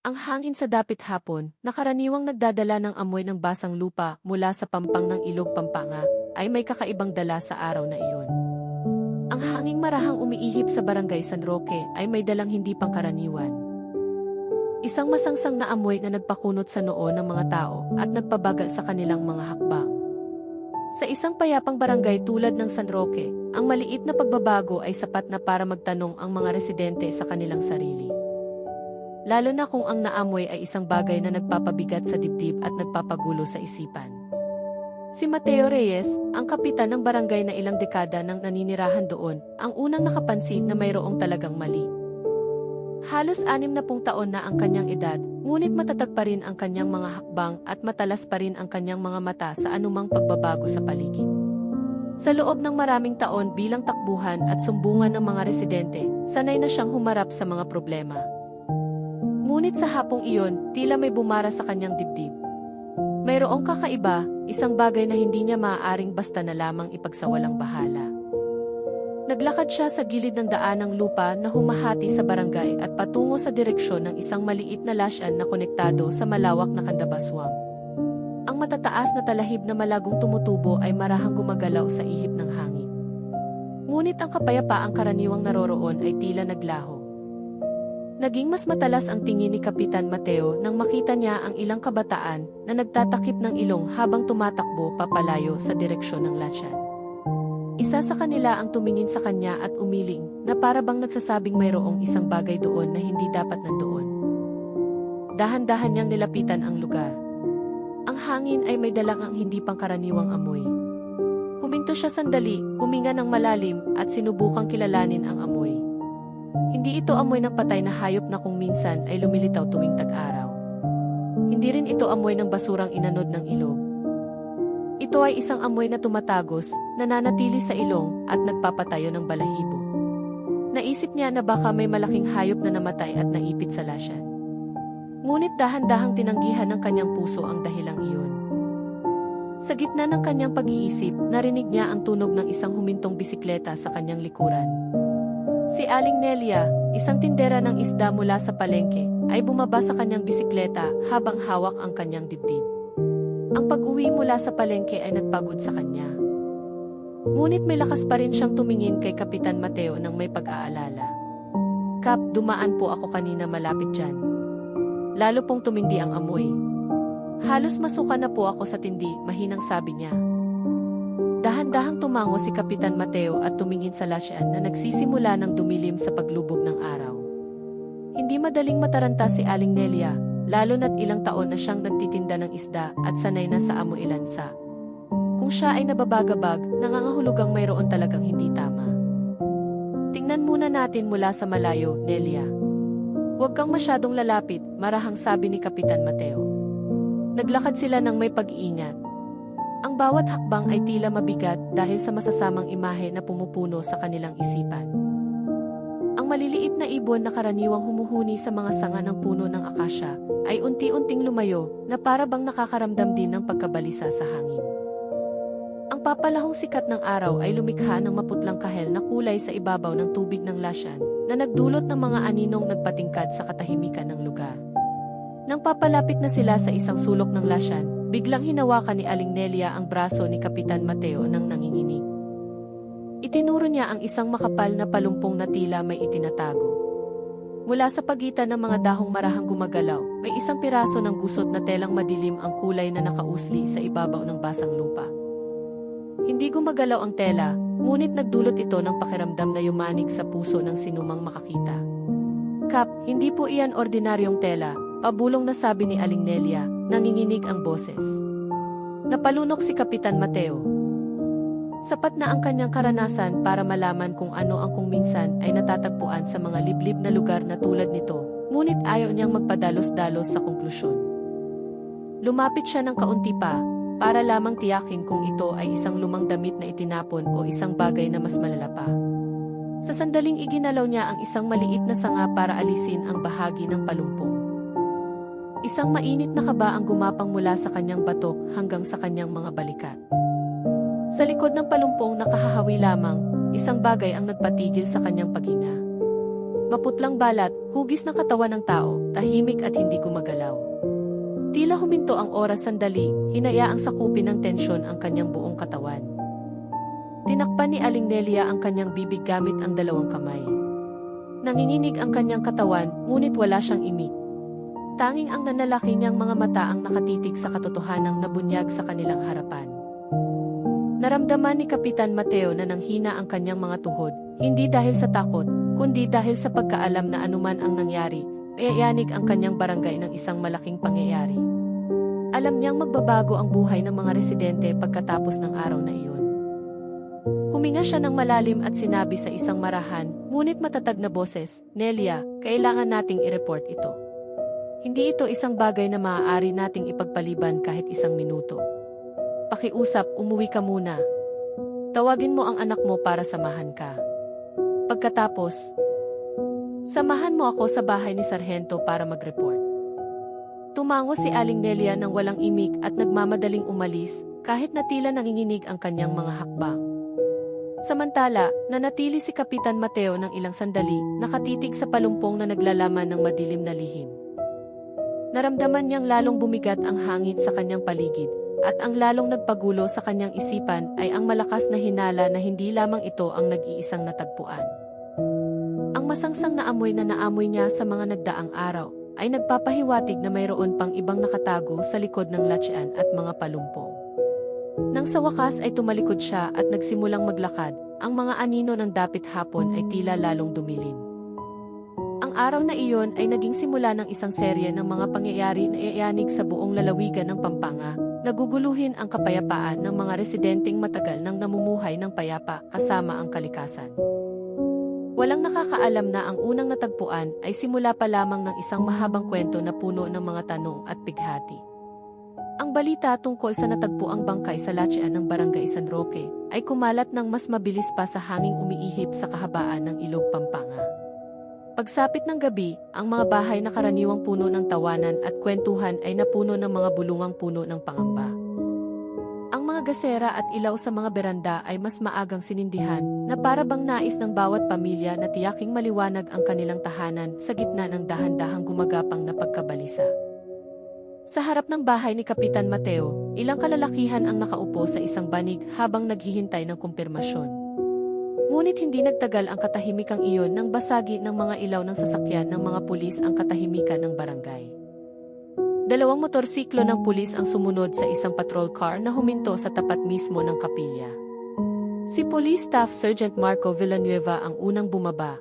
Ang hangin sa dapit hapon, na karaniwang nagdadala ng amoy ng basang lupa mula sa pampang ng Ilog Pampanga, ay may kakaibang dala sa araw na iyon. Ang hanging marahang umiihip sa Barangay San Roque ay may dalang hindi pangkaraniwan. Isang masangsang na amoy na nagpakunot sa noo ng mga tao at nagpabagal sa kanilang mga hakbang. Sa isang payapang barangay tulad ng San Roque, ang maliit na pagbabago ay sapat na para magtanong ang mga residente sa kanilang sarili. Lalo na kung ang naamoy ay isang bagay na nagpapabigat sa dibdib at nagpapagulo sa isipan. Si Mateo Reyes, ang kapitan ng barangay na ilang dekada nang naninirahan doon, ang unang nakapansin na mayroong talagang mali. Halos 60 taon na ang kanyang edad, ngunit matatag pa rin ang kanyang mga hakbang at matalas pa rin ang kanyang mga mata sa anumang pagbabago sa paligid. Sa loob ng maraming taon bilang takbuhan at sumbungan ng mga residente, sanay na siyang humarap sa mga problema. Ngunit sa hapong iyon, tila may bumara sa kanyang dibdib. Mayroong kakaiba, isang bagay na hindi niya maaaring basta na lamang ipagsawalang bahala. Naglakad siya sa gilid ng daanang lupa na humahati sa barangay at patungo sa direksyon ng isang maliit na lasyan na konektado sa malawak na kandabaswang. Ang matataas na talahib na malagong tumutubo ay marahang gumagalaw sa ihip ng hangin. Ngunit ang kapayapaang karaniwang naroroon ay tila naglaho. Naging mas matalas ang tingin ni Kapitan Mateo nang makita niya ang ilang kabataan na nagtatakip ng ilong habang tumatakbo papalayo sa direksyon ng lasyan. Isa sa kanila ang tumingin sa kanya at umiling na para bang nagsasabing mayroong isang bagay doon na hindi dapat nandoon. Dahan-dahan niyang nilapitan ang lugar. Ang hangin ay may dalang ang hindi pangkaraniwang amoy. Huminto siya sandali, huminga ng malalim at sinubukang kilalanin ang amoy. Hindi ito amoy ng patay na hayop na kung minsan ay lumilitaw tuwing tag-araw. Hindi rin ito amoy ng basurang inanod ng ilog. Ito ay isang amoy na tumatagos, nananatili sa ilong at nagpapatayo ng balahibo. Naisip niya na baka may malaking hayop na namatay at naipit sa lasyan. Ngunit dahan-dahang tinanggihan ng kanyang puso ang dahilang iyon. Sa gitna ng kanyang pag-iisip, narinig niya ang tunog ng isang humintong bisikleta sa kanyang likuran. Si Aling Nelia, isang tindera ng isda mula sa palengke, ay bumaba sa kanyang bisikleta habang hawak ang kanyang dibdib. Ang pag-uwi mula sa palengke ay nagpagod sa kanya. Ngunit may lakas pa rin siyang tumingin kay Kapitan Mateo nang may pag-aalala. Kap, dumaan po ako kanina malapit dyan. Lalo pong tumindi ang amoy. Halos masuka na po ako sa tindi, mahinang sabi niya. Dahan-dahang tumango si Kapitan Mateo at tumingin sa lasyan na nagsisimula ng dumilim sa paglubog ng araw. Hindi madaling mataranta si Aling Nelia, lalo na't ilang taon na siyang nagtitinda ng isda at sanay na sa amoy lansa. Kung siya ay nababagabag, nangangahulugang mayroon talagang hindi tama. Tingnan muna natin mula sa malayo, Nelia. Huwag kang masyadong lalapit, marahang sabi ni Kapitan Mateo. Naglakad sila ng may pag-iingat. Ang bawat hakbang ay tila mabigat dahil sa masasamang imahe na pumupuno sa kanilang isipan. Ang maliliit na ibon na karaniwang humuhuni sa mga sanga ng puno ng akasya ay unti-unting lumayo na para bang nakakaramdam din ng pagkabalisa sa hangin. Ang papalahong sikat ng araw ay lumikha ng maputlang kahel na kulay sa ibabaw ng tubig ng lasyan na nagdulot ng mga aninong nagpatingkad sa katahimikan ng lugar. Nang papalapit na sila sa isang sulok ng lasyan, biglang hinawakan ni Aling Nelia ang braso ni Kapitan Mateo nang nanginginig. Itinuro niya ang isang makapal na palumpong na tila may itinatago. Mula sa pagitan ng mga dahong marahang gumagalaw, may isang piraso ng gusot na telang madilim ang kulay na nakausli sa ibabaw ng basang lupa. Hindi gumagalaw ang tela, ngunit nagdulot ito ng pakiramdam na yumanig sa puso ng sinumang makakita. Kap, hindi po iyan ordinaryong tela, pabulong na sabi ni Aling Nelia, nanginginig ang boses. Napalunok si Kapitan Mateo. Sapat na ang kanyang karanasan para malaman kung ano ang kung minsan ay natatagpuan sa mga liblib na lugar na tulad nito, ngunit ayaw niyang magpadalos-dalos sa konklusyon. Lumapit siya ng kaunti pa, para lamang tiyakin kung ito ay isang lumang damit na itinapon o isang bagay na mas malala pa. Sa sandaling iginalaw niya ang isang maliit na sanga para alisin ang bahagi ng palumpong. Isang mainit na kaba ang gumapang mula sa kanyang batok hanggang sa kanyang mga balikat. Sa likod ng palumpong nakahahawi lamang, isang bagay ang nagpatigil sa kanyang paghinga. Maputlang balat, hugis ng katawan ng tao, tahimik at hindi gumagalaw. Tila huminto ang oras sandali, hinayaang sakupin ng tensyon ang kanyang buong katawan. Tinakpan ni Aling Nelia ang kanyang bibig gamit ang dalawang kamay. Nanginginig ang kanyang katawan, ngunit wala siyang imik. Tanging ang nanlalaki niyang mga mata ang nakatitig sa katotohanang nabunyag sa kanilang harapan. Naramdaman ni Kapitan Mateo na nanghina ang kanyang mga tuhod, hindi dahil sa takot, kundi dahil sa pagkaalam na anuman ang nangyari, yayanig ang kanyang barangay ng isang malaking pangyayari. Alam niyang magbabago ang buhay ng mga residente pagkatapos ng araw na iyon. Huminga siya ng malalim at sinabi sa isang marahan, ngunit matatag na boses, "Nelia, kailangan nating i-report ito. Hindi ito isang bagay na maaari nating ipagpaliban kahit isang minuto. Pakiusap, umuwi ka muna. Tawagin mo ang anak mo para samahan ka. Pagkatapos, samahan mo ako sa bahay ni Sargento para mag-report." Tumango si Aling Nelia ng walang imik at nagmamadaling umalis, kahit na tila nanginginig ang kanyang mga hakbang. Samantala, nanatili si Kapitan Mateo ng ilang sandali, nakatitig sa palumpong na naglalaman ng madilim na lihim. Naramdaman niyang lalong bumigat ang hangin sa kanyang paligid, at ang lalong nagpagulo sa kanyang isipan ay ang malakas na hinala na hindi lamang ito ang nag-iisang natagpuan. Ang masangsang na amoy na naamoy niya sa mga nagdaang araw ay nagpapahiwatig na mayroon pang ibang nakatago sa likod ng latsyan at mga palumpong. Nang sa wakas ay tumalikod siya at nagsimulang maglakad, ang mga anino ng dapit hapon ay tila lalong dumilim. Ang araw na iyon ay naging simula ng isang serye ng mga pangyayari na iayanig sa buong lalawigan ng Pampanga, naguguluhin ang kapayapaan ng mga residenteng matagal nang namumuhay ng payapa kasama ang kalikasan. Walang nakakaalam na ang unang natagpuan ay simula pa lamang ng isang mahabang kwento na puno ng mga tanong at pighati. Ang balita tungkol sa natagpuang bangkay sa latsyan ng Barangay San Roque ay kumalat ng mas mabilis pa sa hanging umiihip sa kahabaan ng Ilog Pampanga. Pagsapit ng gabi, ang mga bahay na karaniwang puno ng tawanan at kwentuhan ay napuno ng mga bulungang puno ng pangamba. Ang mga gasera at ilaw sa mga beranda ay mas maagang sinindihan na para bang nais ng bawat pamilya na tiyaking maliwanag ang kanilang tahanan sa gitna ng dahan-dahang gumagapang na pagkabalisa. Sa harap ng bahay ni Kapitan Mateo, ilang kalalakihan ang nakaupo sa isang banig habang naghihintay ng kumpirmasyon. Ngunit hindi nagtagal ang katahimikang iyon nang basagi ng mga ilaw ng sasakyan ng mga pulis ang katahimikan ng barangay. Dalawang motorsiklo ng pulis ang sumunod sa isang patrol car na huminto sa tapat mismo ng kapilya. Si Police Staff Sergeant Marco Villanueva ang unang bumaba.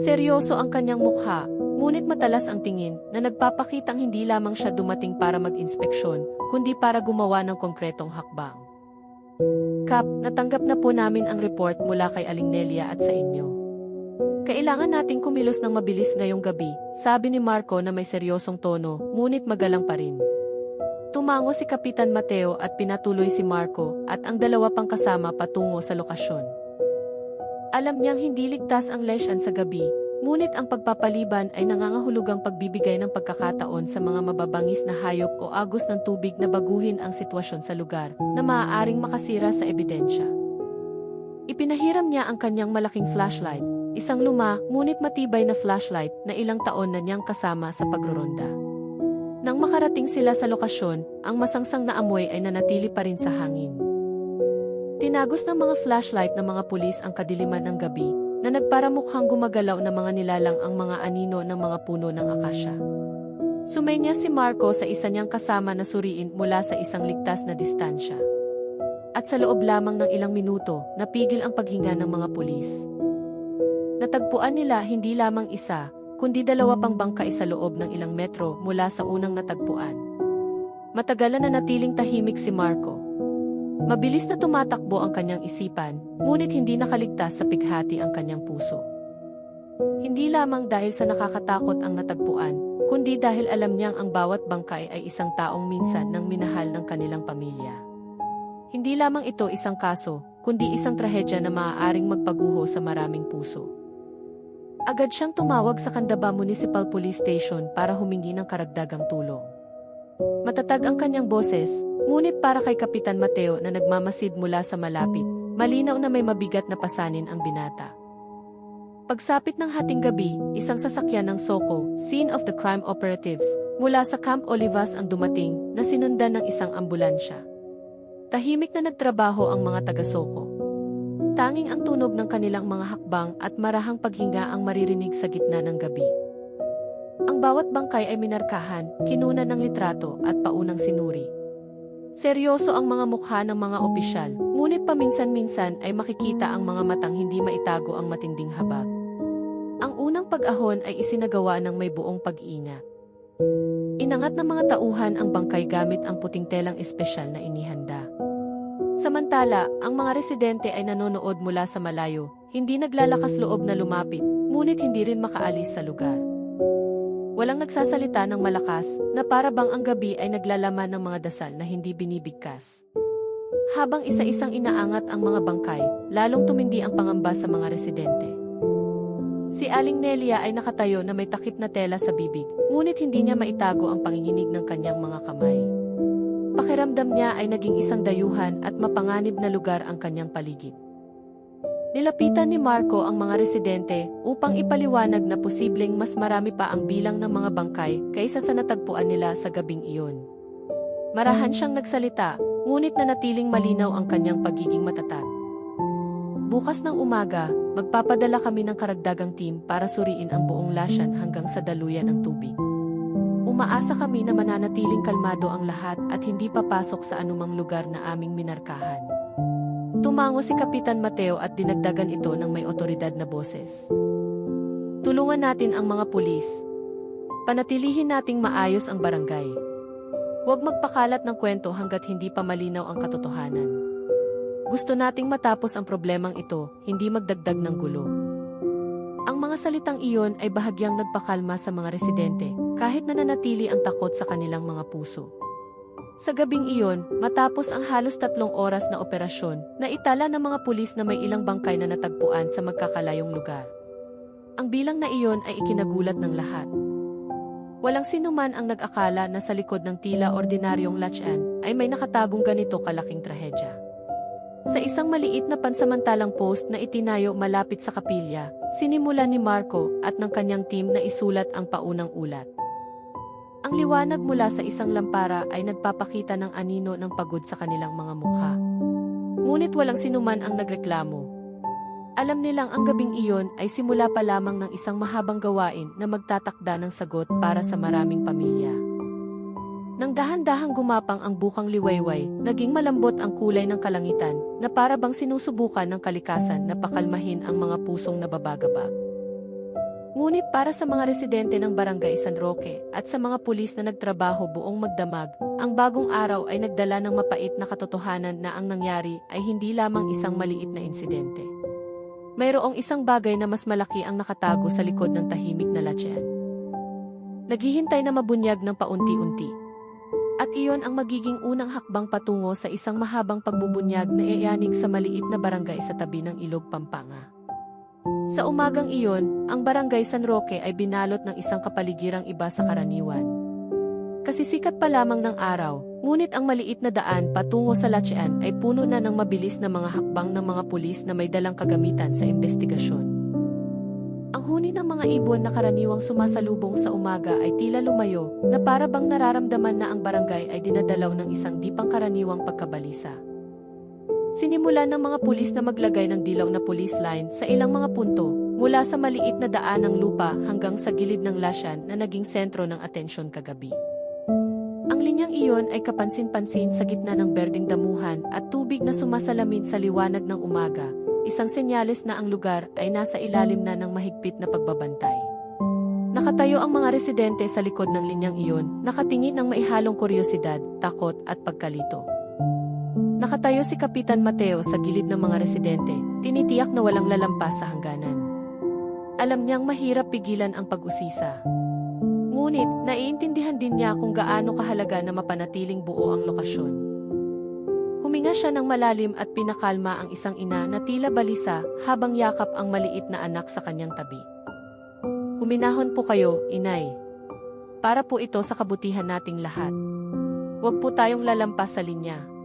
Seryoso ang kanyang mukha, ngunit matalas ang tingin na nagpapakitang hindi lamang siya dumating para mag-inspeksyon, kundi para gumawa ng konkretong hakbang. "Kap, natanggap na po namin ang report mula kay Aling Nelia at sa inyo. Kailangan nating kumilos ng mabilis ngayong gabi," sabi ni Marco na may seryosong tono, ngunit magalang pa rin. Tumango si Kapitan Mateo at pinatuloy si Marco at ang dalawa pang kasama patungo sa lokasyon. Alam niyang hindi ligtas ang lesyan sa gabi, ngunit ang pagpapaliban ay nangangahulugang pagbibigay ng pagkakataon sa mga mababangis na hayop o agos ng tubig na baguhin ang sitwasyon sa lugar na maaaring makasira sa ebidensya. Ipinahiram niya ang kanyang malaking flashlight, isang luma ngunit matibay na flashlight na ilang taon na niyang kasama sa pagroronda. Nang makarating sila sa lokasyon, ang masangsang na amoy ay nanatili pa rin sa hangin. Tinagos ng mga flashlight ng mga pulis ang kadiliman ng gabi, na nagparamukhang gumagalaw na mga nilalang ang mga anino ng mga puno ng akasya. Sumenya si Marco sa isa niyang kasama na suriin mula sa isang ligtas na distansya. At sa loob lamang ng ilang minuto, napigil ang paghinga ng mga pulis. Natagpuan nila hindi lamang isa, kundi dalawa pang bangkay sa loob ng ilang metro mula sa unang natagpuan. Matagalan na natiling tahimik si Marco. Mabilis na tumatakbo ang kanyang isipan, ngunit hindi nakaligtas sa pighati ang kanyang puso. Hindi lamang dahil sa nakakatakot ang natagpuan, kundi dahil alam niyang ang bawat bangkay ay isang taong minsan nang minahal ng kanilang pamilya. Hindi lamang ito isang kaso, kundi isang trahedya na maaaring magpaguho sa maraming puso. Agad siyang tumawag sa Candaba Municipal Police Station para humingi ng karagdagang tulong. Matatag ang kanyang boses, ngunit para kay Kapitan Mateo na nagmamasid mula sa malapit, malinaw na may mabigat na pasanin ang binata. Pagsapit ng hating gabi, isang sasakyan ng Soko, scene of the crime operatives, mula sa Camp Olivas ang dumating na sinundan ng isang ambulansya. Tahimik na nagtrabaho ang mga taga-Soko. Tanging ang tunog ng kanilang mga hakbang at marahang paghinga ang maririnig sa gitna ng gabi. Ang bawat bangkay ay minarkahan, kinunan ng litrato at paunang sinuri. Seryoso ang mga mukha ng mga opisyal, ngunit paminsan-minsan ay makikita ang mga matang hindi maitago ang matinding habag. Ang unang pag-ahon ay isinagawa ng may buong pag-iingat. Inangat ng mga tauhan ang bangkay gamit ang puting telang espesyal na inihanda. Samantala, ang mga residente ay nanonood mula sa malayo, hindi naglalakas loob na lumapit, ngunit hindi rin makaalis sa lugar. Walang nagsasalita ng malakas, na para bang ang gabi ay naglalaman ng mga dasal na hindi binibigkas. Habang isa-isang inaangat ang mga bangkay, lalong tumindi ang pangamba sa mga residente. Si Aling Nelia ay nakatayo na may takip na tela sa bibig, ngunit hindi niya maitago ang panginginig ng kanyang mga kamay. Pakiramdam niya ay naging isang dayuhan at mapanganib na lugar ang kanyang paligid. Nilapitan ni Marco ang mga residente upang ipaliwanag na posibleng mas marami pa ang bilang ng mga bangkay kaysa sa natagpuan nila sa gabing iyon. Marahan siyang nagsalita, ngunit nanatiling malinaw ang kanyang pagiging matatag. Bukas ng umaga, magpapadala kami ng karagdagang team para suriin ang buong Lasyan hanggang sa daluyan ng tubig. Umaasa kami na mananatiling kalmado ang lahat at hindi papasok sa anumang lugar na aming minarkahan. Tumango si Kapitan Mateo at dinagdagan ito ng may otoridad na boses. Tulungan natin ang mga pulis. Panatilihin nating maayos ang barangay. Huwag magpakalat ng kwento hanggat hindi pa malinaw ang katotohanan. Gusto nating matapos ang problemang ito, hindi magdagdag ng gulo. Ang mga salitang iyon ay bahagyang nagpakalma sa mga residente, kahit nananatili ang takot sa kanilang mga puso. Sa gabing iyon, matapos ang halos 3 oras na operasyon, naitala ng mga pulis na may ilang bangkay na natagpuan sa magkakalayong lugar. Ang bilang na iyon ay ikinagulat ng lahat. Walang sinuman ang nag-akala na sa likod ng tila ordinaryong Lasyan ay may nakatagong ganito kalaking trahedya. Sa isang maliit na pansamantalang post na itinayo malapit sa kapilya, sinimula ni Marco at ng kanyang team na isulat ang paunang ulat. Ang liwanag mula sa isang lampara ay nagpapakita ng anino ng pagod sa kanilang mga mukha. Ngunit walang sinuman ang nagreklamo. Alam nilang ang gabing iyon ay simula pa lamang ng isang mahabang gawain na magtatakda ng sagot para sa maraming pamilya. Nang dahan-dahang gumapang ang bukang liwayway, naging malambot ang kulay ng kalangitan na para bang sinusubukan ng kalikasan na pakalmahin ang mga pusong nababagabag. Ngunit para sa mga residente ng Barangay San Roque at sa mga pulis na nagtrabaho buong magdamag, ang bagong araw ay nagdala ng mapait na katotohanan na ang nangyari ay hindi lamang isang maliit na insidente. Mayroong isang bagay na mas malaki ang nakatago sa likod ng tahimik na Lasyan. Naghihintay na mabunyag ng paunti-unti. At iyon ang magiging unang hakbang patungo sa isang mahabang pagbubunyag na iayanig sa maliit na barangay sa tabi ng Ilog Pampanga. Sa umagang iyon, ang Barangay San Roque ay binalot ng isang kapaligirang iba sa karaniwan. Kasisikat pa lamang ng araw, ngunit ang maliit na daan patungo sa Lasyan ay puno na ng mabilis na mga hakbang ng mga pulis na may dalang kagamitan sa investigasyon. Ang huni ng mga ibon na karaniwang sumasalubong sa umaga ay tila lumayo, na para bang nararamdaman na ang barangay ay dinadalaw ng isang di pangkaraniwang pagkabalisa. Sinimulan ng mga pulis na maglagay ng dilaw na police line sa ilang mga punto, mula sa maliit na daan ng lupa hanggang sa gilid ng Lasyan na naging sentro ng atensyon kagabi. Ang linyang iyon ay kapansin-pansin sa gitna ng berdeng damuhan at tubig na sumasalamin sa liwanag ng umaga, isang senyales na ang lugar ay nasa ilalim na ng mahigpit na pagbabantay. Nakatayo ang mga residente sa likod ng linyang iyon, nakatingin ng maihalong kuryosidad, takot at pagkalito. Nakatayo si Kapitan Mateo sa gilid ng mga residente, tinitiyak na walang lalampas sa hangganan. Alam niyang mahirap pigilan ang pag-usisa. Ngunit, naiintindihan din niya kung gaano kahalaga na mapanatiling buo ang lokasyon. Huminga siya ng malalim at pinakalma ang isang ina na tila balisa habang yakap ang maliit na anak sa kanyang tabi. Huminahon po kayo, inay. Para po ito sa kabutihan nating lahat. Huwag po tayong lalampas sa linya.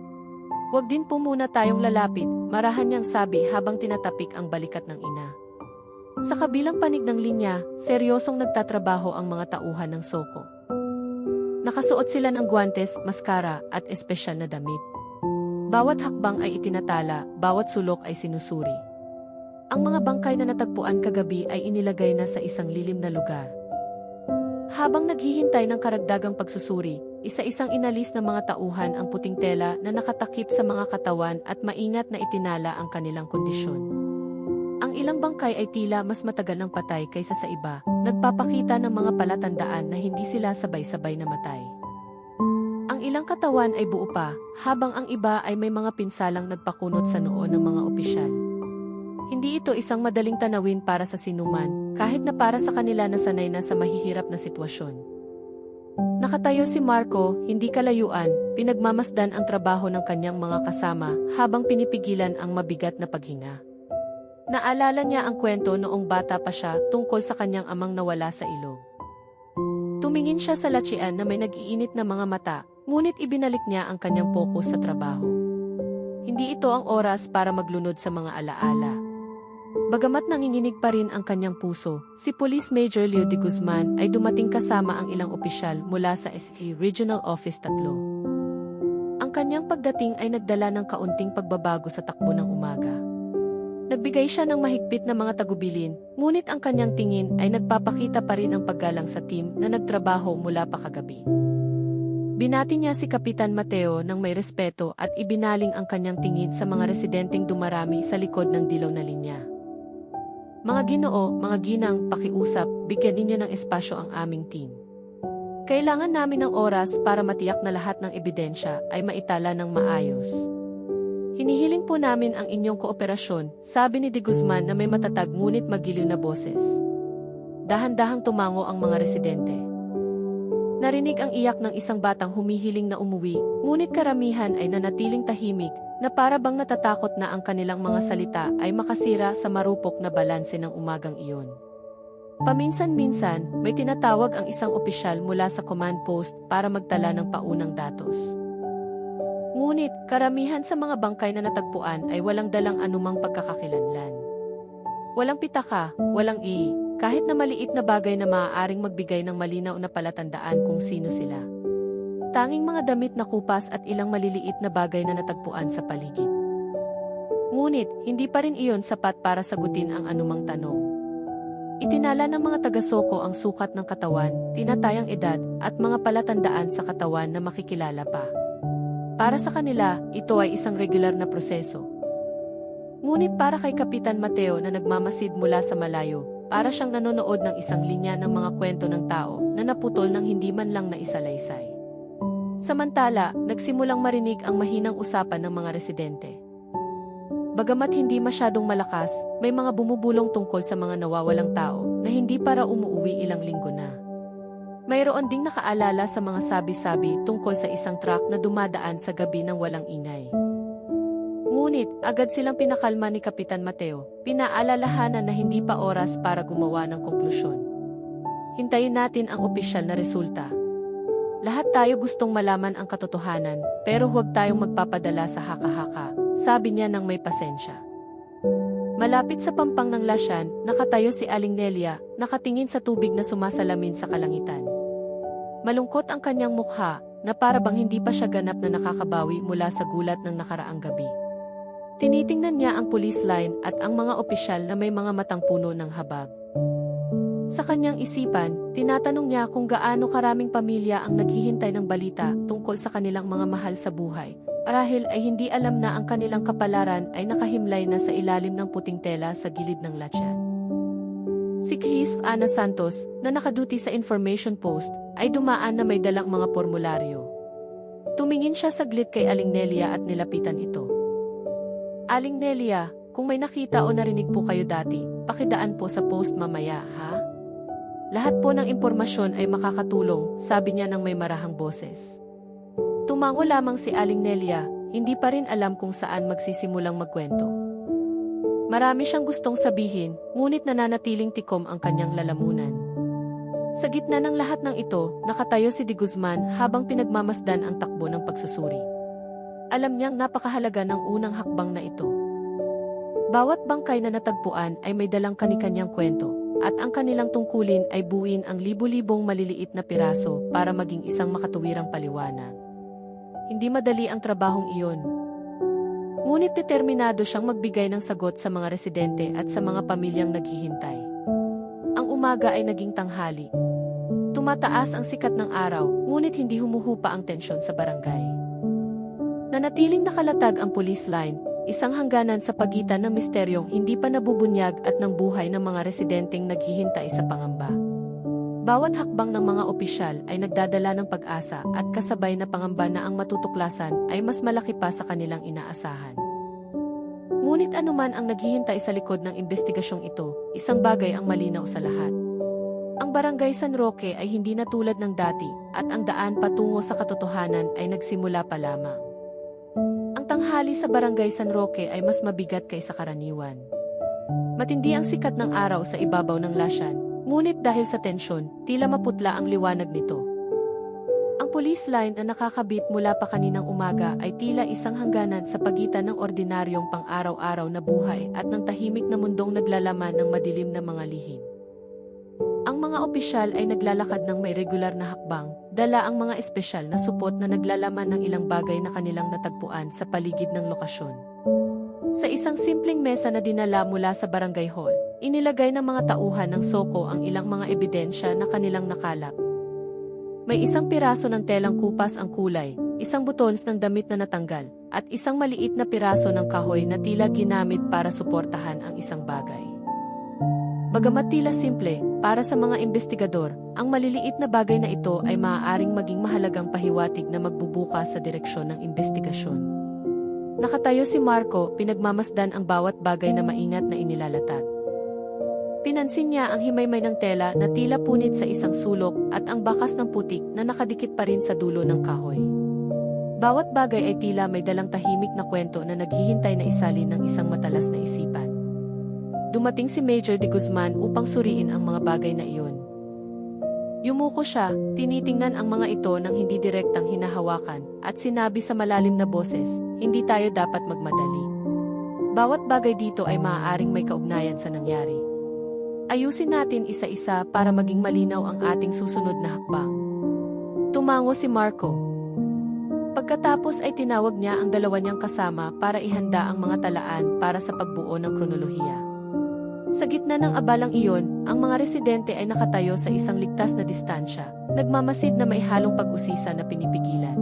Huwag din po muna tayong lalapit, marahan niyang sabi habang tinatapik ang balikat ng ina. Sa kabilang panig ng linya, seryosong nagtatrabaho ang mga tauhan ng Soko. Nakasuot sila ng guwantes, maskara, at espesyal na damit. Bawat hakbang ay itinatala, bawat sulok ay sinusuri. Ang mga bangkay na natagpuan kagabi ay inilagay na sa isang lilim na lugar. Habang naghihintay ng karagdagang pagsusuri, isa-isang inalis ng mga tauhan ang puting tela na nakatakip sa mga katawan at maingat na itinala ang kanilang kondisyon. Ang ilang bangkay ay tila mas matagal ng patay kaysa sa iba, nagpapakita ng mga palatandaan na hindi sila sabay-sabay namatay. Ang ilang katawan ay buo pa, habang ang iba ay may mga pinsalang nagpakunot sa noo ng mga opisyal. Hindi ito isang madaling tanawin para sa sinuman, kahit na para sa kanila na sanay na sa mahihirap na sitwasyon. Nakatayo si Marco, hindi kalayuan, pinagmamasdan ang trabaho ng kanyang mga kasama habang pinipigilan ang mabigat na paghinga. Naalala niya ang kwento noong bata pa siya tungkol sa kanyang amang nawala sa ilog. Tumingin siya sa latsian na may nag-iinit na mga mata, ngunit ibinalik niya ang kanyang focus sa trabaho. Hindi ito ang oras para maglunod sa mga alaala. Bagamat nanginginig pa rin ang kanyang puso, si Police Major Leo de Guzman ay dumating kasama ang ilang opisyal mula sa SE Regional Office 3. Ang kanyang pagdating ay nagdala ng kaunting pagbabago sa takbo ng umaga. Nagbigay siya ng mahigpit na mga tagubilin, ngunit ang kanyang tingin ay nagpapakita pa rin ang paggalang sa team na nagtrabaho mula pa kagabi. Binati niya si Kapitan Mateo ng may respeto at ibinaling ang kanyang tingin sa mga residenteng dumarami sa likod ng dilaw na linya. Mga Ginoo, mga ginang, pakiusap, bigyan ninyo ng espasyo ang aming team. Kailangan namin ng oras para matiyak na lahat ng ebidensya ay maitala ng maayos. Hinihiling po namin ang inyong kooperasyon, sabi ni de Guzman na may matatag ngunit magiliw na boses. Dahan-dahang tumango ang mga residente. Narinig ang iyak ng isang batang humihiling na umuwi, ngunit karamihan ay nanatiling tahimik, na para bang natatakot na ang kanilang mga salita ay makasira sa marupok na balanse ng umagang iyon. Paminsan-minsan, may tinatawag ang isang opisyal mula sa command post para magtala ng paunang datos. Ngunit, karamihan sa mga bangkay na natagpuan ay walang dalang anumang pagkakakilanlan. Walang pitaka, walang kahit na maliit na bagay na maaaring magbigay ng malinaw na palatandaan kung sino sila. Tanging mga damit na kupas at ilang maliliit na bagay na natagpuan sa paligid. Ngunit, hindi pa rin iyon sapat para sagutin ang anumang tanong. Itinala ng mga taga-Soko ang sukat ng katawan, tinatayang edad, at mga palatandaan sa katawan na makikilala pa. Para sa kanila, ito ay isang regular na proseso. Ngunit para kay Kapitan Mateo na nagmamasid mula sa malayo, para siyang nanonood ng isang linya ng mga kwento ng tao na naputol ng hindi man lang naisalaysay. Samantala, nagsimulang marinig ang mahinang usapan ng mga residente. Bagamat hindi masyadong malakas, may mga bumubulong tungkol sa mga nawawalang tao na hindi para umuuwi ilang linggo na. Mayroon ding nakaalala sa mga sabi-sabi tungkol sa isang truck na dumadaan sa gabi ng walang ingay. Ngunit, agad silang pinakalma ni Kapitan Mateo, pinaalalahanan na hindi pa oras para gumawa ng konklusyon. Hintayin natin ang opisyal na resulta. Lahat tayo gustong malaman ang katotohanan, pero huwag tayong magpapadala sa haka-haka, sabi niya nang may pasensya. Malapit sa pampang ng lasyan, nakatayo si Aling Nelia, nakatingin sa tubig na sumasalamin sa kalangitan. Malungkot ang kanyang mukha, na para bang hindi pa siya ganap na nakakabawi mula sa gulat ng nakaraang gabi. Tinitingnan niya ang police line at ang mga opisyal na may mga matang puno ng habag. Sa kanyang isipan, tinatanong niya kung gaano karaming pamilya ang naghihintay ng balita tungkol sa kanilang mga mahal sa buhay. Marahil ay hindi alam na ang kanilang kapalaran ay nakahimlay na sa ilalim ng puting tela sa gilid ng latyan. Si Chris Ana Santos, na nakaduty sa information post, ay dumaan na may dalang mga formularyo. Tumingin siya saglit kay Aling Nelia at nilapitan ito. Aling Nelia, kung may nakita o narinig po kayo dati, pakidaan po sa post mamaya, ha? Lahat po ng impormasyon ay makakatulong, sabi niya ng may marahang boses. Tumango lamang si Aling Nelia, hindi pa rin alam kung saan magsisimulang magkwento. Marami siyang gustong sabihin, ngunit nananatiling tikom ang kanyang lalamunan. Sa gitna ng lahat ng ito, nakatayo si de Guzman habang pinagmamasdan ang takbo ng pagsusuri. Alam niyang napakahalaga ng unang hakbang na ito. Bawat bangkay na natagpuan ay may dalang kani-kanyang kwento, at ang kanilang tungkulin ay buuin ang libu-libong maliliit na piraso para maging isang makatuwirang paliwanag. Hindi madali ang trabahong iyon. Ngunit determinado siyang magbigay ng sagot sa mga residente at sa mga pamilyang naghihintay. Ang umaga ay naging tanghali. Tumataas ang sikat ng araw, ngunit hindi humuhupa ang tensyon sa barangay. Nanatiling nakalatag ang police line, isang hangganan sa pagitan ng misteryong hindi pa nabubunyag at ng buhay ng mga residenteng naghihintay sa pangamba. Bawat hakbang ng mga opisyal ay nagdadala ng pag-asa at kasabay na pangamba na ang matutuklasan ay mas malaki pa sa kanilang inaasahan. Ngunit anuman ang naghihintay sa likod ng investigasyong ito, isang bagay ang malinaw sa lahat. Ang Barangay San Roque ay hindi na tulad ng dati at ang daan patungo sa katotohanan ay nagsimula pa lamang. Ang tanghali sa Barangay San Roque ay mas mabigat kaysa karaniwan. Matindi ang sikat ng araw sa ibabaw ng lasyan, ngunit dahil sa tensyon, tila maputla ang liwanag nito. Ang police line na nakakabit mula pa kaninang umaga ay tila isang hangganan sa pagitan ng ordinaryong pang-araw-araw na buhay at ng tahimik na mundong naglalaman ng madilim na mga lihim. Ang mga opisyal ay naglalakad ng may regular na hakbang, dala ang mga espesyal na supot na naglalaman ng ilang bagay na kanilang natagpuan sa paligid ng lokasyon. Sa isang simpleng mesa na dinala mula sa barangay hall, inilagay ng mga tauhan ng soko ang ilang mga ebidensya na kanilang nakalap. May isang piraso ng telang kupas ang kulay, isang butons ng damit na natanggal, at isang maliit na piraso ng kahoy na tila ginamit para suportahan ang isang bagay. Bagamat tila simple, para sa mga investigador, ang maliliit na bagay na ito ay maaaring maging mahalagang pahiwatig na magbubukas sa direksyon ng investigasyon. Nakatayo si Marco, pinagmamasdan ang bawat bagay na maingat na inilalatag. Pinansin niya ang himaymay ng tela na tila punit sa isang sulok at ang bakas ng putik na nakadikit pa rin sa dulo ng kahoy. Bawat bagay ay tila may dalang tahimik na kwento na naghihintay na isalin ng isang matalas na isipan. Dumating si Major de Guzman upang suriin ang mga bagay na iyon. Yumuko siya, tinitingnan ang mga ito ng hindi direktang hinahawakan, at sinabi sa malalim na boses, hindi tayo dapat magmadali. Bawat bagay dito ay maaaring may kaugnayan sa nangyari. Ayusin natin isa-isa para maging malinaw ang ating susunod na hakbang. Tumango si Marco. Pagkatapos ay tinawag niya ang dalawa niyang kasama para ihanda ang mga talaan para sa pagbuo ng kronolohiya. Sa gitna ng abalang iyon, ang mga residente ay nakatayo sa isang ligtas na distansya, nagmamasid na may halong pag-usisa na pinipigilan.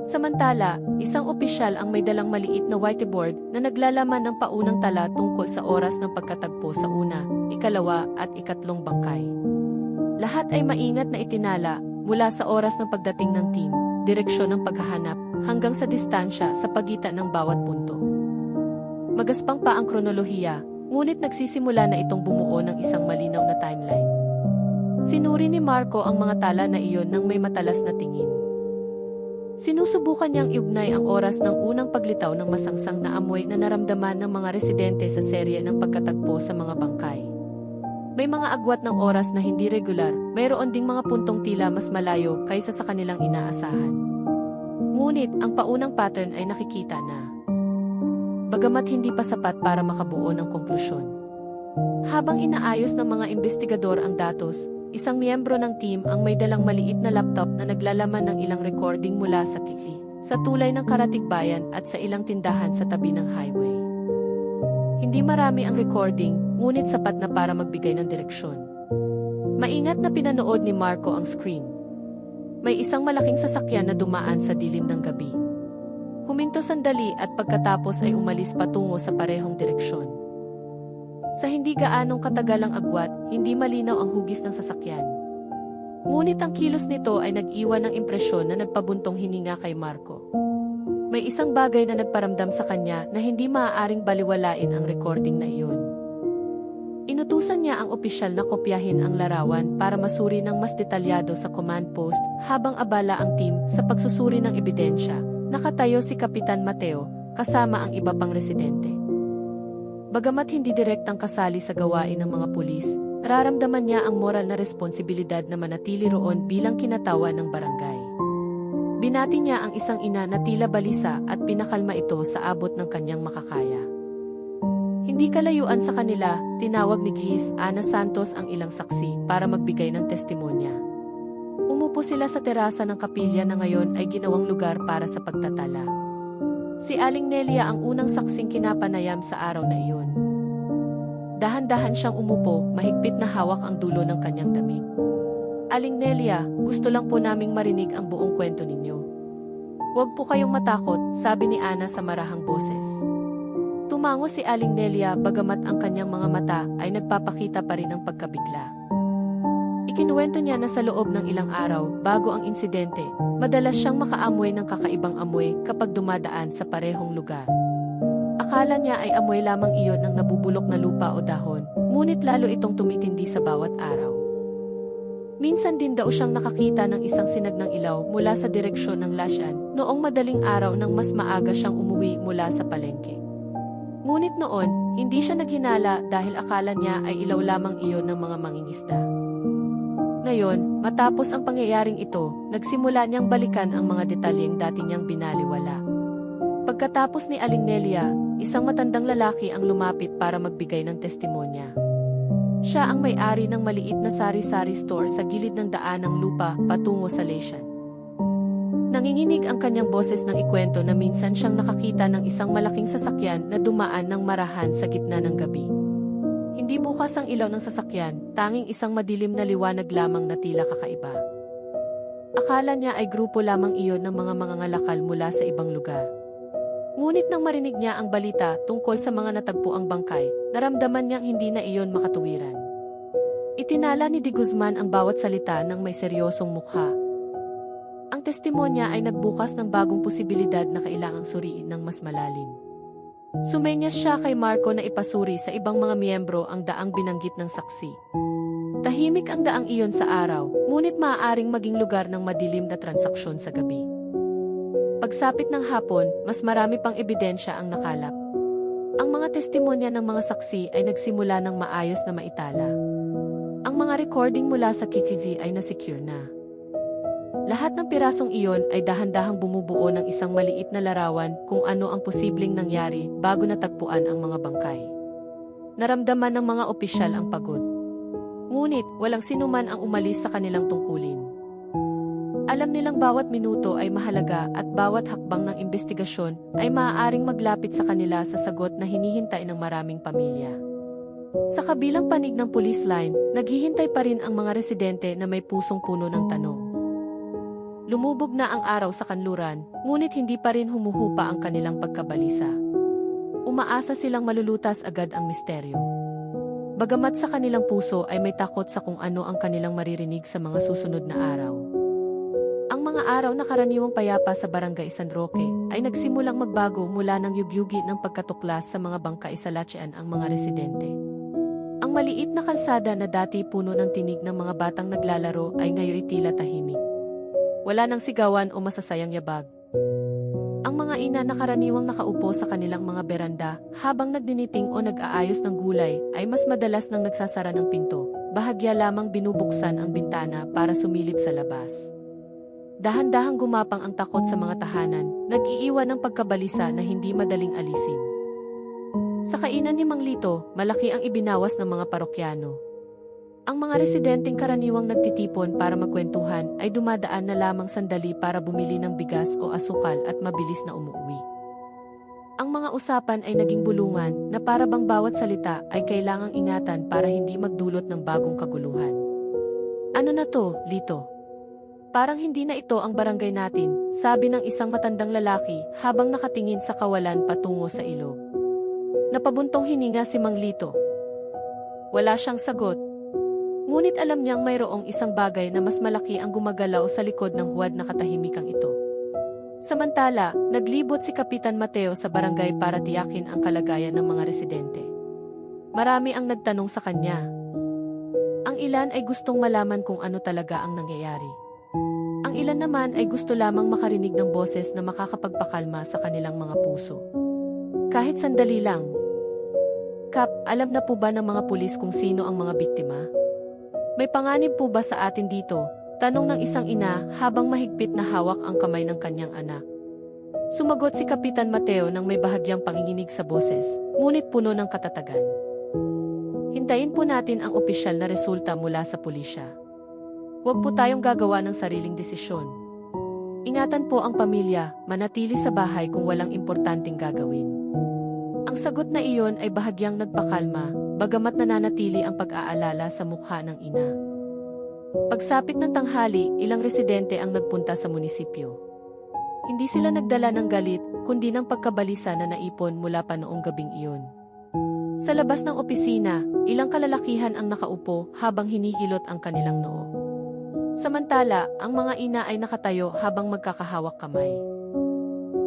Samantala, isang opisyal ang may dalang maliit na whiteboard na naglalaman ng paunang tala tungkol sa oras ng pagkatagpo sa una, ikalawa at ikatlong bangkay. Lahat ay maingat na itinala, mula sa oras ng pagdating ng team, direksyon ng paghahanap, hanggang sa distansya sa pagitan ng bawat punto. Magaspang pa ang kronolohiya, ngunit nagsisimula na itong bumuo ng isang malinaw na timeline. Sinuri ni Marco ang mga tala na iyon ng may matalas na tingin. Sinusubukan niyang iugnay ang oras ng unang paglitaw ng masangsang na amoy na naramdaman ng mga residente sa serye ng pagkatagpo sa mga bangkay. May mga agwat ng oras na hindi regular, mayroon ding mga puntong tila mas malayo kaysa sa kanilang inaasahan. Ngunit ang paunang pattern ay nakikita na. Bagamat hindi pa sapat para makabuo ng konklusyon. Habang inaayos ng mga investigador ang datos, isang miyembro ng team ang may dalang maliit na laptop na naglalaman ng ilang recording mula sa TV, sa tulay ng Karatigbayan at sa ilang tindahan sa tabi ng highway. Hindi marami ang recording, ngunit sapat na para magbigay ng direksyon. Maingat na pinanood ni Marco ang screen. May isang malaking sasakyan na dumaan sa dilim ng gabi. Huminto sandali at pagkatapos ay umalis patungo sa parehong direksyon. Sa hindi gaanong katagalang agwat, hindi malinaw ang hugis ng sasakyan. Ngunit ang kilos nito ay nag-iwan ng impresyon na nagpabuntong hininga kay Marco. May isang bagay na nagparamdam sa kanya na hindi maaaring baliwalain ang recording na iyon. Inutusan niya ang opisyal na kopyahin ang larawan para masuri ng mas detalyado sa command post habang abala ang team sa pagsusuri ng ebidensya. Nakatayo si Kapitan Mateo, kasama ang iba pang residente. Bagamat hindi direktang kasali sa gawain ng mga pulis, nararamdaman niya ang moral na responsibilidad na manatili roon bilang kinatawan ng barangay. Binati niya ang isang ina na tila balisa at pinakalma ito sa abot ng kanyang makakaya. Hindi kalayuan sa kanila, tinawag ni Giz, Ana Santos ang ilang saksi para magbigay ng testimonya. Umupo sila sa terasa ng kapilya na ngayon ay ginawang lugar para sa pagtatala. Si Aling Nelia ang unang saksing kinapanayam sa araw na iyon. Dahan-dahan siyang umupo, mahigpit na hawak ang dulo ng kanyang damit. Aling Nelia, gusto lang po naming marinig ang buong kwento ninyo. Huwag po kayong matakot, sabi ni Ana sa marahang boses. Tumango si Aling Nelia bagamat ang kanyang mga mata ay nagpapakita pa rin ng pagkabigla. Ikinuwento niya na sa loob ng ilang araw, bago ang insidente, madalas siyang makaamoy ng kakaibang amoy kapag dumadaan sa parehong lugar. Akala niya ay amoy lamang iyon ng nabubulok na lupa o dahon, ngunit lalo itong tumitindi sa bawat araw. Minsan din daw siyang nakakita ng isang sinag ng ilaw mula sa direksyon ng Lasyan noong madaling araw nang mas maaga siyang umuwi mula sa palengke. Ngunit noon, hindi siya naghinala dahil akala niya ay ilaw lamang iyon ng mga mangingisda. Ngayon, matapos ang pangyayaring ito, nagsimula niyang balikan ang mga detalyeng dati niyang binaliwala. Pagkatapos ni Aling Nelia, isang matandang lalaki ang lumapit para magbigay ng testimonya. Siya ang may-ari ng maliit na sari-sari store sa gilid ng daan ng lupa patungo sa Lasyan. Nanginginig ang kanyang boses ng ikwento na minsan siyang nakakita ng isang malaking sasakyan na dumaan ng marahan sa gitna ng gabi. Hindi bukas ang ilaw ng sasakyan, tanging isang madilim na liwanag lamang na tila kakaiba. Akala niya ay grupo lamang iyon ng mga mangangalakal mula sa ibang lugar. Ngunit nang marinig niya ang balita tungkol sa mga natagpuang bangkay, naramdaman niyang hindi na iyon makatuwiran. Itinala ni De Guzman ang bawat salita ng may seryosong mukha. Ang testimonya ay nagbukas ng bagong posibilidad na kailangang suriin ng mas malalim. Sumenyas siya kay Marco na ipasuri sa ibang mga miyembro ang daang binanggit ng saksi. Tahimik ang daang iyon sa araw, ngunit maaaring maging lugar ng madilim na transaksyon sa gabi. Pagsapit ng hapon, mas marami pang ebidensya ang nakalap. Ang mga testimonya ng mga saksi ay nagsimula ng maayos na maitala. Ang mga recording mula sa KTV ay nasecure na. Lahat ng pirasong iyon ay dahan-dahang bumubuo ng isang maliit na larawan kung ano ang posibleng nangyari bago natagpuan ang mga bangkay. Naramdaman ng mga opisyal ang pagod. Ngunit, walang sinuman ang umalis sa kanilang tungkulin. Alam nilang bawat minuto ay mahalaga at bawat hakbang ng investigasyon ay maaaring maglapit sa kanila sa sagot na hinihintay ng maraming pamilya. Sa kabilang panig ng police line, naghihintay pa rin ang mga residente na may pusong puno ng tanong. Lumubog na ang araw sa kanluran, ngunit hindi pa rin humuhupa ang kanilang pagkabalisa. Umaasa silang malulutas agad ang misteryo. Bagamat sa kanilang puso ay may takot sa kung ano ang kanilang maririnig sa mga susunod na araw. Ang mga araw na karaniwang payapa sa Barangay San Roque ay nagsimulang magbago mula ng yugyugi ng pagkatuklas sa mga bangkay sa Lasyan ang mga residente. Ang maliit na kalsada na dati puno ng tinig ng mga batang naglalaro ay ngayon tila tahimik. Wala nang sigawan o masasayang yabag. Ang mga ina na karaniwang nakaupo sa kanilang mga beranda habang nagdiniting o nag-aayos ng gulay ay mas madalas nang nagsasara ng pinto, bahagya lamang binubuksan ang bintana para sumilip sa labas. Dahan-dahang gumapang ang takot sa mga tahanan, nag-iiwan ng pagkabalisa na hindi madaling alisin. Sa kainan ni Mang Lito, malaki ang ibinawas ng mga parokyano. Ang mga residenteng karaniwang nagtitipon para magkwentuhan ay dumadaan na lamang sandali para bumili ng bigas o asukal at mabilis na umuwi. Ang mga usapan ay naging bulungan na para bang bawat salita ay kailangang ingatan para hindi magdulot ng bagong kaguluhan. Ano na to, Lito? Parang hindi na ito ang barangay natin, sabi ng isang matandang lalaki habang nakatingin sa kawalan patungo sa ilog. Napabuntong hininga si Mang Lito. Wala siyang sagot. Ngunit alam niyang mayroong isang bagay na mas malaki ang gumagalaw sa likod ng huwad na katahimikang ito. Samantala, naglibot si Kapitan Mateo sa barangay para tiyakin ang kalagayan ng mga residente. Marami ang nagtanong sa kanya. Ang ilan ay gustong malaman kung ano talaga ang nangyayari. Ang ilan naman ay gusto lamang makarinig ng boses na makakapagpakalma sa kanilang mga puso. Kahit sandali lang. Kap, alam na po ba ng mga pulis kung sino ang mga biktima? May panganib po ba sa atin dito? Tanong ng isang ina habang mahigpit na hawak ang kamay ng kanyang anak. Sumagot si Kapitan Mateo nang may bahagyang panginginig sa boses, ngunit puno ng katatagan. Hintayin po natin ang opisyal na resulta mula sa pulisya. Huwag po tayong gagawa ng sariling desisyon. Ingatan po ang pamilya, manatili sa bahay kung walang importanteng gagawin. Ang sagot na iyon ay bahagyang nagpakalma, bagamat nananatili ang pag-aalala sa mukha ng ina. Pagsapit ng tanghali, ilang residente ang nagpunta sa munisipyo. Hindi sila nagdala ng galit, kundi ng pagkabalisa na naipon mula pa noong gabing iyon. Sa labas ng opisina, ilang kalalakihan ang nakaupo habang hinihilot ang kanilang noo. Samantala, ang mga ina ay nakatayo habang magkakahawak kamay.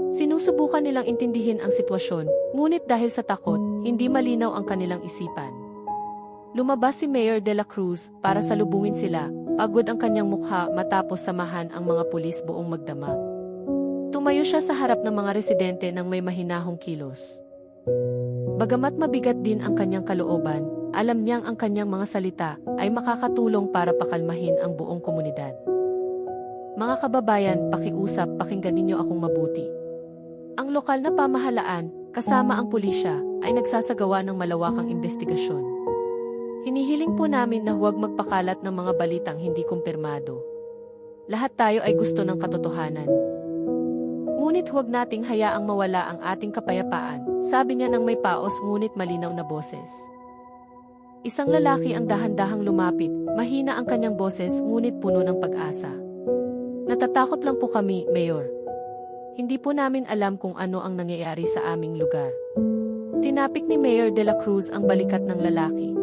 Sinusubukan nilang intindihin ang sitwasyon, ngunit dahil sa takot, hindi malinaw ang kanilang isipan. Lumabas si Mayor de la Cruz para salubungin sila, pagod ang kanyang mukha matapos samahan ang mga pulis buong magdamag. Tumayo siya sa harap ng mga residente nang may mahinahong kilos. Bagamat mabigat din ang kanyang kalooban, alam niyang ang kanyang mga salita ay makakatulong para pakalmahin ang buong komunidad. Mga kababayan, pakiusap, pakinggan ninyo akong mabuti. Ang lokal na pamahalaan, kasama ang pulisya, ay nagsasagawa ng malawakang investigasyon. Hinihiling po namin na huwag magpakalat ng mga balitang hindi kumpirmado. Lahat tayo ay gusto ng katotohanan. Ngunit huwag nating hayaang mawala ang ating kapayapaan, sabi niya nang may paos ngunit malinaw na boses. Isang lalaki ang dahan-dahang lumapit, mahina ang kanyang boses ngunit puno ng pag-asa. Natatakot lang po kami, Mayor. Hindi po namin alam kung ano ang nangyayari sa aming lugar. Tinapik ni Mayor de la Cruz ang balikat ng lalaki.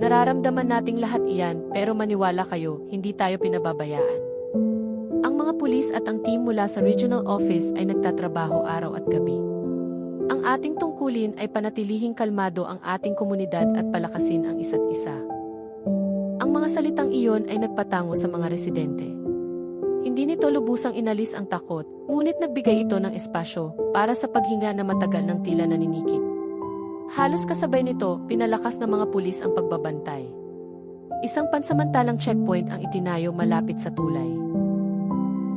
Nararamdaman nating lahat iyan, pero maniwala kayo, hindi tayo pinababayaan. Ang mga pulis at ang team mula sa regional office ay nagtatrabaho araw at gabi. Ang ating tungkulin ay panatilihing kalmado ang ating komunidad at palakasin ang isa't isa. Ang mga salitang iyon ay nagpatango sa mga residente. Hindi nito lubusang inalis ang takot, ngunit nagbigay ito ng espasyo para sa paghinga na matagal ng tila naninikip. Halos kasabay nito, pinalakas ng mga pulis ang pagbabantay. Isang pansamantalang checkpoint ang itinayo malapit sa tulay.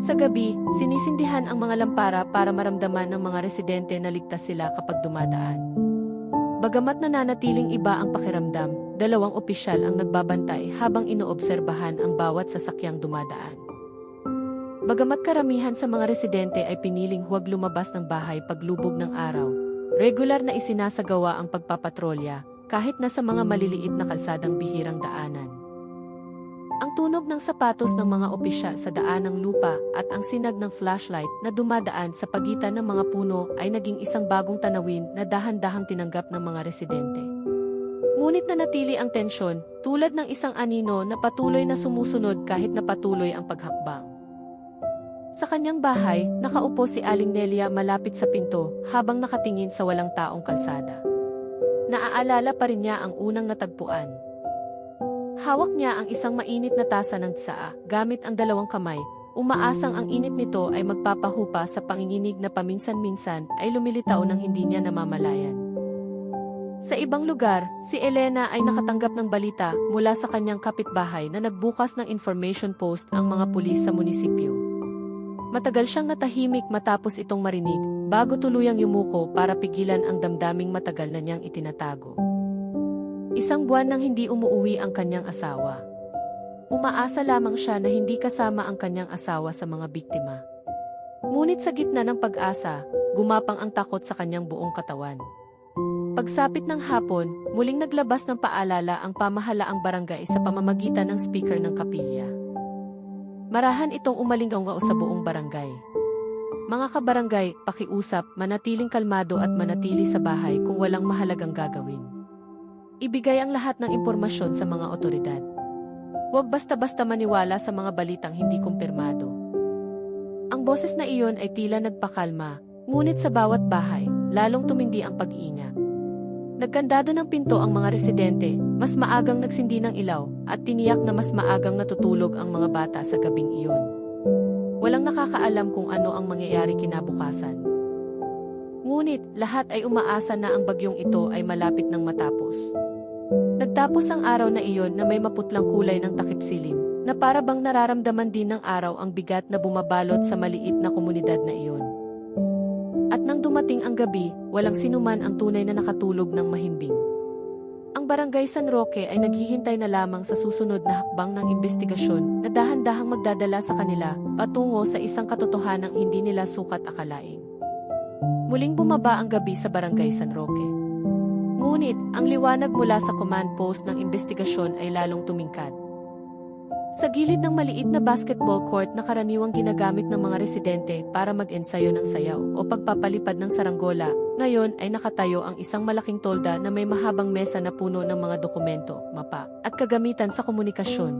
Sa gabi, sinisindihan ang mga lampara para maramdaman ng mga residente na ligtas sila kapag dumadaan. Bagamat nananatiling iba ang pakiramdam, dalawang opisyal ang nagbabantay habang inoobserbahan ang bawat sasakyang dumadaan. Bagamat karamihan sa mga residente ay piniling huwag lumabas ng bahay paglubog ng araw, regular na isinasagawa ang pagpapatrolya kahit na sa mga maliliit na kalsadang bihirang daanan. Ang tunog ng sapatos ng mga opisyal sa daan ng lupa at ang sinag ng flashlight na dumadaan sa pagitan ng mga puno ay naging isang bagong tanawin na dahan-dahang tinanggap ng mga residente. Ngunit nanatili ang tensyon, tulad ng isang anino na patuloy na sumusunod kahit na patuloy ang paghakbang. Sa kanyang bahay, nakaupo si Aling Nelia malapit sa pinto habang nakatingin sa walang taong kalsada. Naaalala pa rin niya ang unang natagpuan. Hawak niya ang isang mainit na tasa ng tsaa, gamit ang dalawang kamay, umaasang ang init nito ay magpapahupa sa panginginig na paminsan-minsan ay lumilitaw ng hindi niya namamalayan. Sa ibang lugar, si Elena ay nakatanggap ng balita mula sa kanyang kapitbahay na nagbukas ng information post ang mga pulis sa munisipyo. Matagal siyang natahimik matapos itong marinig, bago tuluyang yumuko para pigilan ang damdaming matagal na niyang itinatago. Isang buwan nang hindi umuuwi ang kanyang asawa. Umaasa lamang siya na hindi kasama ang kanyang asawa sa mga biktima. Ngunit sa gitna ng pag-asa, gumapang ang takot sa kanyang buong katawan. Pagsapit ng hapon, muling naglabas ng paalala ang pamahalaang barangay sa pamamagitan ng speaker ng kapilya. Marahan itong umalinggaw sa buong barangay. Mga kabarangay, pakiusap, manatiling kalmado at manatili sa bahay kung walang mahalagang gagawin. Ibigay ang lahat ng impormasyon sa mga otoridad. Huwag basta-basta maniwala sa mga balitang hindi kumpirmado. Ang boses na iyon ay tila nagpakalma, ngunit sa bawat bahay, lalong tumindi ang pag-iingat. Nagkandado ng pinto ang mga residente, mas maagang nagsindi ng ilaw, at tiniyak na mas maagang natutulog ang mga bata sa gabing iyon. Walang nakakaalam kung ano ang mangyayari kinabukasan. Ngunit, lahat ay umaasa na ang bagyong ito ay malapit ng matapos. Nagtapos ang araw na iyon na may maputlang kulay ng takip silim, na para bang nararamdaman din ng araw ang bigat na bumabalot sa maliit na komunidad na iyon. dumating ang gabi, walang sinuman ang tunay na nakatulog ng mahimbing. Ang Barangay San Roque ay naghihintay na lamang sa susunod na hakbang ng investigasyon na dahan-dahang magdadala sa kanila patungo sa isang katotohanang hindi nila sukat akalain. Muling bumaba ang gabi sa Barangay San Roque. Ngunit, ang liwanag mula sa command post ng investigasyon ay lalong tumingkad. Sa gilid ng maliit na basketball court na karaniwang ginagamit ng mga residente para mag-ensayo ng sayaw o pagpapalipad ng saranggola, ngayon ay nakatayo ang isang malaking tolda na may mahabang mesa na puno ng mga dokumento, mapa, at kagamitan sa komunikasyon.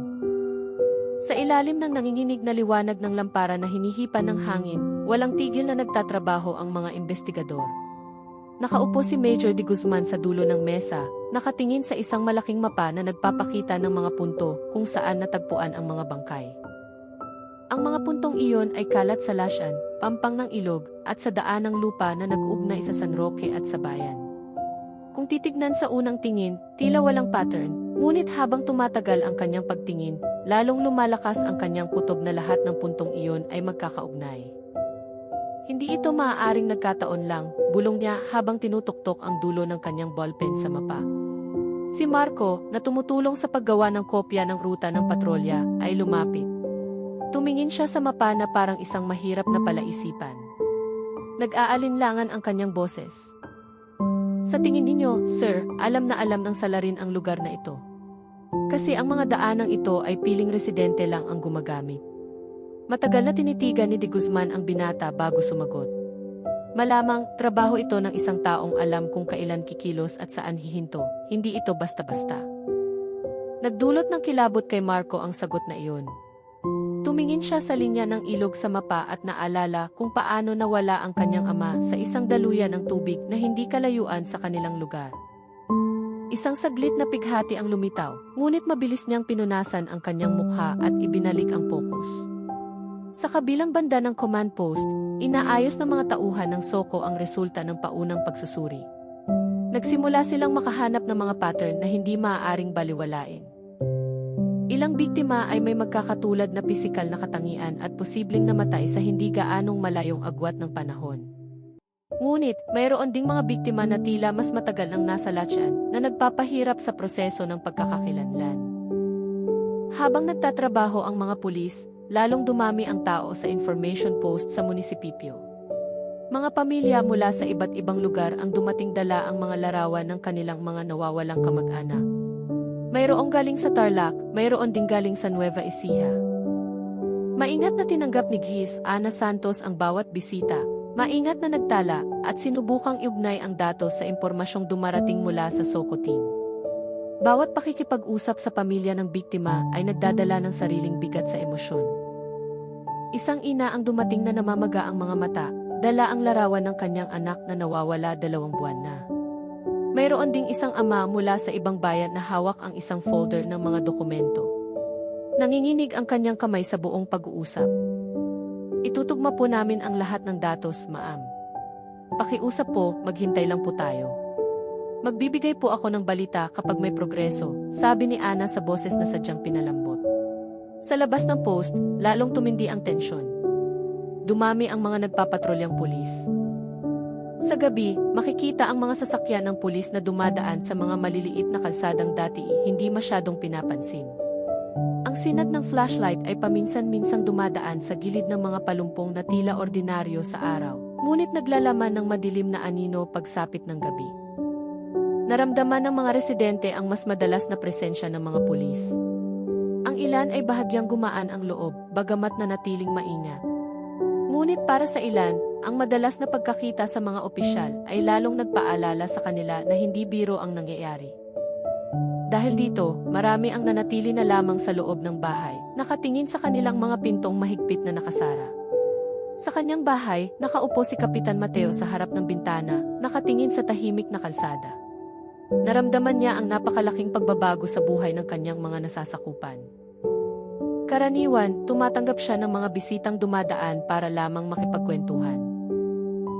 Sa ilalim ng nanginginig na liwanag ng lampara na hinihipan ng hangin, walang tigil na nagtatrabaho ang mga investigador. Nakaupo si Major de Guzman sa dulo ng mesa, nakatingin sa isang malaking mapa na nagpapakita ng mga punto kung saan natagpuan ang mga bangkay. Ang mga puntong iyon ay kalat sa Lasyan, pampang ng ilog, at sa daan ng lupa na nag-ugnay sa San Roque at sa bayan. Kung titignan sa unang tingin, tila walang pattern, ngunit habang tumatagal ang kanyang pagtingin, lalong lumalakas ang kanyang kutob na lahat ng puntong iyon ay magkakaugnay. Hindi ito maaaring nagkataon lang, bulong niya habang tinutuktok ang dulo ng kanyang ballpen sa mapa. Si Marco, na tumutulong sa paggawa ng kopya ng ruta ng patrolya, ay lumapit. Tumingin siya sa mapa na parang isang mahirap na palaisipan. Nag-aalinlangan ang kanyang boses. Sa tingin ninyo, sir, alam na alam ng salarin ang lugar na ito. Kasi ang mga daanang ito ay piling residente lang ang gumagamit. Matagal na tinitigan ni de Guzman ang binata bago sumagot. Malamang, trabaho ito ng isang taong alam kung kailan kikilos at saan hihinto, hindi ito basta-basta. Nagdulot ng kilabot kay Marco ang sagot na iyon. Tumingin siya sa linya ng ilog sa mapa at naalala kung paano nawala ang kanyang ama sa isang daluyan ng tubig na hindi kalayuan sa kanilang lugar. Isang saglit na pighati ang lumitaw, ngunit mabilis niyang pinunasan ang kanyang mukha at ibinalik ang focus. Sa kabilang banda ng command post, inaayos ng mga tauhan ng Soko ang resulta ng paunang pagsusuri. Nagsimula silang makahanap ng mga pattern na hindi maaaring baliwalain. Ilang biktima ay may magkakatulad na pisikal na katangian at posibleng namatay sa hindi gaanong malayong agwat ng panahon. Ngunit, mayroon ding mga biktima na tila mas matagal nang nasa Lasyan na nagpapahirap sa proseso ng pagkakakilanlan. Habang nagtatrabaho ang mga pulis, lalong dumami ang tao sa information post sa munisipyo. Mga pamilya mula sa iba't ibang lugar ang dumating dala ang mga larawan ng kanilang mga nawawalang kamag-anak. Mayroong galing sa Tarlac, mayroon ding galing sa Nueva Ecija. Maingat na tinanggap ni Giz Ana Santos ang bawat bisita, maingat na nagtala at sinubukang iugnay ang datos sa impormasyong dumarating mula sa Soko team. Bawat pakikipag-usap sa pamilya ng biktima ay nagdadala ng sariling bigat sa emosyon. Isang ina ang dumating na namamaga ang mga mata, dala ang larawan ng kanyang anak na nawawala 2 buwan na. Mayroon ding isang ama mula sa ibang bayan na hawak ang isang folder ng mga dokumento. Nanginginig ang kanyang kamay sa buong pag-uusap. Itutugma po namin ang lahat ng datos, ma'am. Pakiusap po, maghintay lang po tayo. Magbibigay po ako ng balita kapag may progreso, sabi ni Ana sa boses na sadyang pinalambot. Sa labas ng post, lalong tumindi ang tensyon. Dumami ang mga nagpapatrolyang pulis. Sa gabi, makikita ang mga sasakyan ng pulis na dumadaan sa mga maliliit na kalsadang dati hindi masyadong pinapansin. Ang sinag ng flashlight ay paminsan-minsang dumadaan sa gilid ng mga palumpong na tila ordinaryo sa araw, ngunit naglalaman ng madilim na anino pagsapit ng gabi. Naramdaman ng mga residente ang mas madalas na presensya ng mga pulis. Ang ilan ay bahagyang gumaan ang loob, bagamat na natiling maingat. Ngunit para sa ilan, ang madalas na pagkakita sa mga opisyal ay lalong nagpaalala sa kanila na hindi biro ang nangyayari. Dahil dito, marami ang nanatili na lamang sa loob ng bahay, nakatingin sa kanilang mga pintong mahigpit na nakasara. Sa kanyang bahay, nakaupo si Kapitan Mateo sa harap ng bintana, nakatingin sa tahimik na kalsada. Naramdaman niya ang napakalaking pagbabago sa buhay ng kanyang mga nasasakupan. Karaniwan, tumatanggap siya ng mga bisitang dumadaan para lamang makipagkwentuhan.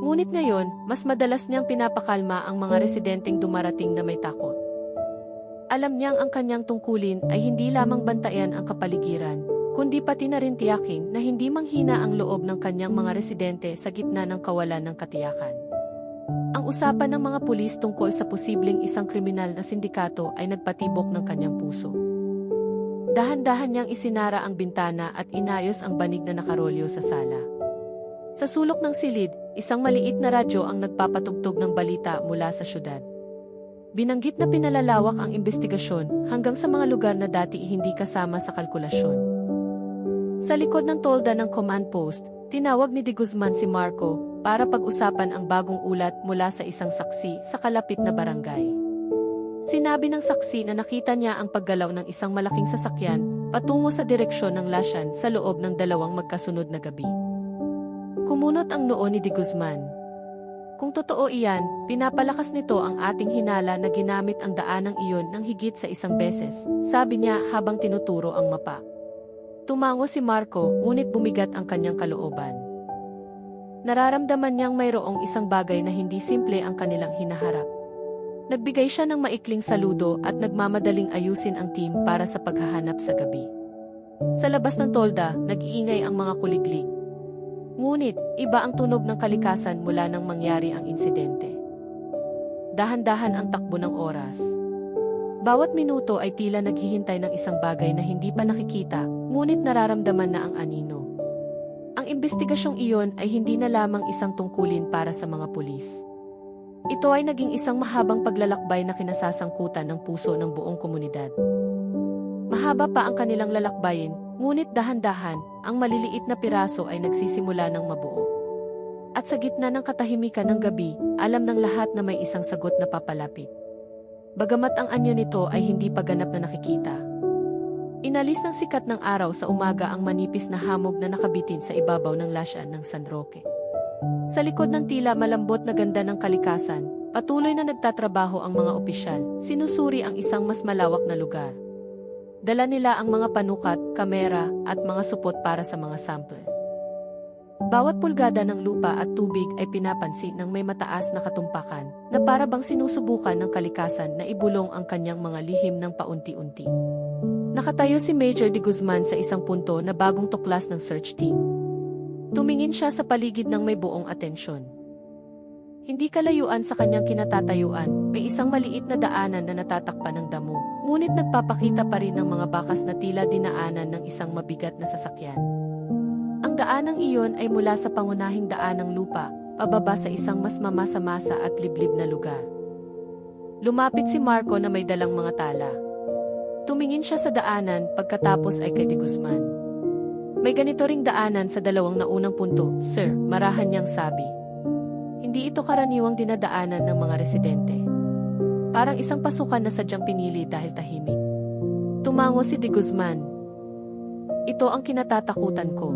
Ngunit ngayon, mas madalas niyang pinapakalma ang mga residenteng dumarating na may takot. Alam niyang ang kanyang tungkulin ay hindi lamang bantayan ang kapaligiran, kundi pati na rin tiyakin na hindi manghina ang loob ng kanyang mga residente sa gitna ng kawalan ng katiyakan. Ang usapan ng mga pulis tungkol sa posibleng isang kriminal na sindikato ay nagpatibok ng kanyang puso. Dahan-dahan niyang isinara ang bintana at inayos ang banig na nakarolyo sa sala. Sa sulok ng silid, isang maliit na radyo ang nagpapatugtog ng balita mula sa syudad. Binanggit na pinalalawak ang investigasyon hanggang sa mga lugar na dati hindi kasama sa kalkulasyon. Sa likod ng tolda ng command post, tinawag ni De Guzman si Marco para pag-usapan ang bagong ulat mula sa isang saksi sa kalapit na barangay. Sinabi ng saksi na nakita niya ang paggalaw ng isang malaking sasakyan patungo sa direksyon ng Lashan sa loob ng 2 magkasunod na gabi. Kumunot ang noo ni De Guzman. Kung totoo iyan, pinapalakas nito ang ating hinala na ginamit ang daanang iyon ng higit sa 1 beses, sabi niya habang tinuturo ang mapa. Tumango si Marco, ngunit bumigat ang kanyang kalooban. Nararamdaman niyang mayroong isang bagay na hindi simple ang kanilang hinaharap. Nagbigay siya ng maikling saludo at nagmamadaling ayusin ang team para sa paghahanap sa gabi. Sa labas ng tolda, nag-iingay ang mga kuliglig. Ngunit, iba ang tunog ng kalikasan mula nang mangyari ang insidente. Dahan-dahan ang takbo ng oras. Bawat minuto ay tila naghihintay ng isang bagay na hindi pa nakikita, ngunit nararamdaman na ang anino. Ang investigasyong iyon ay hindi na lamang isang tungkulin para sa mga pulis. Ito ay naging isang mahabang paglalakbay na kinasasangkutan ng puso ng buong komunidad. Mahaba pa ang kanilang lalakbayin, ngunit dahan-dahan, ang maliliit na piraso ay nagsisimula ng mabuo. At sa gitna ng katahimikan ng gabi, alam ng lahat na may isang sagot na papalapit. Bagamat ang anyo nito ay hindi pa ganap na nakikita. Inalis ng sikat ng araw sa umaga ang manipis na hamog na nakabitin sa ibabaw ng Lashan ng San Roque. Sa likod ng tila malambot na ganda ng kalikasan, patuloy na nagtatrabaho ang mga opisyal, sinusuri ang isang mas malawak na lugar. Dala nila ang mga panukat, kamera, at mga supot para sa mga sample. Bawat pulgada ng lupa at tubig ay pinapansin ng may mataas na katumpakan, na para bang sinusubukan ng kalikasan na ibulong ang kanyang mga lihim ng paunti-unti. Nakatayo si Major De Guzman sa isang punto na bagong tuklas ng search team. Tumingin siya sa paligid ng may buong atensyon. Hindi kalayuan sa kanyang kinatatayuan, may isang maliit na daanan na natatakpan ng damo, ngunit nagpapakita pa rin ng mga bakas na tila dinaanan ng isang mabigat na sasakyan. Ang daanang iyon ay mula sa pangunahing daanang lupa, pababa sa isang mas mamasa-masa at liblib na lugar. Lumapit si Marco na may dalang mga tala. Tumingin siya sa daanan pagkatapos ay kay De Guzman. May ganito ring daanan sa 2 naunang punto, sir, marahan niyang sabi. Hindi ito karaniwang dinadaanan ng mga residente. Parang isang pasukan na sadyang pinili dahil tahimik. Tumango si De Guzman. Ito ang kinatatakutan ko.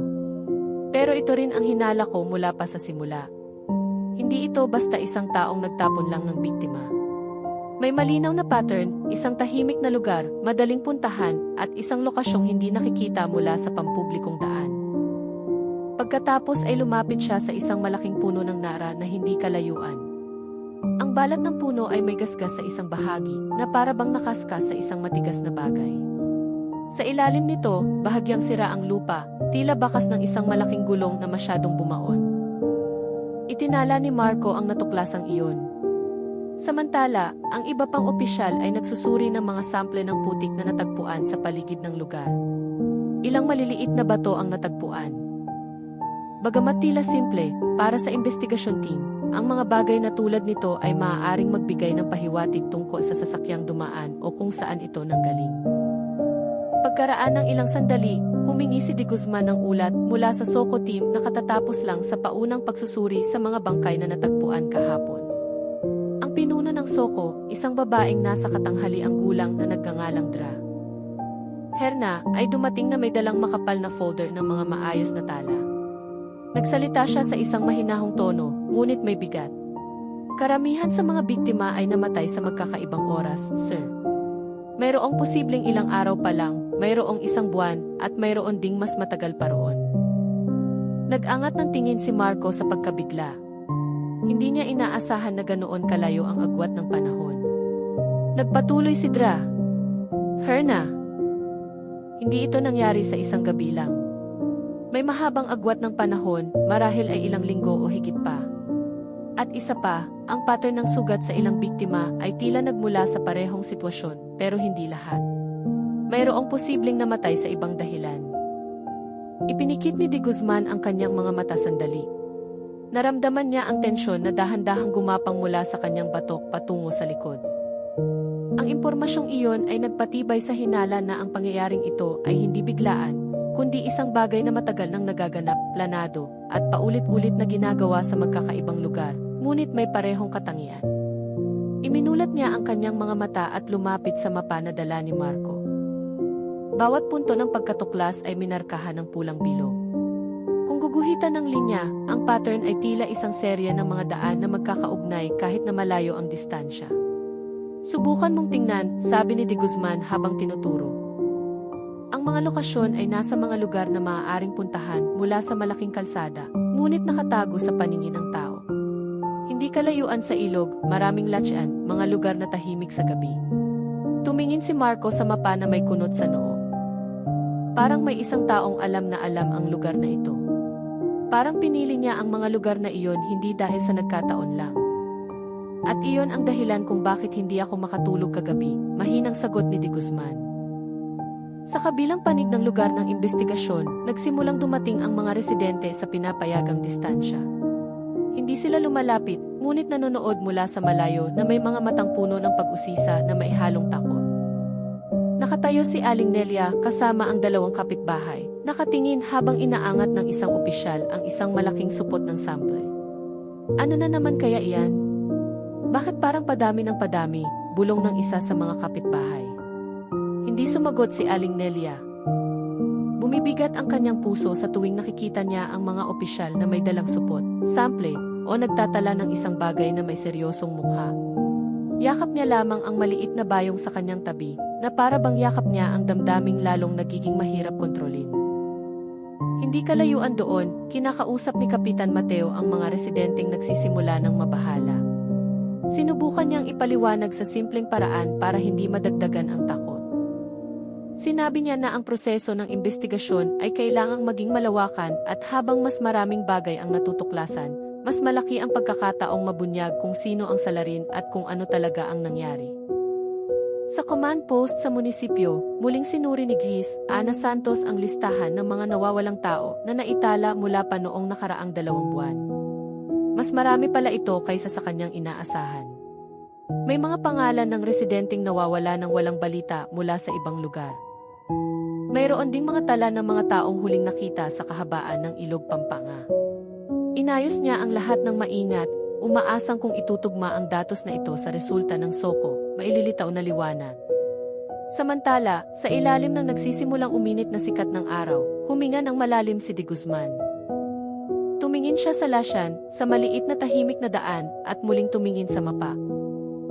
Pero ito rin ang hinala ko mula pa sa simula. Hindi ito basta isang taong nagtapon lang ng biktima. May malinaw na pattern, isang tahimik na lugar, madaling puntahan, at isang lokasyong hindi nakikita mula sa pampublikong daan. Pagkatapos ay lumapit siya sa isang malaking puno ng nara na hindi kalayuan. Ang balat ng puno ay may gasgas sa isang bahagi, na para bang nakaskas sa isang matigas na bagay. Sa ilalim nito, bahagyang sira ang lupa, tila bakas ng isang malaking gulong na masyadong bumaon. Itinala ni Marco ang natuklasang iyon. Samantala, ang iba pang opisyal ay nagsusuri ng mga sample ng putik na natagpuan sa paligid ng lugar. Ilang maliliit na bato ang natagpuan. Bagamat tila simple, para sa investigasyon team, ang mga bagay na tulad nito ay maaaring magbigay ng pahiwatig tungkol sa sasakyang dumaan o kung saan ito nanggaling. Pagkaraan ng ilang sandali, humingi si De Guzman ng ulat mula sa SOCO team na katatapos lang sa paunang pagsusuri sa mga bangkay na natagpuan kahapon. Ang pinuno ng SOCO, isang babaeng nasa katanghali ang gulang na nagngangalang Dra. Herna ay dumating na may dalang makapal na folder ng mga maayos na tala. Nagsalita siya sa isang mahinahong tono, ngunit may bigat. Karamihan sa mga biktima ay namatay sa magkakaibang oras, sir. Mayroong posibleng ilang araw pa lang, mayroong 1 buwan, at mayroon ding mas matagal pa roon. Nag-angat ng tingin si Marco sa pagkabigla. Hindi niya inaasahan na ganoon kalayo ang agwat ng panahon. Nagpatuloy si Dra. Herna. Hindi ito nangyari sa isang gabi lang. May mahabang agwat ng panahon, marahil ay ilang linggo o higit pa. At isa pa, ang pattern ng sugat sa ilang biktima ay tila nagmula sa parehong sitwasyon, pero hindi lahat. Mayroong posibleng namatay sa ibang dahilan. Ipinikit ni De Guzman ang kanyang mga mata sandali. Naramdaman niya ang tensyon na dahan-dahang gumapang mula sa kanyang batok patungo sa likod. Ang impormasyong iyon ay nagpatibay sa hinala na ang pangyayaring ito ay hindi biglaan, kundi isang bagay na matagal nang nagaganap, planado, at paulit-ulit na ginagawa sa magkakaibang lugar, ngunit may parehong katangian. Iminulat niya ang kanyang mga mata at lumapit sa mapa na dala ni Marco. Bawat punto ng pagkatuklas ay minarkahan ng pulang bilog. Kung guguhitan ng linya, ang pattern ay tila isang serye ng mga daan na magkakaugnay kahit na malayo ang distansya. Subukan mong tingnan, sabi ni De Guzman habang tinuturo. Ang mga lokasyon ay nasa mga lugar na maaaring puntahan mula sa malaking kalsada, ngunit nakatago sa paningin ng tao. Hindi kalayuan sa ilog, maraming latsyan, mga lugar na tahimik sa gabi. Tumingin si Marco sa mapa na may kunot sa noo. Parang may isang taong alam na alam ang lugar na ito. Parang pinili niya ang mga lugar na iyon hindi dahil sa nagkataon lang. At iyon ang dahilan kung bakit hindi ako makatulog kagabi, mahinang sagot ni De Guzman. Sa kabilang panig ng lugar ng investigasyon, nagsimulang dumating ang mga residente sa pinapayagang distansya. Hindi sila lumalapit, ngunit nanonood mula sa malayo na may mga matang puno ng pag-usisa na may halong takot. Nakatayo si Aling Nelia kasama ang dalawang kapitbahay, nakatingin habang inaangat ng isang opisyal ang isang malaking supot ng sample. Ano na naman kaya iyan? Bakit parang padami ng padami, bulong ng isa sa mga kapitbahay. Hindi sumagot si Aling Nelia. Bumibigat ang kanyang puso sa tuwing nakikita niya ang mga opisyal na may dalang supot, sample, o nagtatala ng isang bagay na may seryosong mukha. Yakap niya lamang ang maliit na bayong sa kanyang tabi, na para bang yakap niya ang damdaming lalong nagiging mahirap kontrolin. Hindi kalayuan doon, kinakausap ni Kapitan Mateo ang mga residenteng nagsisimula ng mabahala. Sinubukan niyang ipaliwanag sa simpleng paraan para hindi madagdagan ang takot. Sinabi niya na ang proseso ng investigasyon ay kailangang maging malawakan at habang mas maraming bagay ang natutuklasan, mas malaki ang pagkakataong mabunyag kung sino ang salarin at kung ano talaga ang nangyari. Sa command post sa munisipyo, muling sinuri ni Gis, Ana Santos ang listahan ng mga nawawalang tao na naitala mula pa noong nakaraang 2 buwan. Mas marami pala ito kaysa sa kanyang inaasahan. May mga pangalan ng residenteng nawawala ng walang balita mula sa ibang lugar. Mayroon ding mga tala ng mga taong huling nakita sa kahabaan ng Ilog Pampanga. Inayos niya ang lahat ng maingat, umaasang kung itutugma ang datos na ito sa resulta ng SOCO, maililitaw na liwanag. Samantala, sa ilalim ng nagsisimulang uminit na sikat ng araw, huminga ng malalim si De Guzman. Tumingin siya sa lasyan, sa maliit na tahimik na daan, at muling tumingin sa mapa.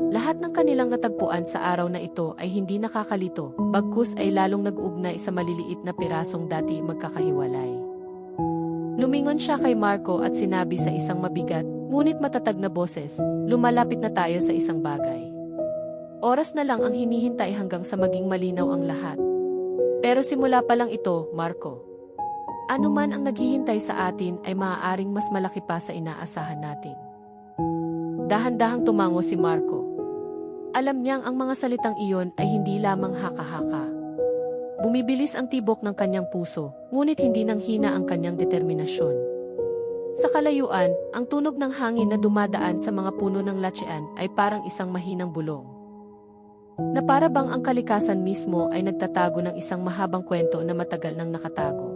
Lahat ng kanilang natagpuan sa araw na ito ay hindi nakakalito, bagkus ay lalong nag-ugnay sa maliliit na pirasong dati magkakahiwalay. Lumingon siya kay Marco at sinabi sa isang mabigat, ngunit matatag na boses, lumalapit na tayo sa isang bagay. Oras na lang ang hinihintay hanggang sa maging malinaw ang lahat. Pero simula pa lang ito, Marco. Ano man ang naghihintay sa atin ay maaaring mas malaki pa sa inaasahan natin. Dahan-dahang tumango si Marco. Alam niyang ang mga salitang iyon ay hindi lamang haka-haka. Bumibilis ang tibok ng kanyang puso, ngunit hindi nang hina ang kanyang determinasyon. Sa kalayuan, ang tunog ng hangin na dumadaan sa mga puno ng latsean ay parang isang mahinang bulong. Na para bang ang kalikasan mismo ay nagtatago ng isang mahabang kwento na matagal nang nakatago.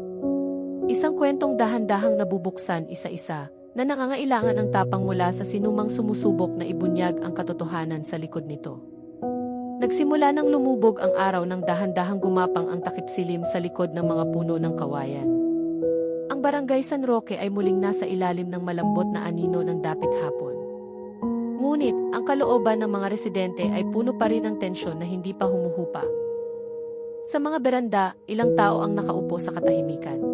Isang kwentong dahan-dahang nabubuksan isa-isa, na nangangailangan ng tapang mula sa sinumang sumusubok na ibunyag ang katotohanan sa likod nito. Nagsimula nang lumubog ang araw nang dahan-dahang gumapang ang takip-silim sa likod ng mga puno ng kawayan. Ang barangay San Roque ay muling nasa ilalim ng malambot na anino ng dapit hapon. Ngunit, ang kalooban ng mga residente ay puno pa rin ng tensyon na hindi pa humuhupa. Sa mga beranda, ilang tao ang nakaupo sa katahimikan.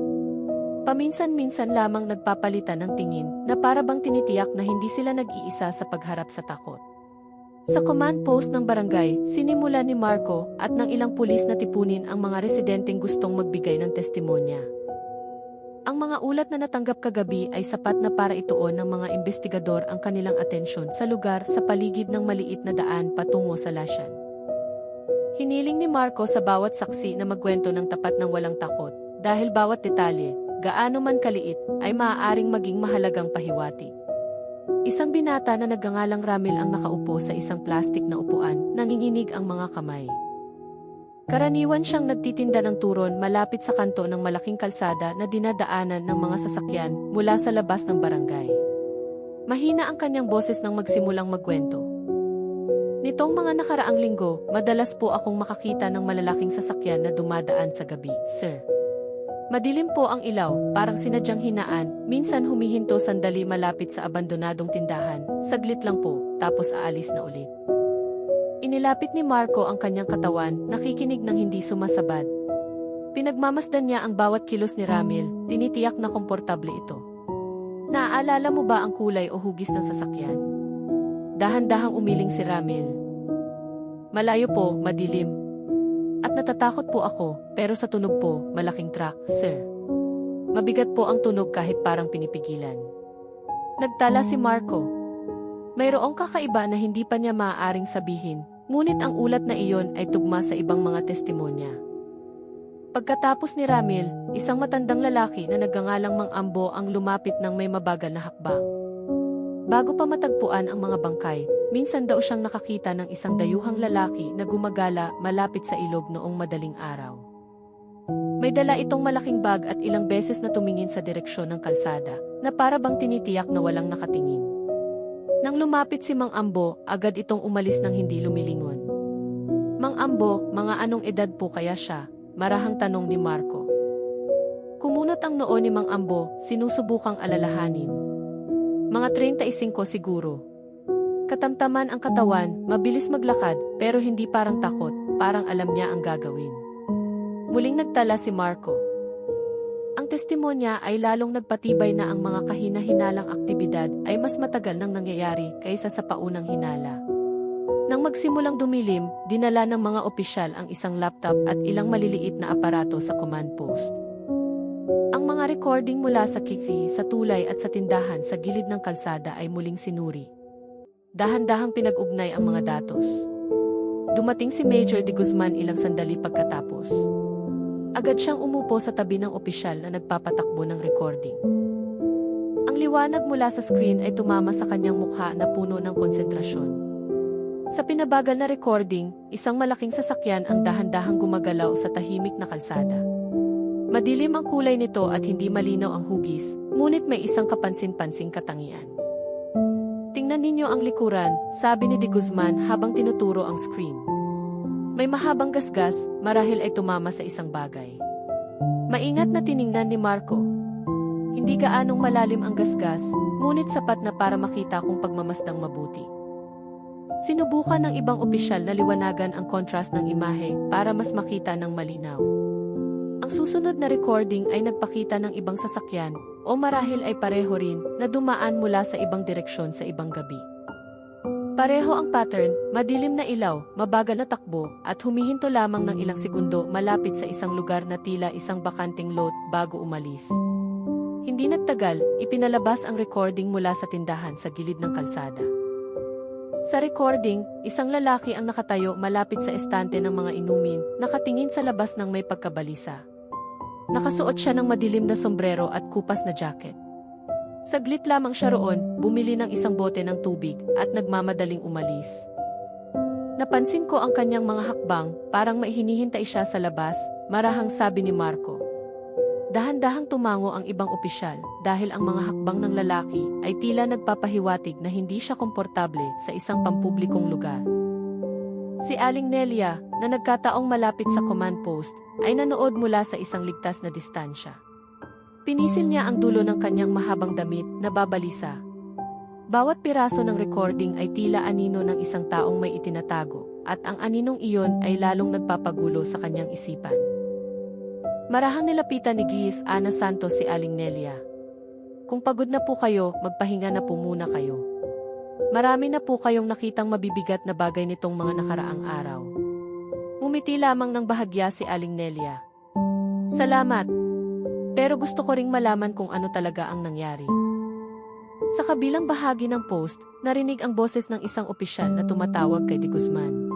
Paminsan-minsan lamang nagpapalitan ng tingin na para bang tinitiyak na hindi sila nag-iisa sa pagharap sa takot. Sa command post ng barangay, sinimula ni Marco at ng ilang pulis na tipunin ang mga residenteng gustong magbigay ng testimonya. Ang Ang mga ulat na natanggap kagabi ay sapat na para ituon ng mga investigador ang kanilang atensyon sa lugar sa paligid ng maliit na daan patungo sa Lasyan. Hiniling ni Marco sa bawat saksi na magkwento ng tapat ng walang takot, dahil bawat detalye, gaano man kaliit, ay maaaring maging mahalagang pahiwatig. Isang binata na nagngangalang Ramil ang nakaupo sa isang plastik na upuan, nanginginig ang mga kamay. Karaniwan siyang nagtitinda ng turon malapit sa kanto ng malaking kalsada na dinadaanan ng mga sasakyan mula sa labas ng barangay. Mahina ang kanyang boses nang magsimulang magkwento. Nitong mga nakaraang linggo, madalas po akong makakita ng malalaking sasakyan na dumadaan sa gabi, sir. Madilim po ang ilaw, parang sinadyang hinaan, minsan humihinto sandali malapit sa abandonadong tindahan, saglit lang po, tapos aalis na ulit. Inilapit ni Marco ang kanyang katawan, nakikinig ng hindi sumasabad. Pinagmamasdan niya ang bawat kilos ni Ramil, tinitiyak na komportable ito. Naaalala mo ba ang kulay o hugis ng sasakyan? Dahan-dahang umiling si Ramil. Malayo po, madilim. At natatakot po ako, pero sa tunog po, malaking truck, sir. Mabigat po ang tunog kahit parang pinipigilan. Nagtala si Marco. Mayroong kakaiba na hindi pa niya maaaring sabihin, ngunit ang ulat na iyon ay tugma sa ibang mga testimonya. Pagkatapos ni Ramil, isang matandang lalaki na nagngangalang Mang Ambo ang lumapit ng may mabagal na hakbang. Bago pa matagpuan ang mga bangkay, minsan daw siyang nakakita ng isang dayuhang lalaki na gumagala malapit sa ilog noong madaling araw. May dala itong malaking bag at ilang beses na tumingin sa direksyon ng kalsada, na para bang tinitiyak na walang nakatingin. Nang lumapit si Mang Ambo, agad itong umalis ng hindi lumilingon. Mang Ambo, mga anong edad po kaya siya? Marahang tanong ni Marco. Kumunot ang noo ni Mang Ambo, sinusubukang alalahanin. Mga 35 siguro. Katamtaman ang katawan, mabilis maglakad, pero hindi parang takot, parang alam niya ang gagawin. Muling nagtala si Marco. Ang testimonya ay lalong nagpatibay na ang mga kahina-hinalang aktibidad ay mas matagal nang nangyayari kaysa sa paunang hinala. Nang magsimulang dumilim, dinala ng mga opisyal ang isang laptop at ilang maliliit na aparato sa command post. Ang mga recording mula sa kiki, sa tulay at sa tindahan sa gilid ng kalsada ay muling sinuri. Dahan-dahang pinag-ugnay ang mga datos. Dumating si Major de Guzman ilang sandali pagkatapos. Agad siyang umupo sa tabi ng opisyal na nagpapatakbo ng recording. Ang liwanag mula sa screen ay tumama sa kanyang mukha na puno ng konsentrasyon. Sa pinabagal na recording, isang malaking sasakyan ang dahan-dahang gumagalaw sa tahimik na kalsada. Madilim ang kulay nito at hindi malinaw ang hugis, ngunit may isang kapansin-pansing katangian. Tingnan ninyo ang likuran, sabi ni de Guzman habang tinuturo ang screen. May mahabang gasgas, marahil ay tumama sa isang bagay. Maingat na tiningnan ni Marco. Hindi gaanong malalim ang gasgas, ngunit sapat na para makita kung pagmamasdang mabuti. Sinubukan ng ibang opisyal na liwanagan ang contrast ng imahe para mas makita ng malinaw. Ang susunod na recording ay nagpakita ng ibang sasakyan, o marahil ay pareho rin, na dumaan mula sa ibang direksyon sa ibang gabi. Pareho ang pattern, madilim na ilaw, mabagal na takbo, at humihinto lamang ng ilang segundo malapit sa isang lugar na tila isang bakanting lot bago umalis. Hindi nagtagal, ipinalabas ang recording mula sa tindahan sa gilid ng kalsada. Sa recording, isang lalaki ang nakatayo malapit sa estante ng mga inumin, nakatingin sa labas ng may pagkabalisa. Nakasuot siya ng madilim na sombrero at kupas na jacket. Saglit lamang siya roon, bumili ng isang bote ng tubig, at nagmamadaling umalis. Napansin ko ang kanyang mga hakbang, parang maihinihintay siya sa labas, marahang sabi ni Marco. Dahan-dahang tumango ang ibang opisyal, dahil ang mga hakbang ng lalaki ay tila nagpapahiwatig na hindi siya komportable sa isang pampublikong lugar. Si Aling Nelia, na nagkataong malapit sa command post, ay nanood mula sa isang ligtas na distansya. Pinisil niya ang dulo ng kanyang mahabang damit na babalisa. Bawat piraso ng recording ay tila anino ng isang taong may itinatago, at ang aninong iyon ay lalong nagpapagulo sa kanyang isipan. Marahang nilapitan ni Giz Ana Santos si Aling Nelia. Kung pagod na po kayo, magpahinga na po muna kayo. Marami na po kayong nakitang mabibigat na bagay nitong mga nakaraang araw. Umiti lamang ng bahagya si Aling Nelia. Salamat. Pero gusto ko ring malaman kung ano talaga ang nangyari. Sa kabilang bahagi ng post, narinig ang boses ng isang opisyal na tumatawag kay De Guzman.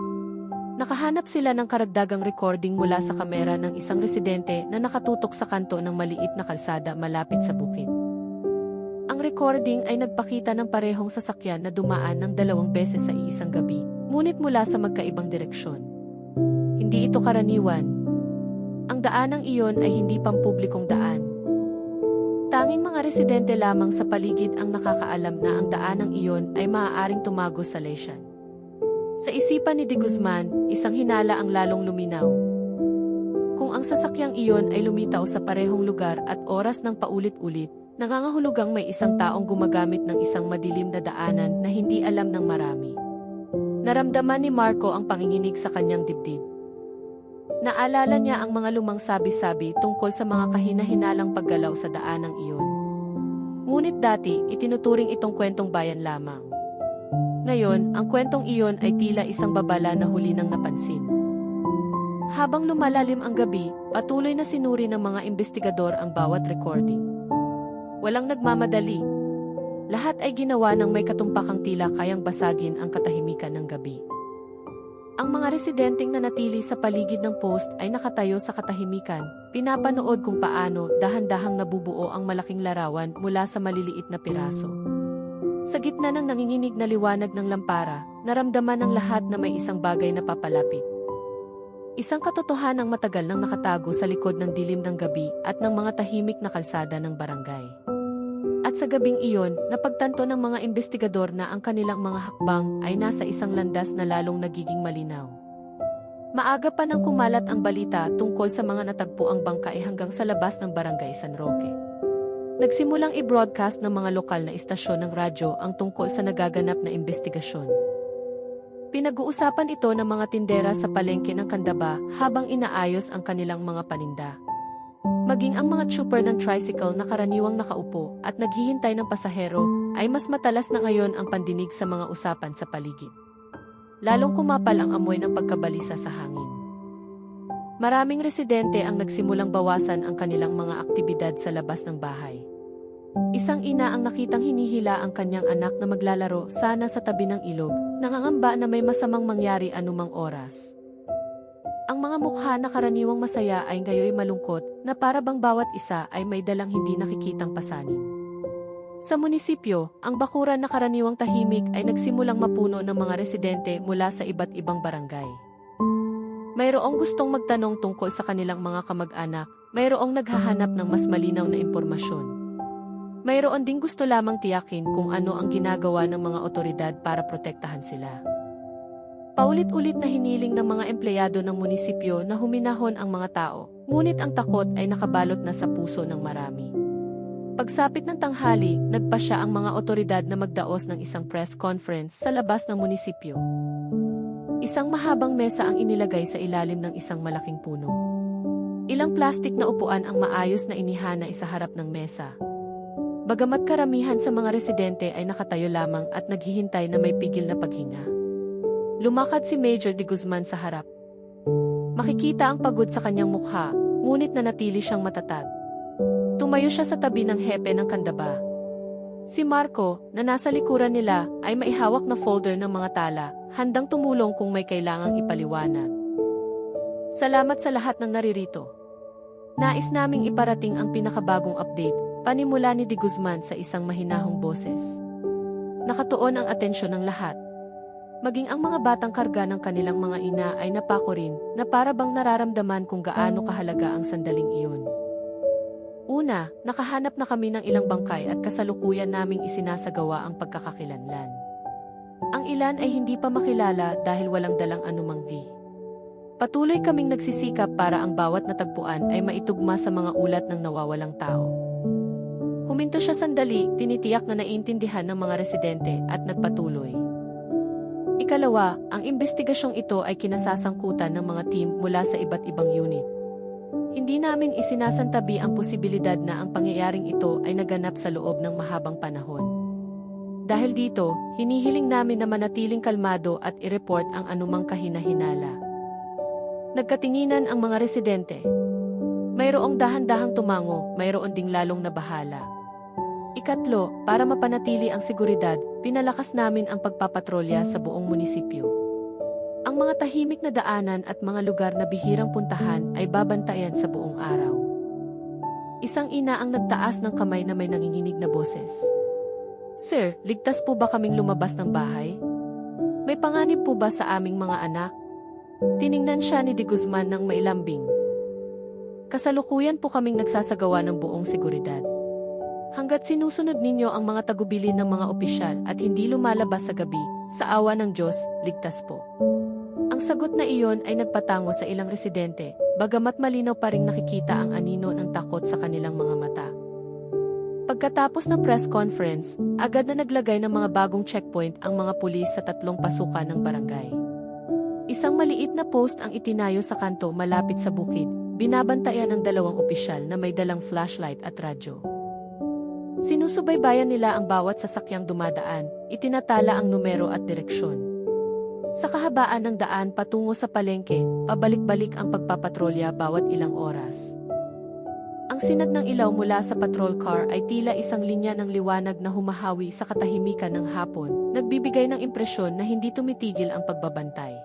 Nakahanap sila ng karagdagang recording mula sa kamera ng isang residente na nakatutok sa kanto ng maliit na kalsada malapit sa bukid. Ang recording ay nagpakita ng parehong sasakyan na dumaan ng 2 beses sa iisang gabi, ngunit mula sa magkaibang direksyon. Hindi ito karaniwan. Ang daanang iyon ay hindi pampublikong daan. Tanging mga residente lamang sa paligid ang nakakaalam na ang daanang iyon ay maaaring tumagos sa lesyan. Sa isipan ni De Guzman, isang hinala ang lalong luminaw. Kung ang sasakyang iyon ay lumitaw sa parehong lugar at oras ng paulit-ulit, nangangahulugang may isang taong gumagamit ng isang madilim na daanan na hindi alam ng marami. Naramdaman ni Marco ang panginginig sa kanyang dibdib. Naalala niya ang mga lumang sabi-sabi tungkol sa mga kahina-hinalang paggalaw sa daanang iyon. Ngunit dati, itinuturing itong kwentong bayan lamang. Ngayon, ang kwentong iyon ay tila isang babala na huli nang napansin. Habang lumalalim ang gabi, patuloy na sinuri ng mga investigador ang bawat recording. Walang nagmamadali. Lahat ay ginawa ng may katumpakang tila kayang basagin ang katahimikan ng gabi. Ang mga residenteng nanatili sa paligid ng post ay nakatayo sa katahimikan, pinapanood kung paano dahan-dahang nabubuo ang malaking larawan mula sa maliliit na piraso. Sa gitna ng nanginginig na liwanag ng lampara, naramdaman ng lahat na may isang bagay na papalapit. Isang katotohanang matagal nang nakatago sa likod ng dilim ng gabi at ng mga tahimik na kalsada ng barangay. At sa gabing iyon, napagtanto ng mga investigador na ang kanilang mga hakbang ay nasa isang landas na lalong nagiging malinaw. Maaga pa nang kumalat ang balita tungkol sa mga natagpuang bangkay hanggang sa labas ng barangay San Roque. Nagsimulang i-broadcast ng mga lokal na istasyon ng radyo ang tungkol sa nagaganap na investigasyon. Pinag-uusapan ito ng mga tindera sa palengke ng Candaba habang inaayos ang kanilang mga paninda. Maging ang mga trooper ng tricycle na karaniwang nakaupo at naghihintay ng pasahero ay mas matalas na ngayon ang pandinig sa mga usapan sa paligid. Lalong kumapal ang amoy ng pagkabalisa sa hangin. Maraming residente ang nagsimulang bawasan ang kanilang mga aktibidad sa labas ng bahay. Isang ina ang nakitang hinihila ang kanyang anak na maglalaro sana sa tabi ng ilog, nangangamba na may masamang mangyari anumang oras. Ang mga mukha na karaniwang masaya ay ngayoy malungkot na para bang bawat isa ay may dalang hindi nakikitang pasanin. Sa munisipyo, ang bakuran na karaniwang tahimik ay nagsimulang mapuno ng mga residente mula sa iba't ibang barangay. Mayroong gustong magtanong tungkol sa kanilang mga kamag-anak, mayroong naghahanap ng mas malinaw na impormasyon. Mayroon ding gusto lamang tiyakin kung ano ang ginagawa ng mga otoridad para protektahan sila. Paulit-ulit na hiniling ng mga empleyado ng munisipyo na huminahon ang mga tao, ngunit ang takot ay nakabalot na sa puso ng marami. Pagsapit ng tanghali, nagpasya ang mga otoridad na magdaos ng isang press conference sa labas ng munisipyo. Isang mahabang mesa ang inilagay sa ilalim ng isang malaking puno. Ilang plastik na upuan ang maayos na inihana sa harap ng mesa. Bagamat karamihan sa mga residente ay nakatayo lamang at naghihintay na may pigil na paghinga. Lumakad si Major De Guzman sa harap. Makikita ang pagod sa kanyang mukha, ngunit nanatili siyang matatag. Tumayo siya sa tabi ng hepe ng Candaba. Si Marco, na nasa likuran nila, ay maihawak na folder ng mga tala, handang tumulong kung may kailangang ipaliwanag. Salamat sa lahat ng naririto. Nais naming iparating ang pinakabagong update, panimula ni De Guzman sa isang mahinahong boses. Nakatuon ang atensyon ng lahat. Maging ang mga batang karga ng kanilang mga ina ay napako rin na para bang nararamdaman kung gaano kahalaga ang sandaling iyon. Una, nakahanap na kami ng ilang bangkay at kasalukuyan naming isinasagawa ang pagkakakilanlan. Ang ilan ay hindi pa makilala dahil walang dalang anumang V. Patuloy kaming nagsisikap para ang bawat natagpuan ay maitugma sa mga ulat ng nawawalang tao. Huminto siya sandali, tinitiyak na naiintindihan ng mga residente at nagpatuloy. Ikalawa, ang investigasyong ito ay kinasasangkutan ng mga team mula sa iba't ibang unit. Hindi namin isinasantabi ang posibilidad na ang pangyayaring ito ay naganap sa loob ng mahabang panahon. Dahil dito, hinihiling namin na manatiling kalmado at i-report ang anumang kahina-hinala. Nagkatinginan ang mga residente. Mayroong dahan-dahang tumango, mayroon ding lalong nabahala. Ikatlo, para mapanatili ang seguridad, pinalakas namin ang pagpapatrolya sa buong munisipyo. Ang mga tahimik na daanan at mga lugar na bihirang puntahan ay babantayan sa buong araw. Isang ina ang nagtaas ng kamay na may nanginginig na boses. Sir, ligtas po ba kaming lumabas ng bahay? May panganib po ba sa aming mga anak? Tiningnan siya ni De Guzman ng mailambing. Kasalukuyan po kaming nagsasagawa ng buong seguridad. Hanggat sinusunod ninyo ang mga tagubilin ng mga opisyal at hindi lumalabas sa gabi, sa awa ng Diyos, ligtas po. Ang sagot na iyon ay nagpatango sa ilang residente, bagamat malinaw pa ring nakikita ang anino ng takot sa kanilang mga mata. Pagkatapos ng press conference, agad na naglagay ng mga bagong checkpoint ang mga pulis sa 3 pasukan ng barangay. Isang maliit na post ang itinayo sa kanto malapit sa bukid, binabantayan ng 2 opisyal na may dalang flashlight at radyo. Sinusubaybayan nila ang bawat sasakyang dumadaan, itinatala ang numero at direksyon. Sa kahabaan ng daan patungo sa palengke, pabalik-balik ang pagpapatrolya bawat ilang oras. Ang sinag ng ilaw mula sa patrol car ay tila isang linya ng liwanag na humahawi sa katahimikan ng hapon, nagbibigay ng impresyon na hindi tumitigil ang pagbabantay.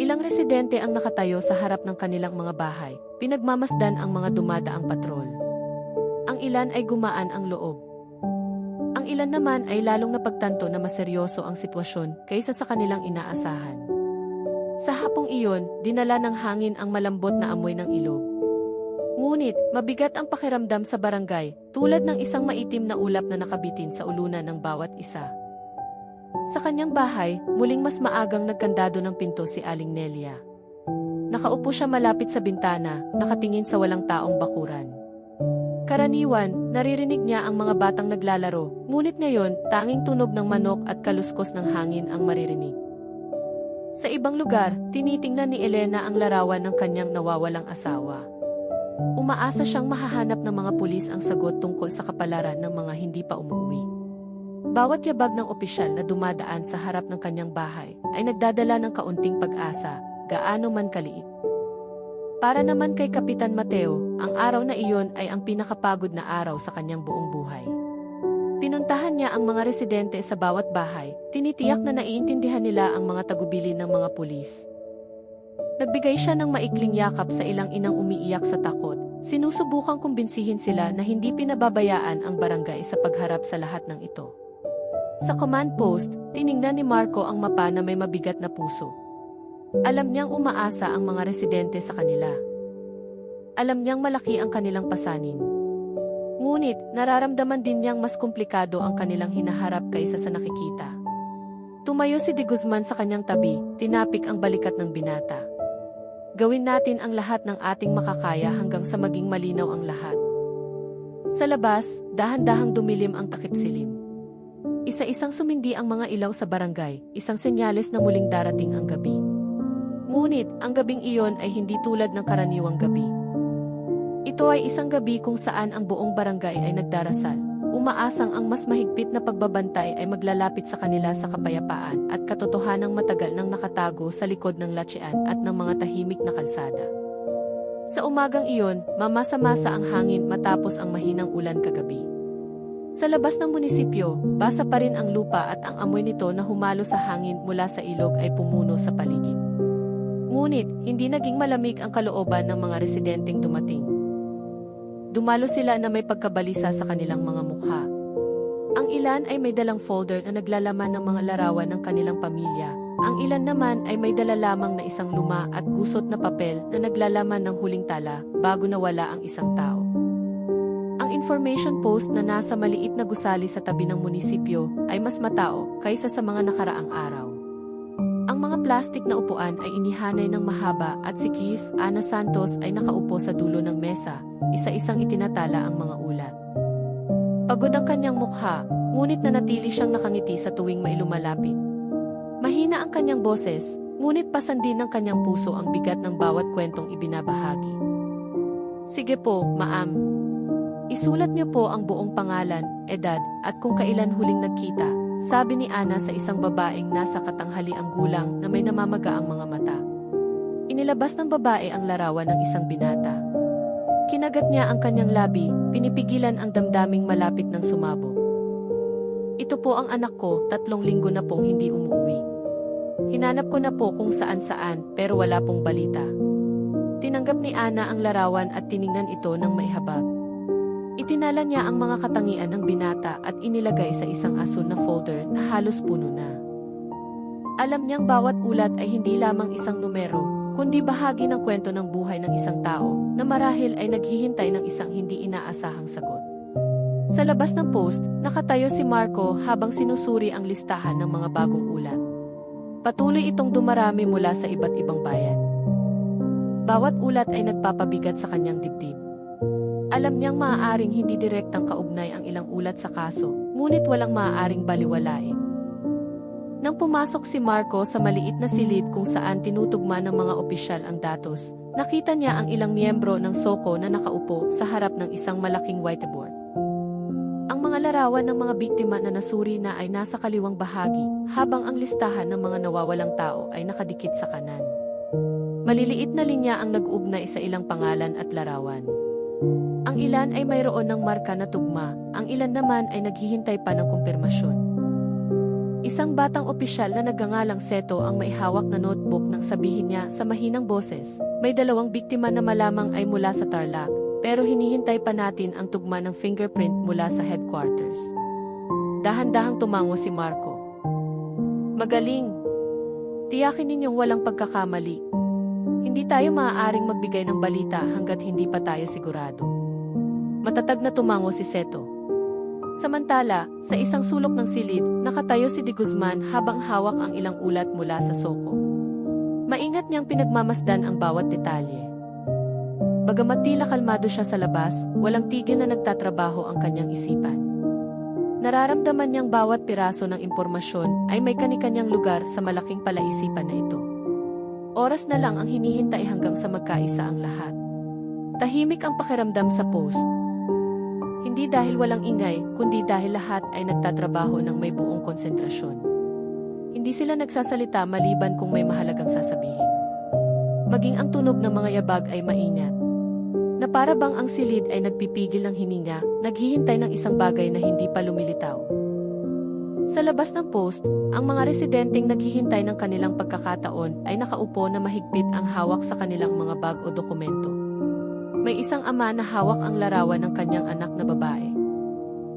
Ilang residente ang nakatayo sa harap ng kanilang mga bahay, pinagmamasdan ang mga dumadaang patrol. Ang ilan ay gumaan ang loob. Ang ilan naman ay lalong napagtanto na maseryoso ang sitwasyon kaysa sa kanilang inaasahan. Sa hapong iyon, dinala ng hangin ang malambot na amoy ng ilog. Ngunit, mabigat ang pakiramdam sa barangay, tulad ng isang maitim na ulap na nakabitin sa ulunan ng bawat isa. Sa kanyang bahay, muling mas maagang nagkandado ng pinto si Aling Nelia. Nakaupo siya malapit sa bintana, nakatingin sa walang taong bakuran. Karaniwan, naririnig niya ang mga batang naglalaro, ngunit ngayon, tanging tunog ng manok at kaluskos ng hangin ang maririnig. Sa ibang lugar, tinitingnan ni Elena ang larawan ng kanyang nawawalang asawa. Umaasa siyang mahahanap ng mga pulis ang sagot tungkol sa kapalaran ng mga hindi pa umuwi. Bawat yabag ng opisyal na dumadaan sa harap ng kanyang bahay ay nagdadala ng kaunting pag-asa, gaano man kaliit. Para naman kay Kapitan Mateo, ang araw na iyon ay ang pinakapagod na araw sa kanyang buong buhay. Pinuntahan niya ang mga residente sa bawat bahay, tinitiyak na naiintindihan nila ang mga tagubilin ng mga pulis. Nagbigay siya ng maikling yakap sa ilang inang umiiyak sa takot, sinusubukang kumbinsihin sila na hindi pinababayaan ang barangay sa pagharap sa lahat ng ito. Sa command post, tiningnan ni Marco ang mapa na may mabigat na puso. Alam niyang umaasa ang mga residente sa kanila. Alam niyang malaki ang kanilang pasanin. Ngunit, nararamdaman din niyang mas komplikado ang kanilang hinaharap kaysa sa nakikita. Tumayo si De Guzman sa kanyang tabi, tinapik ang balikat ng binata. Gawin natin ang lahat ng ating makakaya hanggang sa maging malinaw ang lahat. Sa labas, dahan-dahang dumilim ang takip-silim. Isa-isang sumindi ang mga ilaw sa barangay, isang senyales na muling darating ang gabi. Ngunit, ang gabing iyon ay hindi tulad ng karaniwang gabi. Ito ay isang gabi kung saan ang buong barangay ay nagdarasal, umaasang ang mas mahigpit na pagbabantay ay maglalapit sa kanila sa kapayapaan at katotohanang matagal nang nakatago sa likod ng latsean at ng mga tahimik na kalsada. Sa umagang iyon, mamasa-masa ang hangin matapos ang mahinang ulan kagabi. Sa labas ng munisipyo, basa pa rin ang lupa at ang amoy nito na humalo sa hangin mula sa ilog ay pumuno sa paligid. Ngunit, hindi naging malamig ang kalooban ng mga residenteng dumating. Dumalo sila na may pagkabalisa sa kanilang mga mukha. Ang ilan ay may dalang folder na naglalaman ng mga larawan ng kanilang pamilya. Ang ilan naman ay may dala lamang na isang luma at gusot na papel na naglalaman ng huling tala bago nawala ang isang tao. Ang information post na nasa maliit na gusali sa tabi ng munisipyo ay mas matao kaysa sa mga nakaraang araw. Ang mga plastik na upuan ay inihanay ng mahaba at si Keith, Ana Santos ay nakaupo sa dulo ng mesa, isa-isang itinatala ang mga ulat. Pagod ang kanyang mukha, ngunit nanatili siyang nakangiti sa tuwing may lumalapit. Mahina ang kanyang boses, ngunit pasan din ng kanyang puso ang bigat ng bawat kwentong ibinabahagi. Sige po, ma'am. Isulat niyo po ang buong pangalan, edad, at kung kailan huling nagkita, sabi ni Ana sa isang babaeng nasa katanghaliang gulang na may namamaga ang mga mata. Inilabas ng babae ang larawan ng isang binata. Kinagat niya ang kanyang labi, pinipigilan ang damdaming malapit ng sumabog. Ito po ang anak ko, 3 linggo na pong hindi umuwi. Hinanap ko na po kung saan-saan, pero wala pong balita. Tinanggap ni Ana ang larawan at tiningnan ito ng maihabag. Itinala niya ang mga katangian ng binata at inilagay sa isang asul na folder na halos puno na. Alam niyang bawat ulat ay hindi lamang isang numero, kundi bahagi ng kwento ng buhay ng isang tao na marahil ay naghihintay ng isang hindi inaasahang sagot. Sa labas ng post, nakatayo si Marco habang sinusuri ang listahan ng mga bagong ulat. Patuloy itong dumarami mula sa iba't ibang bayan. Bawat ulat ay nagpapabigat sa kanyang dibdib. Alam niyang maaaring hindi direktang kaugnay ang ilang ulat sa kaso, ngunit walang maaaring baliwalain. Nang pumasok si Marco sa maliit na silid kung saan tinutugma ng mga opisyal ang datos, nakita niya ang ilang miyembro ng SOCO na nakaupo sa harap ng isang malaking whiteboard. Ang mga larawan ng mga biktima na nasuri na ay nasa kaliwang bahagi, habang ang listahan ng mga nawawalang tao ay nakadikit sa kanan. Maliliit na linya ang nag-ugnay sa ilang pangalan at larawan. Ang ilan ay mayroon ng marka na tugma, ang ilan naman ay naghihintay pa ng kumpirmasyon. Isang batang opisyal na nagngangalang Seto ang maihawak na notebook nang sabihin niya sa mahinang boses, may 2 biktima na malamang ay mula sa Tarlac, pero hinihintay pa natin ang tugma ng fingerprint mula sa headquarters. Dahan-dahang tumango si Marco. Magaling! Tiyakin ninyong walang pagkakamali. Hindi tayo maaaring magbigay ng balita hanggat hindi pa tayo sigurado. Matatag na tumango si Seto. Samantala, sa isang sulok ng silid, nakatayo si De Guzman habang hawak ang ilang ulat mula sa SOCO. Maingat niyang pinagmamasdan ang bawat detalye. Bagamat tila kalmado siya sa labas, walang tigil na nagtatrabaho ang kanyang isipan. Nararamdaman niyang bawat piraso ng impormasyon ay may kani-kanyang lugar sa malaking palaisipan na ito. Oras na lang ang hinihintay hanggang sa magkaisa ang lahat. Tahimik ang pakiramdam sa post. Hindi dahil walang ingay, kundi dahil lahat ay nagtatrabaho ng may buong konsentrasyon. Hindi sila nagsasalita maliban kung may mahalagang sasabihin. Maging ang tunog ng mga yabag ay maingat. Na para bang ang silid ay nagpipigil ng hininga, naghihintay ng isang bagay na hindi pa lumilitaw. Sa labas ng post, ang mga residenteng naghihintay ng kanilang pagkakataon ay nakaupo na mahigpit ang hawak sa kanilang mga bag o dokumento. May isang ama na hawak ang larawan ng kanyang anak na babae.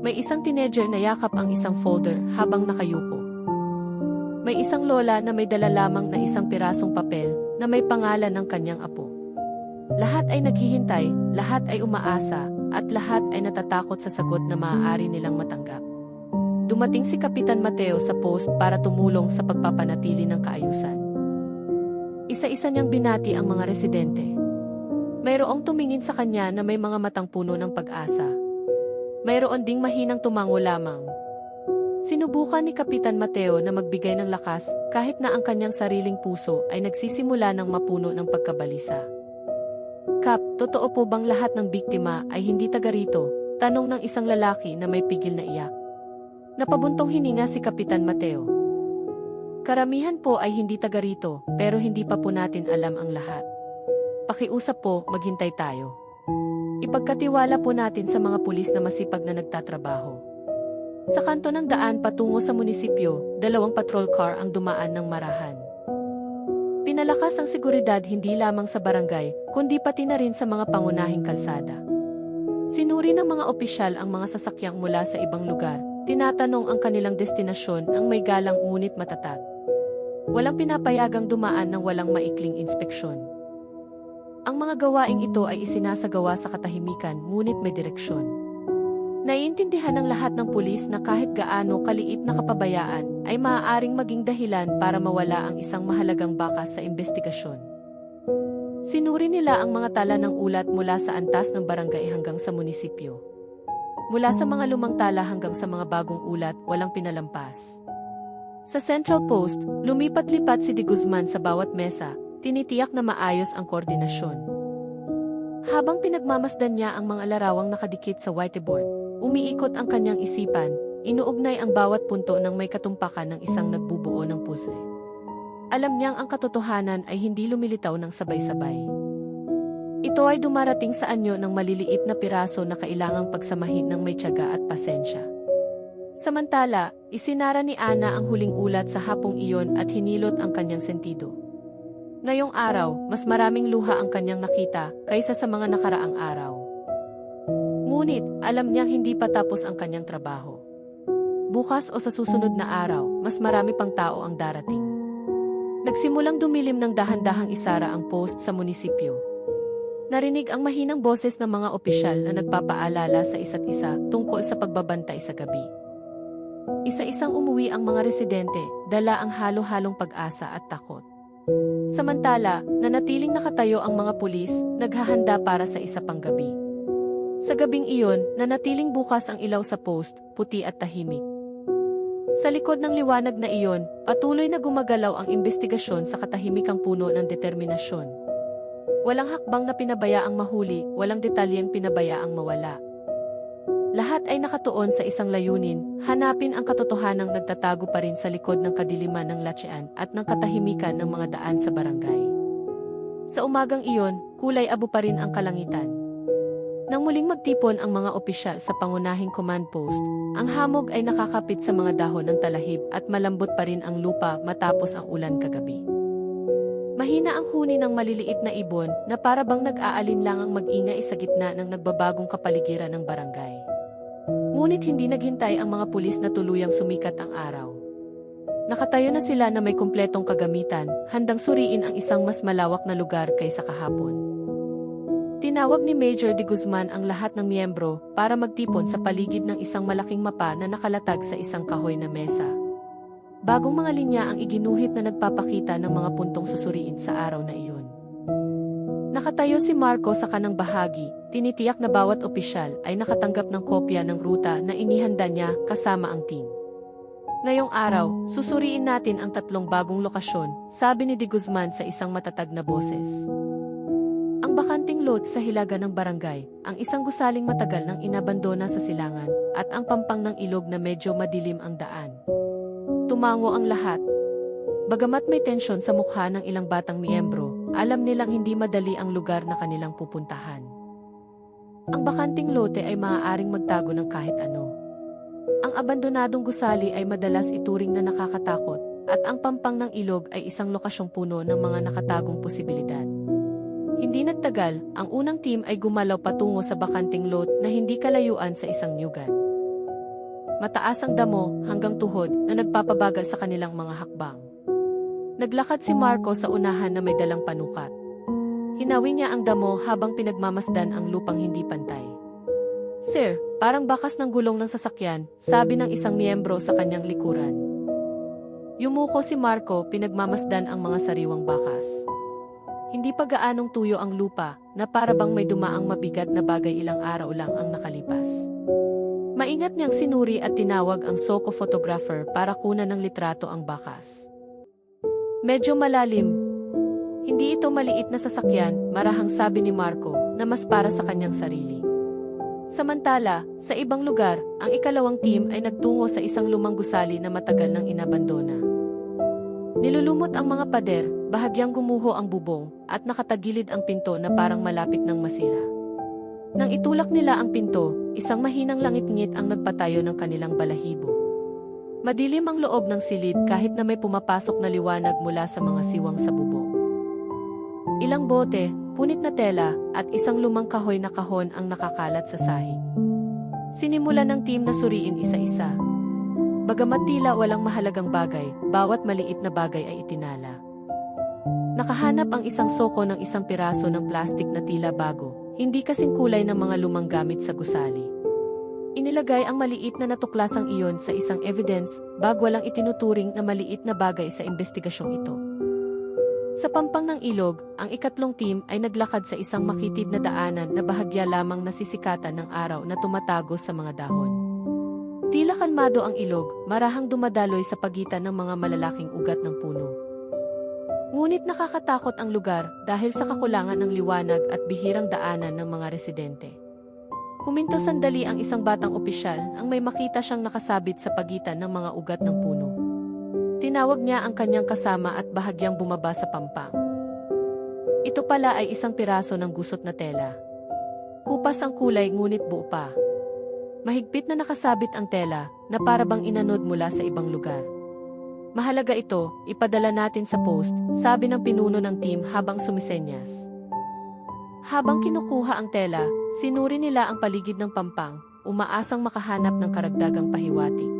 May isang teenager na yakap ang isang folder habang nakayuko. May isang lola na may dala lamang na isang pirasong papel na may pangalan ng kanyang apo. Lahat ay naghihintay, lahat ay umaasa, at lahat ay natatakot sa sagot na maaari nilang matanggap. Dumating si Kapitan Mateo sa post para tumulong sa pagpapanatili ng kaayusan. Isa-isa niyang binati ang mga residente. Mayroong tumingin sa kanya na may mga matang puno ng pag-asa. Mayroon ding mahinang tumango lamang. Sinubukan ni Kapitan Mateo na magbigay ng lakas kahit na ang kanyang sariling puso ay nagsisimula ng mapuno ng pagkabalisa. Kap, totoo po bang lahat ng biktima ay hindi taga rito? Tanong ng isang lalaki na may pigil na iyak. Napabuntong hininga si Kapitan Mateo. Karamihan po ay hindi taga rito, pero hindi pa po natin alam ang lahat. Pakiusap po, maghintay tayo. Ipagkatiwala po natin sa mga pulis na masipag na nagtatrabaho. Sa kanto ng daan patungo sa munisipyo, 2 patrol car ang dumaan ng marahan. Pinalakas ang seguridad hindi lamang sa barangay, kundi pati na rin sa mga pangunahing kalsada. Sinuri ng mga opisyal ang mga sasakyang mula sa ibang lugar, tinatanong ang kanilang destinasyon ang may galang ngunit matatag. Walang pinapayagang dumaan ng walang maikling inspeksyon. Ang mga gawaing ito ay isinasagawa sa katahimikan ngunit may direksyon. Naiintindihan ng lahat ng pulis na kahit gaano kaliit na kapabayaan ay maaaring maging dahilan para mawala ang isang mahalagang bakas sa investigasyon. Sinuri nila ang mga tala ng ulat mula sa antas ng barangay hanggang sa munisipyo. Mula sa mga lumang tala hanggang sa mga bagong ulat, walang pinalampas. Sa Central Post, lumipat-lipat si De Guzman sa bawat mesa, tinitiyak na maayos ang koordinasyon. Habang pinagmamasdan niya ang mga larawang nakadikit sa whiteboard, umiikot ang kanyang isipan, inuugnay ang bawat punto ng may katumpakan ng isang nagbubuo ng puzzle. Alam niyang ang katotohanan ay hindi lumilitaw ng sabay-sabay. Ito ay dumarating sa anyo ng maliliit na piraso na kailangang pagsamahin ng may tiyaga at pasensya. Samantala, isinara ni Ana ang huling ulat sa hapong iyon at hinilot ang kanyang sentido. Ngayong araw, mas maraming luha ang kanyang nakita kaysa sa mga nakaraang araw. Ngunit, alam niyang hindi pa tapos ang kanyang trabaho. Bukas o sa susunod na araw, mas marami pang tao ang darating. Nagsimulang dumilim ng dahan-dahang isara ang post sa munisipyo. Narinig ang mahinang boses ng mga opisyal na nagpapaalala sa isa't isa tungkol sa pagbabantay sa gabi. Isa-isang umuwi ang mga residente, dala ang halo-halong pag-asa at takot. Samantala, nanatiling nakatayo ang mga pulis, naghahanda para sa isa pang gabi. Sa gabing iyon, nanatiling bukas ang ilaw sa post, puti at tahimik. Sa likod ng liwanag na iyon, patuloy na gumagalaw ang imbestigasyon sa katahimikang puno ng determinasyon. Walang hakbang na pinabayaang mahuli, walang detalyeng pinabayaang mawala. Lahat ay nakatuon sa isang layunin, hanapin ang katotohanang nagtatago pa rin sa likod ng kadiliman ng latsean at ng katahimikan ng mga daan sa barangay. Sa umagang iyon, kulay abo pa rin ang kalangitan. Nang muling magtipon ang mga opisyal sa pangunahing command post, ang hamog ay nakakapit sa mga dahon ng talahib at malambot pa rin ang lupa matapos ang ulan kagabi. Mahina ang huni ng maliliit na ibon na para bang nag-aalinlangang mag-ingay sa gitna ng nagbabagong kapaligiran ng barangay. Ngunit hindi naghintay ang mga pulis na tuluyang sumikat ang araw. Nakatayo na sila na may kumpletong kagamitan, handang suriin ang isang mas malawak na lugar kaysa kahapon. Tinawag ni Major de Guzman ang lahat ng miyembro para magtipon sa paligid ng isang malaking mapa na nakalatag sa isang kahoy na mesa. Bagong mga linya ang iginuhit na nagpapakita ng mga puntong susuriin sa araw na iyon. Nakatayo si Marco sa kanang bahagi, tinitiyak na bawat opisyal ay nakatanggap ng kopya ng ruta na inihanda niya kasama ang team. Ngayong araw, susuriin natin ang 3 bagong lokasyon, sabi ni De Guzman sa isang matatag na boses. Ang bakanting lot sa hilaga ng barangay, ang isang gusaling matagal nang inabandona sa silangan, at ang pampang ng ilog na medyo madilim ang daan. Tumango ang lahat. Bagamat may tensyon sa mukha ng ilang batang miyembro, alam nilang hindi madali ang lugar na kanilang pupuntahan. Ang bakanting lote ay maaaring magtago ng kahit ano. Ang abandonadong gusali ay madalas ituring na nakakatakot, at ang pampang ng ilog ay isang lokasyong puno ng mga nakatagong posibilidad. Hindi nagtagal, ang unang team ay gumalaw patungo sa bakanting lot na hindi kalayuan sa isang nyugan. Mataas ang damo hanggang tuhod na nagpapabagal sa kanilang mga hakbang. Naglakad si Marco sa unahan na may dalang panukat. Hinawi niya ang damo habang pinagmamasdan ang lupang hindi pantay. "Sir, parang bakas ng gulong ng sasakyan," sabi ng isang miyembro sa kanyang likuran. Yumuko si Marco, pinagmamasdan ang mga sariwang bakas. Hindi pa gaanong tuyo ang lupa, na para bang may dumaang mabigat na bagay ilang araw lang ang nakalipas. Maingat niyang sinuri at tinawag ang Soko photographer para kunan ng litrato ang bakas. Medyo malalim. Hindi ito maliit na sasakyan, marahang sabi ni Marco, na mas para sa kanyang sarili. Samantala, sa ibang lugar, ang ikalawang team ay nagtungo sa isang lumang gusali na matagal nang inabandona. Nilulumot ang mga pader, bahagyang gumuho ang bubong, at nakatagilid ang pinto na parang malapit ng masira. Nang itulak nila ang pinto, isang mahinang langit-ngit ang nagpatayo ng kanilang balahibo. Madilim ang loob ng silid kahit na may pumapasok na liwanag mula sa mga siwang sa bubong. Ilang bote, punit na tela, at isang lumang kahoy na kahon ang nakakalat sa sahig. Sinimulan ng team na suriin isa-isa. Bagamat tila walang mahalagang bagay, bawat maliit na bagay ay itinala. Nakahanap ang isang soko ng isang piraso ng plastik na tila bago, hindi kasing kulay ng mga lumang gamit sa gusali. Inilagay ang maliit na natuklasang iyon sa isang evidence bag, walang itinuturing na maliit na bagay sa investigasyong ito. Sa pampang ng ilog, ang ikatlong team ay naglakad sa isang makitid na daanan na bahagya lamang nasisikatan ng araw na tumatago sa mga dahon. Tila kalmado ang ilog, marahang dumadaloy sa pagitan ng mga malalaking ugat ng puno. Ngunit nakakatakot ang lugar dahil sa kakulangan ng liwanag at bihirang daanan ng mga residente. Huminto sandali ang isang batang opisyal ang may makita siyang nakasabit sa pagitan ng mga ugat ng puno. Tinawag niya ang kanyang kasama at bahagyang bumaba sa pampang. Ito pala ay isang piraso ng gusot na tela. Kupas ang kulay ngunit buo pa. Mahigpit na nakasabit ang tela na para bang inanod mula sa ibang lugar. Mahalaga ito, ipadala natin sa post, sabi ng pinuno ng team habang sumisenyas. Habang kinukuha ang tela, sinuri nila ang paligid ng pampang, umaasang makahanap ng karagdagang pahiwatig.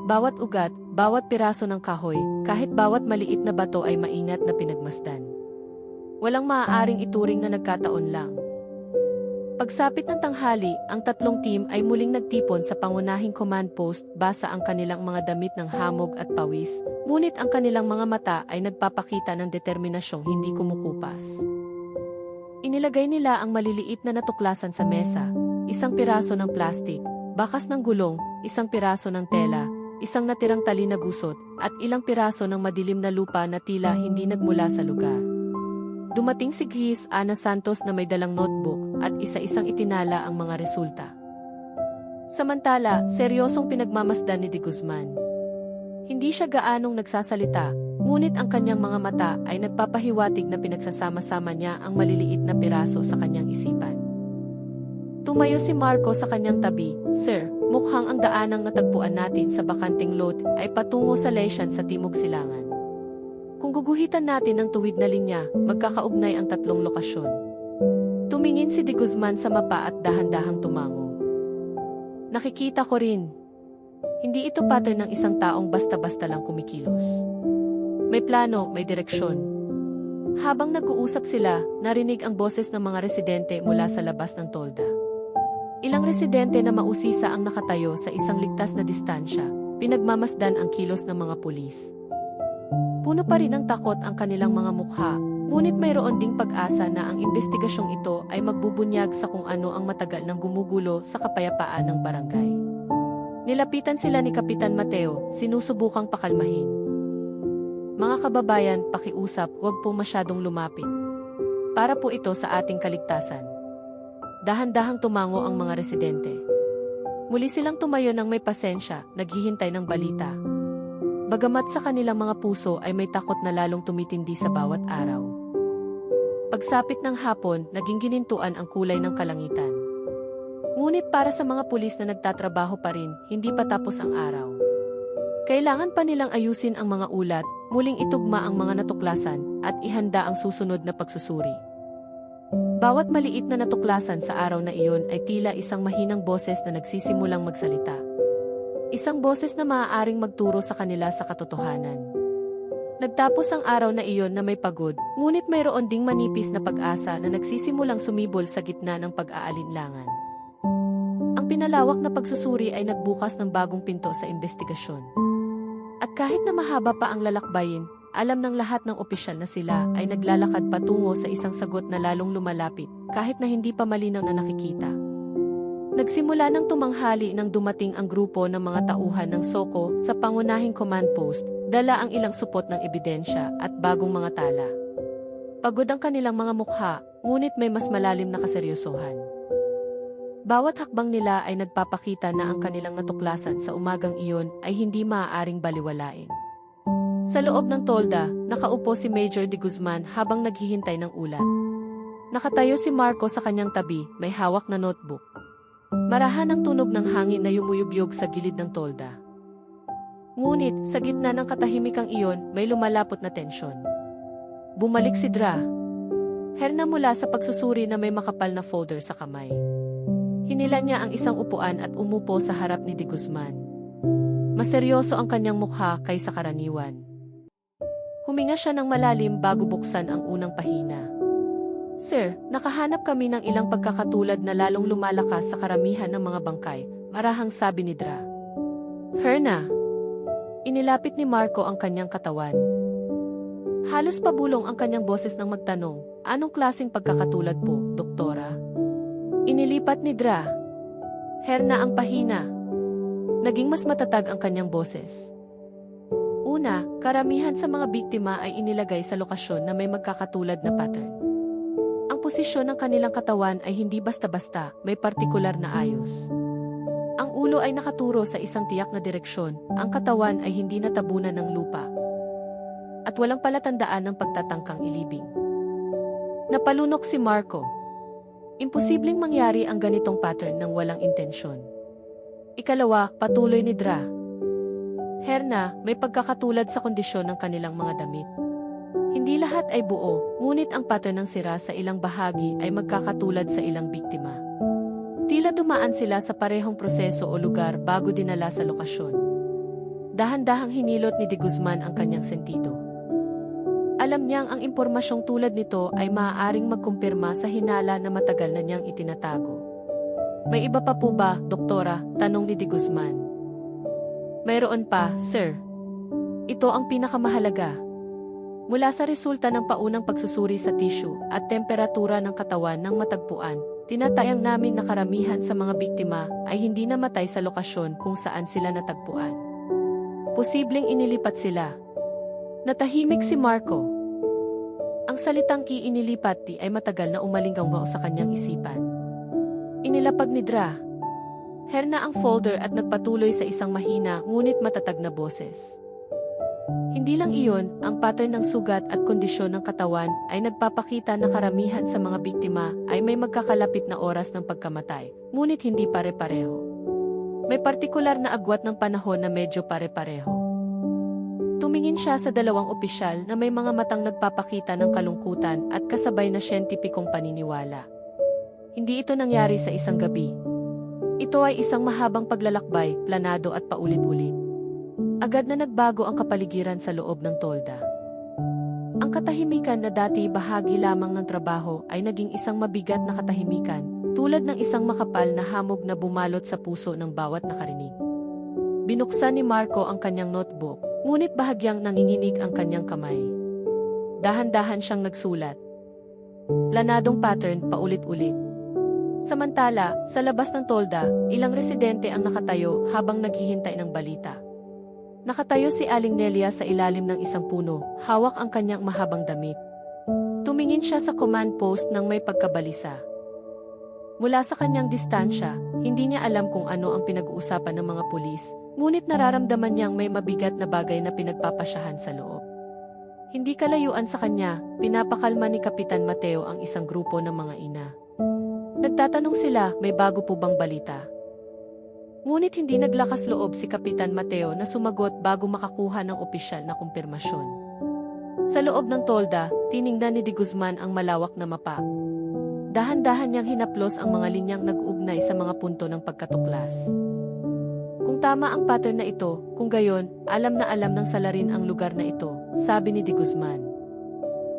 Bawat ugat, bawat piraso ng kahoy, kahit bawat maliit na bato ay maingat na pinagmasdan. Walang maaaring ituring na nagkataon lang. Pagsapit ng tanghali, ang tatlong team ay muling nagtipon sa pangunahing command post basa ang kanilang mga damit ng hamog at pawis, ngunit ang kanilang mga mata ay nagpapakita ng determinasyong hindi kumukupas. Inilagay nila ang maliliit na natuklasan sa mesa, isang piraso ng plastik, bakas ng gulong, isang piraso ng tela, isang natirang tali na gusot, at ilang piraso ng madilim na lupa na tila hindi nagmula sa lugar. Dumating si Gis Ana Santos na may dalang notebook at isa-isang itinala ang mga resulta. Samantala, seryosong pinagmamasdan ni De Guzman. Hindi siya gaanong nagsasalita, ngunit ang kanyang mga mata ay nagpapahiwatig na pinagsasama-sama niya ang maliliit na piraso sa kanyang isipan. Tumayo si Marco sa kanyang tabi. Sir, mukhang ang daanang natagpuan natin sa bakanting lot ay patungo sa Leycian sa Timog Silangan. Kung guguhitan natin ang tuwid na linya, magkakaugnay ang tatlong lokasyon. Tumingin si De Guzman sa mapa at dahan-dahang tumango. Nakikita ko rin. Hindi ito pattern ng isang taong basta-basta lang kumikilos. May plano, may direksyon. Habang nag-uusap sila, narinig ang boses ng mga residente mula sa labas ng tolda. Ilang residente na mausisa ang nakatayo sa isang ligtas na distansya, pinagmamasdan ang kilos ng mga pulis. Puno pa rin ang takot ang kanilang mga mukha, ngunit mayroon ding pag-asa na ang investigasyong ito ay magbubunyag sa kung ano ang matagal nang gumugulo sa kapayapaan ng barangay. Nilapitan sila ni Kapitan Mateo, sinusubukang pakalmahin. Mga kababayan, pakiusap, huwag po masyadong lumapit. Para po ito sa ating kaligtasan. Dahan-dahang tumango ang mga residente. Muli silang tumayo ng may pasensya, naghihintay ng balita. Bagamat sa kanilang mga puso ay may takot na lalong tumitindi sa bawat araw. Pagsapit ng hapon, naging ginintuan ang kulay ng kalangitan. Ngunit para sa mga pulis na nagtatrabaho pa rin, hindi pa tapos ang araw. Kailangan pa nilang ayusin ang mga ulat, muling itugma ang mga natuklasan, at ihanda ang susunod na pagsusuri. Bawat maliit na natuklasan sa araw na iyon ay tila isang mahinang boses na nagsisimulang magsalita. Isang boses na maaaring magturo sa kanila sa katotohanan. Nagtapos ang araw na iyon na may pagod, ngunit mayroon ding manipis na pag-asa na nagsisimulang sumibol sa gitna ng pag-aalinlangan. Ang pinalawak na pagsusuri ay nagbukas ng bagong pinto sa investigasyon. At kahit na mahaba pa ang lalakbayin, alam ng lahat ng opisyal na sila ay naglalakad patungo sa isang sagot na lalong lumalapit, kahit na hindi pa malinaw na nakikita. Nagsimula ng tumanghali nang dumating ang grupo ng mga tauhan ng Soko sa pangunahing command post, dala ang ilang supot ng ebidensya at bagong mga tala. Pagod ang kanilang mga mukha, ngunit may mas malalim na kaseryosohan. Bawat hakbang nila ay nagpapakita na ang kanilang natuklasan sa umagang iyon ay hindi maaaring baliwalain. Sa loob ng tolda, nakaupo si Major De Guzman habang naghihintay ng ulat. Nakatayo si Marco sa kanyang tabi, may hawak na notebook. Marahan ang tunog ng hangin na yumuyugyog sa gilid ng tolda. Ngunit, sa gitna ng katahimikang iyon, may lumalapot na tensyon. Bumalik si Dra. Herna mula sa pagsusuri na may makapal na folder sa kamay. Hinila niya ang isang upuan at umupo sa harap ni De Guzman. Maseryoso ang kanyang mukha kaysa karaniwan. Huminga siya ng malalim bago buksan ang unang pahina. Sir, nakahanap kami ng ilang pagkakatulad na lalong lumalakas sa karamihan ng mga bangkay, marahang sabi ni Dra. Herna. Inilapit ni Marco ang kanyang katawan. Halos pabulong ang kanyang boses nang magtanong, anong klaseng pagkakatulad po, Doktora? Inilipat ni Dra. Herna ang pahina. Naging mas matatag ang kanyang boses. Una, karamihan sa mga biktima ay inilagay sa lokasyon na may magkakatulad na pattern. Ang posisyon ng kanilang katawan ay hindi basta-basta, may partikular na ayos. Ang ulo ay nakaturo sa isang tiyak na direksyon, ang katawan ay hindi natabunan ng lupa. At walang palatandaan ng pagtatangkang ilibing. Napalunok si Marco. Imposibleng mangyari ang ganitong pattern ng walang intensyon. Ikalawa, patuloy ni Dra. Herna, may pagkakatulad sa kondisyon ng kanilang mga damit. Hindi lahat ay buo, ngunit ang pattern ng sira sa ilang bahagi ay magkakatulad sa ilang biktima. Tila dumaan sila sa parehong proseso o lugar bago dinala sa lokasyon. Dahan-dahang hinilot ni De Guzman ang kanyang sentido. Alam niyang ang impormasyong tulad nito ay maaaring magkumpirma sa hinala na matagal na niyang itinatago. May iba pa po ba, Doktora? Tanong ni De Guzman. Mayroon pa, sir. Ito ang pinakamahalaga. Mula sa resulta ng paunang pagsusuri sa tissue at temperatura ng katawan ng matagpuan, tinatayang namin na karamihan sa mga biktima ay hindi namatay sa lokasyon kung saan sila natagpuan. Posibleng inilipat sila. Natahimik si Marco. Ang salitang inilipat ay matagal na umalinggaw sa kanyang isipan. Inilapag ni Dra. Herna ang folder at nagpatuloy sa isang mahina ngunit matatag na boses. Hindi lang iyon, ang pattern ng sugat at kondisyon ng katawan ay nagpapakita na karamihan sa mga biktima ay may magkakalapit na oras ng pagkamatay, ngunit hindi pare-pareho. May partikular na agwat ng panahon na medyo pare-pareho. Tumingin siya sa dalawang opisyal na may mga matang nagpapakita ng kalungkutan at kasabay na siyentipikong paniniwala. Hindi ito nangyari sa isang gabi. Ito ay isang mahabang paglalakbay, planado at paulit-ulit. Agad na nagbago ang kapaligiran sa loob ng tolda. Ang katahimikan na dati bahagi lamang ng trabaho ay naging isang mabigat na katahimikan, tulad ng isang makapal na hamog na bumalot sa puso ng bawat nakarinig. Binuksan ni Marco ang kanyang notebook, ngunit bahagyang nanginginig ang kanyang kamay. Dahan-dahan siyang nagsulat. Planadong pattern paulit-ulit. Samantala, sa labas ng tolda, ilang residente ang nakatayo habang naghihintay ng balita. Nakatayo si Aling Nelia sa ilalim ng isang puno, hawak ang kanyang mahabang damit. Tumingin siya sa command post nang may pagkabalisa. Mula sa kanyang distansya, hindi niya alam kung ano ang pinag-uusapan ng mga pulis, ngunit nararamdaman niyang may mabigat na bagay na pinagpapasyahan sa loob. Hindi kalayuan sa kanya, pinapakalma ni Kapitan Mateo ang isang grupo ng mga ina. Nagtatanong sila, may bago po bang balita? Ngunit hindi naglakas loob si Kapitan Mateo na sumagot bago makakuha ng opisyal na kumpirmasyon. Sa loob ng tolda, tiningnan ni De Guzman ang malawak na mapa. Dahan-dahan niyang hinaplos ang mga linyang nag-ugnay sa mga punto ng pagkatuklas. Kung tama ang pattern na ito, kung gayon, alam na alam ng salarin ang lugar na ito, sabi ni De Guzman.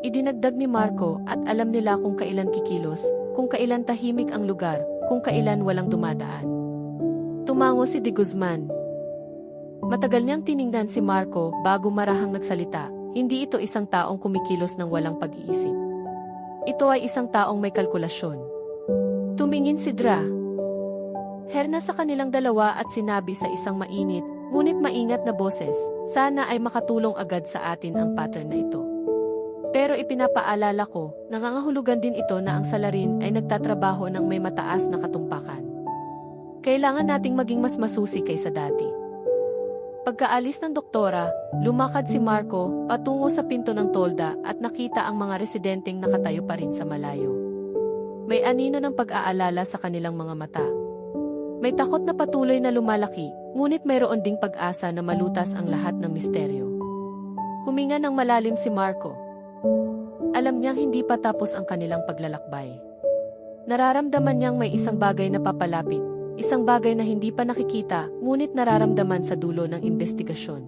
Idinagdag ni Marco at alam nila kung kailan kikilos, kung kailan tahimik ang lugar, kung kailan walang dumadaan. Tumango si De Guzman. Matagal niyang tiningnan si Marco bago marahang nagsalita, hindi ito isang taong kumikilos ng walang pag-iisip. Ito ay isang taong may kalkulasyon. Tumingin si Dra. Herna sa kanilang dalawa at sinabi sa isang mainit, ngunit maingat na boses, sana ay makatulong agad sa atin ang pattern na ito. Pero ipinapaalala ko, nangangahulugan din ito na ang salarin ay nagtatrabaho ng may mataas na katumpakan. Kailangan nating maging mas masusi kaysa dati. Pagkaalis ng doktora, lumakad si Marco patungo sa pinto ng tolda at nakita ang mga residenteng nakatayo pa rin sa malayo. May anino ng pag-aalala sa kanilang mga mata. May takot na patuloy na lumalaki, ngunit mayroon ding pag-asa na malutas ang lahat ng misteryo. Huminga ng malalim si Marco. Alam niyang hindi pa tapos ang kanilang paglalakbay. Nararamdaman niyang may isang bagay na papalapit. Isang bagay na hindi pa nakikita, ngunit nararamdaman sa dulo ng investigasyon.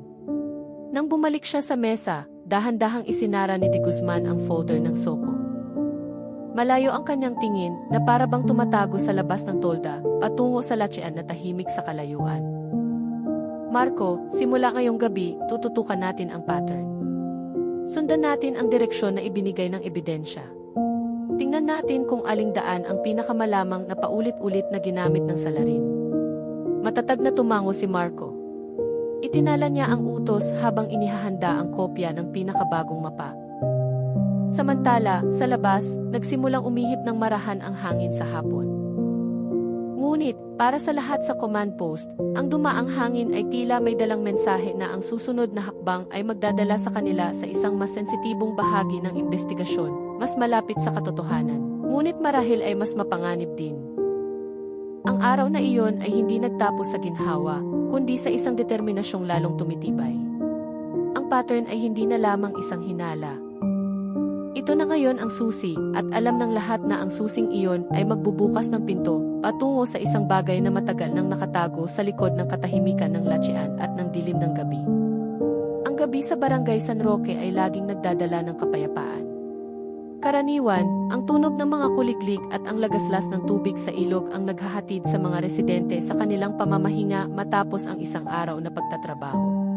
Nang bumalik siya sa mesa, dahan-dahang isinara ni De Guzman ang folder ng soko. Malayo ang kanyang tingin na para bang tumatago sa labas ng tolda, patungo sa latsean na tahimik sa kalayuan. Marco, simula ngayong gabi, tututukan natin ang pattern. Sundan natin ang direksyon na ibinigay ng ebidensya. Tingnan natin kung aling daan ang pinakamalalang na paulit-ulit na ginamit ng salarin. Matatag na tumango si Marco. Itinala niya ang utos habang inihahanda ang kopya ng pinakabagong mapa. Samantala, sa labas, nagsimulang umihip ng marahan ang hangin sa hapon. Ngunit, para sa lahat sa command post, ang dumaang hangin ay tila may dalang mensahe na ang susunod na hakbang ay magdadala sa kanila sa isang mas sensitibong bahagi ng investigasyon, mas malapit sa katotohanan. Ngunit marahil ay mas mapanganib din. Ang araw na iyon ay hindi nagtapos sa ginhawa, kundi sa isang determinasyong lalong tumitibay. Ang pattern ay hindi na lamang isang hinala. Ito na ngayon ang susi, at alam ng lahat na ang susing iyon ay magbubukas ng pinto, patungo sa isang bagay na matagal nang nakatago sa likod ng katahimikan ng latsian at ng dilim ng gabi. Ang gabi sa Barangay San Roque ay laging nagdadala ng kapayapaan. Karaniwan, ang tunog ng mga kuliglig at ang lagaslas ng tubig sa ilog ang naghahatid sa mga residente sa kanilang pamamahinga matapos ang isang araw na pagtatrabaho.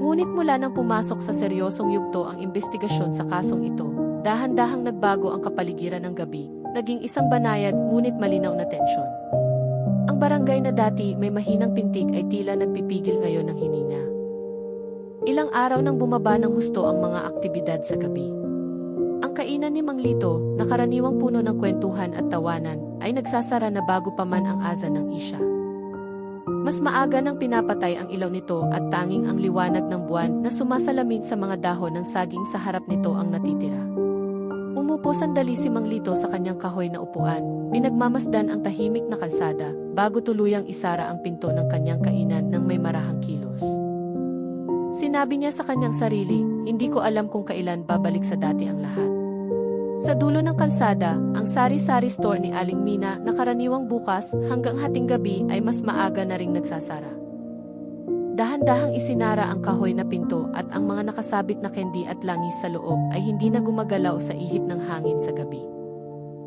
Ngunit mula nang pumasok sa seryosong yugto ang imbestigasyon sa kasong ito, dahan-dahang nagbago ang kapaligiran ng gabi, naging isang banayad ngunit malinaw na tensyon. Ang barangay na dati may mahinang pintig ay tila nagpipigil ngayon ng hinina. Ilang araw nang bumaba ng husto ang mga aktibidad sa gabi. Ang kainan ni Mang Lito, na karaniwang puno ng kwentuhan at tawanan, ay nagsasara na bago pa man ang azan ng isya. Mas maaga nang pinapatay ang ilaw nito at tanging ang liwanag ng buwan na sumasalamin sa mga dahon ng saging sa harap nito ang natitira. Umupo sandali si Mang Lito sa kanyang kahoy na upuan, pinagmamasdan ang tahimik na kalsada, bago tuluyang isara ang pinto ng kanyang kainan ng may marahang kilos. Sinabi niya sa kanyang sarili, hindi ko alam kung kailan babalik sa dati ang lahat. Sa dulo ng kalsada, ang sari-sari store ni Aling Mina na karaniwang bukas hanggang hating gabi ay mas maaga na ring nagsasara. Dahan-dahang isinara ang kahoy na pinto at ang mga nakasabit na candy at langis sa loob ay hindi na gumagalaw sa ihip ng hangin sa gabi.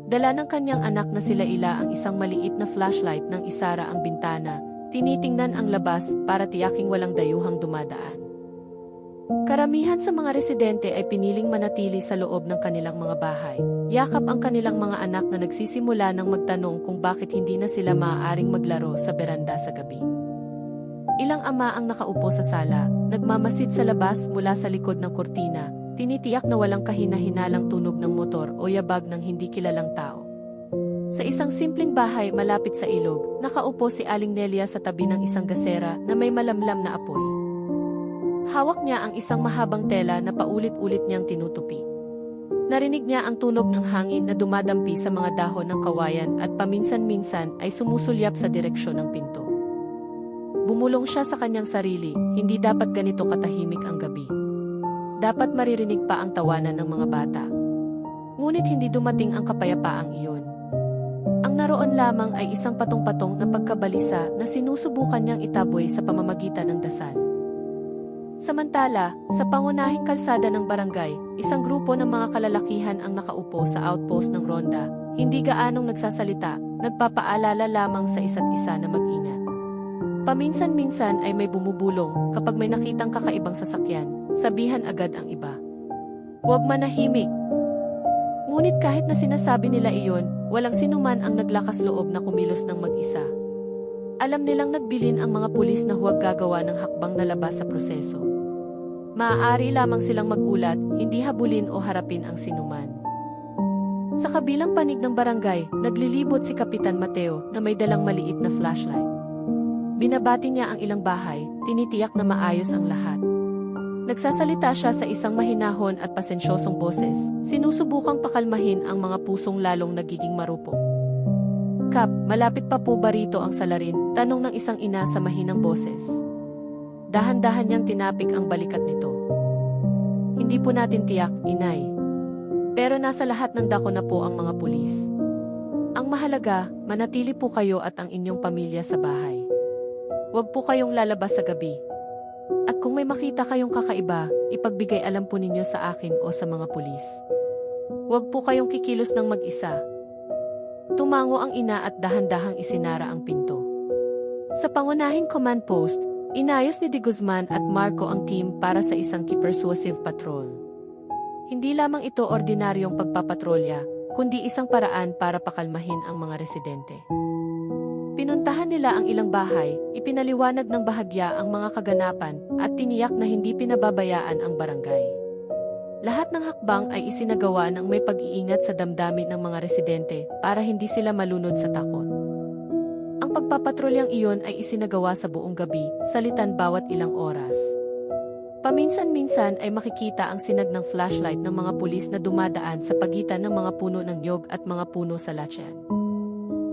Dala ng kanyang anak na sila Ila ang isang maliit na flashlight nang isara ang bintana, tinitingnan ang labas para tiyaking walang dayuhang dumadaan. Karamihan sa mga residente ay piniling manatili sa loob ng kanilang mga bahay. Yakap ang kanilang mga anak na nagsisimula ng magtanong kung bakit hindi na sila maaaring maglaro sa beranda sa gabi. Ilang ama ang nakaupo sa sala, nagmamasid sa labas mula sa likod ng kurtina, tinitiyak na walang kahina-hinalang tunog ng motor o yabag ng hindi kilalang tao. Sa isang simpleng bahay malapit sa ilog, nakaupo si Aling Nelia sa tabi ng isang gasera na may malamlam na apoy. Hawak niya ang isang mahabang tela na paulit-ulit niyang tinutupi. Narinig niya ang tunog ng hangin na dumadampi sa mga dahon ng kawayan at paminsan-minsan ay sumusulyap sa direksyon ng pinto. Bumulong siya sa kanyang sarili, hindi dapat ganito katahimik ang gabi. Dapat maririnig pa ang tawanan ng mga bata. Ngunit hindi dumating ang kapayapaang iyon. Ang naroon lamang ay isang patong-patong na pagkabalisa na sinusubukan niyang itaboy sa pamamagitan ng dasal. Samantala, sa pangunahing kalsada ng barangay, isang grupo ng mga kalalakihan ang nakaupo sa outpost ng ronda, hindi gaanong nagsasalita, nagpapaalala lamang sa isa't isa na mag-ingat. Paminsan-minsan ay may bumubulong, kapag may nakitang kakaibang sasakyan, sabihan agad ang iba. Huwag manahimik. Ngunit kahit na sinasabi nila iyon, walang sinuman ang naglakas loob na kumilos ng mag-isa. Alam nilang nagbilin ang mga pulis na huwag gagawa ng hakbang na labas sa proseso. Maaari lamang silang magulat, hindi habulin o harapin ang sinuman. Sa kabilang panig ng barangay, naglilibot si Kapitan Mateo na may dalang maliit na flashlight. Binabati niya ang ilang bahay, tinitiyak na maayos ang lahat. Nagsasalita siya sa isang mahinahon at pasensyosong boses, sinusubukang pakalmahin ang mga pusong lalong nagiging marupok. Kap, malapit pa po ba rito ang salarin? Tanong ng isang ina sa mahinang boses. Dahan-dahan niyang tinapik ang balikat nito. Hindi po natin tiyak, inay. Pero nasa lahat ng dako na po ang mga pulis. Ang mahalaga, manatili po kayo at ang inyong pamilya sa bahay. Huwag po kayong lalabas sa gabi. At kung may makita kayong kakaiba, ipagbigay alam po ninyo sa akin o sa mga pulis. Huwag po kayong kikilos ng mag-isa. Tumango ang ina at dahan-dahang isinara ang pinto. Sa pangunahing command post, inayos ni De Guzman at Marco ang team para sa isang persuasive patrol. Hindi lamang ito ordinaryong pagpapatrolya, kundi isang paraan para pakalmahin ang mga residente. Pinuntahan nila ang ilang bahay, ipinaliwanag ng bahagya ang mga kaganapan, at tiniyak na hindi pinababayaan ang barangay. Lahat ng hakbang ay isinagawa ng may pag-iingat sa damdamin ng mga residente para hindi sila malunod sa takot. Ang pagpapatrolyang iyon ay isinagawa sa buong gabi, salitan bawat ilang oras. Paminsan-minsan ay makikita ang sinag ng flashlight ng mga pulis na dumadaan sa pagitan ng mga puno ng niyog at mga puno sa Lachian.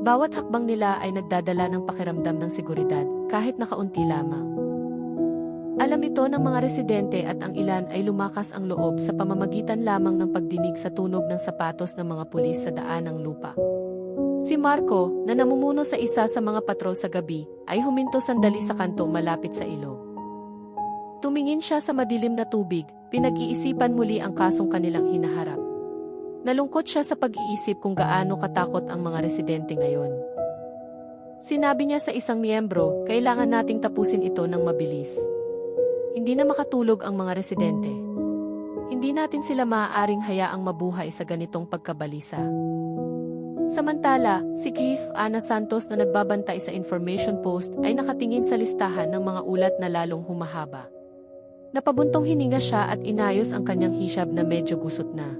Bawat hakbang nila ay nagdadala ng pakiramdam ng seguridad, kahit nakaunti lamang. Alam ito ng mga residente at ang ilan ay lumakas ang loob sa pamamagitan lamang ng pagdinig sa tunog ng sapatos ng mga pulis sa daan ng lupa. Si Marco, na namumuno sa isa sa mga patrol sa gabi, ay huminto sandali sa kanto malapit sa ilog. Tumingin siya sa madilim na tubig, pinag-iisipan muli ang kasong kanilang hinaharap. Nalungkot siya sa pag-iisip kung gaano katakot ang mga residente ngayon. Sinabi niya sa isang miyembro, kailangan nating tapusin ito ng mabilis. Hindi na makatulog ang mga residente. Hindi natin sila maaaring hayaang mabuhay sa ganitong pagkabalisa. Samantala, si Keith Ana Santos na nagbabantay sa information post ay nakatingin sa listahan ng mga ulat na lalong humahaba. Napabuntong hininga siya at inayos ang kanyang hishab na medyo gusot na.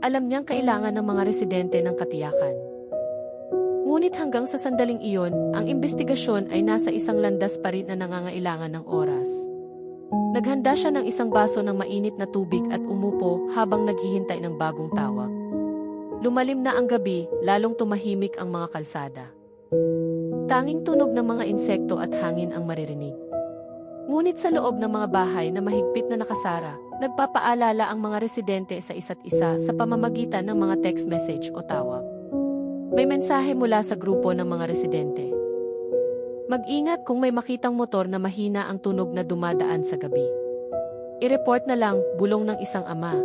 Alam niyang kailangan ng mga residente ng katiyakan. Ngunit hanggang sa sandaling iyon, ang imbestigasyon ay nasa isang landas pa rin na nangangailangan ng oras. Naghanda siya ng isang baso ng mainit na tubig at umupo habang naghihintay ng bagong tawag. Lumalim na ang gabi, lalong tumahimik ang mga kalsada. Tanging tunog ng mga insekto at hangin ang maririnig. Ngunit sa loob ng mga bahay na mahigpit na nakasara, nagpapaalala ang mga residente sa isa't isa sa pamamagitan ng mga text message o tawag. May mensahe mula sa grupo ng mga residente. Mag-ingat kung may makitang motor na mahina ang tunog na dumadaan sa gabi. I-report na lang, bulong ng isang ama.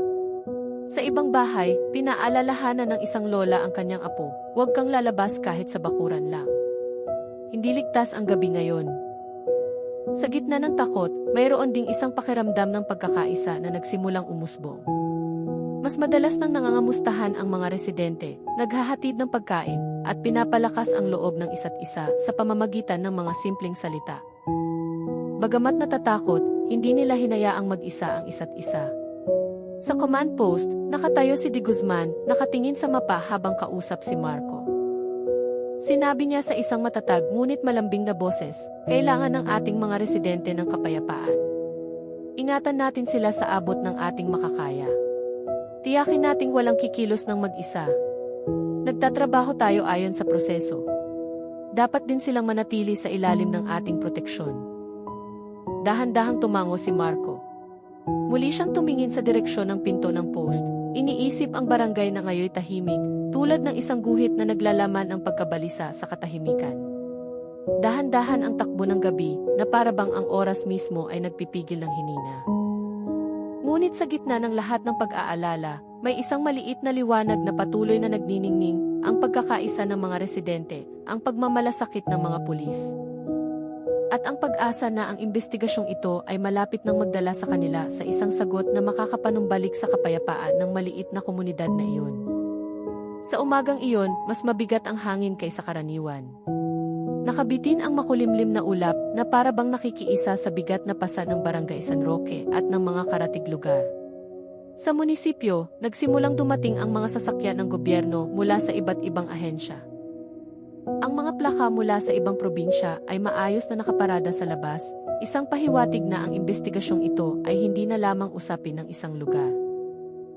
Sa ibang bahay, pinaalalahanan ng isang lola ang kanyang apo, huwag kang lalabas kahit sa bakuran lang. Hindi ligtas ang gabi ngayon. Sa gitna ng takot, mayroon ding isang pakiramdam ng pagkakaisa na nagsimulang umusbong. Mas madalas nang nangangamustahan ang mga residente, naghahatid ng pagkain, at pinapalakas ang loob ng isa't isa sa pamamagitan ng mga simpleng salita. Bagamat natatakot, hindi nila hinayaang mag-isa ang isa't isa. Sa command post, nakatayo si De Guzman, nakatingin sa mapa habang kausap si Marco. Sinabi niya sa isang matatag ngunit malambing na boses, kailangan ng ating mga residente ng kapayapaan. Ingatan natin sila sa abot ng ating makakaya. Tiyakin nating walang kikilos ng mag-isa. Nagtatrabaho tayo ayon sa proseso. Dapat din silang manatili sa ilalim ng ating proteksyon. Dahan-dahang tumango si Marco. Muli siyang tumingin sa direksyon ng pinto ng post, iniisip ang barangay na ngayoy tahimik, tulad ng isang guhit na naglalaman ng pagkabalisa sa katahimikan. Dahan-dahan ang takbo ng gabi, na parabang ang oras mismo ay nagpipigil ng hinina. Ngunit sa gitna ng lahat ng pag-aalala, may isang maliit na liwanag na patuloy na nagniningning, ang pagkakaisa ng mga residente, ang pagmamalasakit ng mga pulis. At ang pag-asa na ang imbestigasyong ito ay malapit nang magdala sa kanila sa isang sagot na makakapanumbalik sa kapayapaan ng maliit na komunidad na iyon. Sa umagang iyon, mas mabigat ang hangin kaysa karaniwan. Nakabitin ang makulimlim na ulap na parabang nakikiisa sa bigat na pasa ng Barangay San Roque at ng mga karatig lugar. Sa munisipyo, nagsimulang dumating ang mga sasakyan ng gobyerno mula sa iba't ibang ahensya. Ang mga plaka mula sa ibang probinsya ay maayos na nakaparada sa labas, isang pahiwatig na ang imbestigasyong ito ay hindi na lamang usapin ng isang lugar.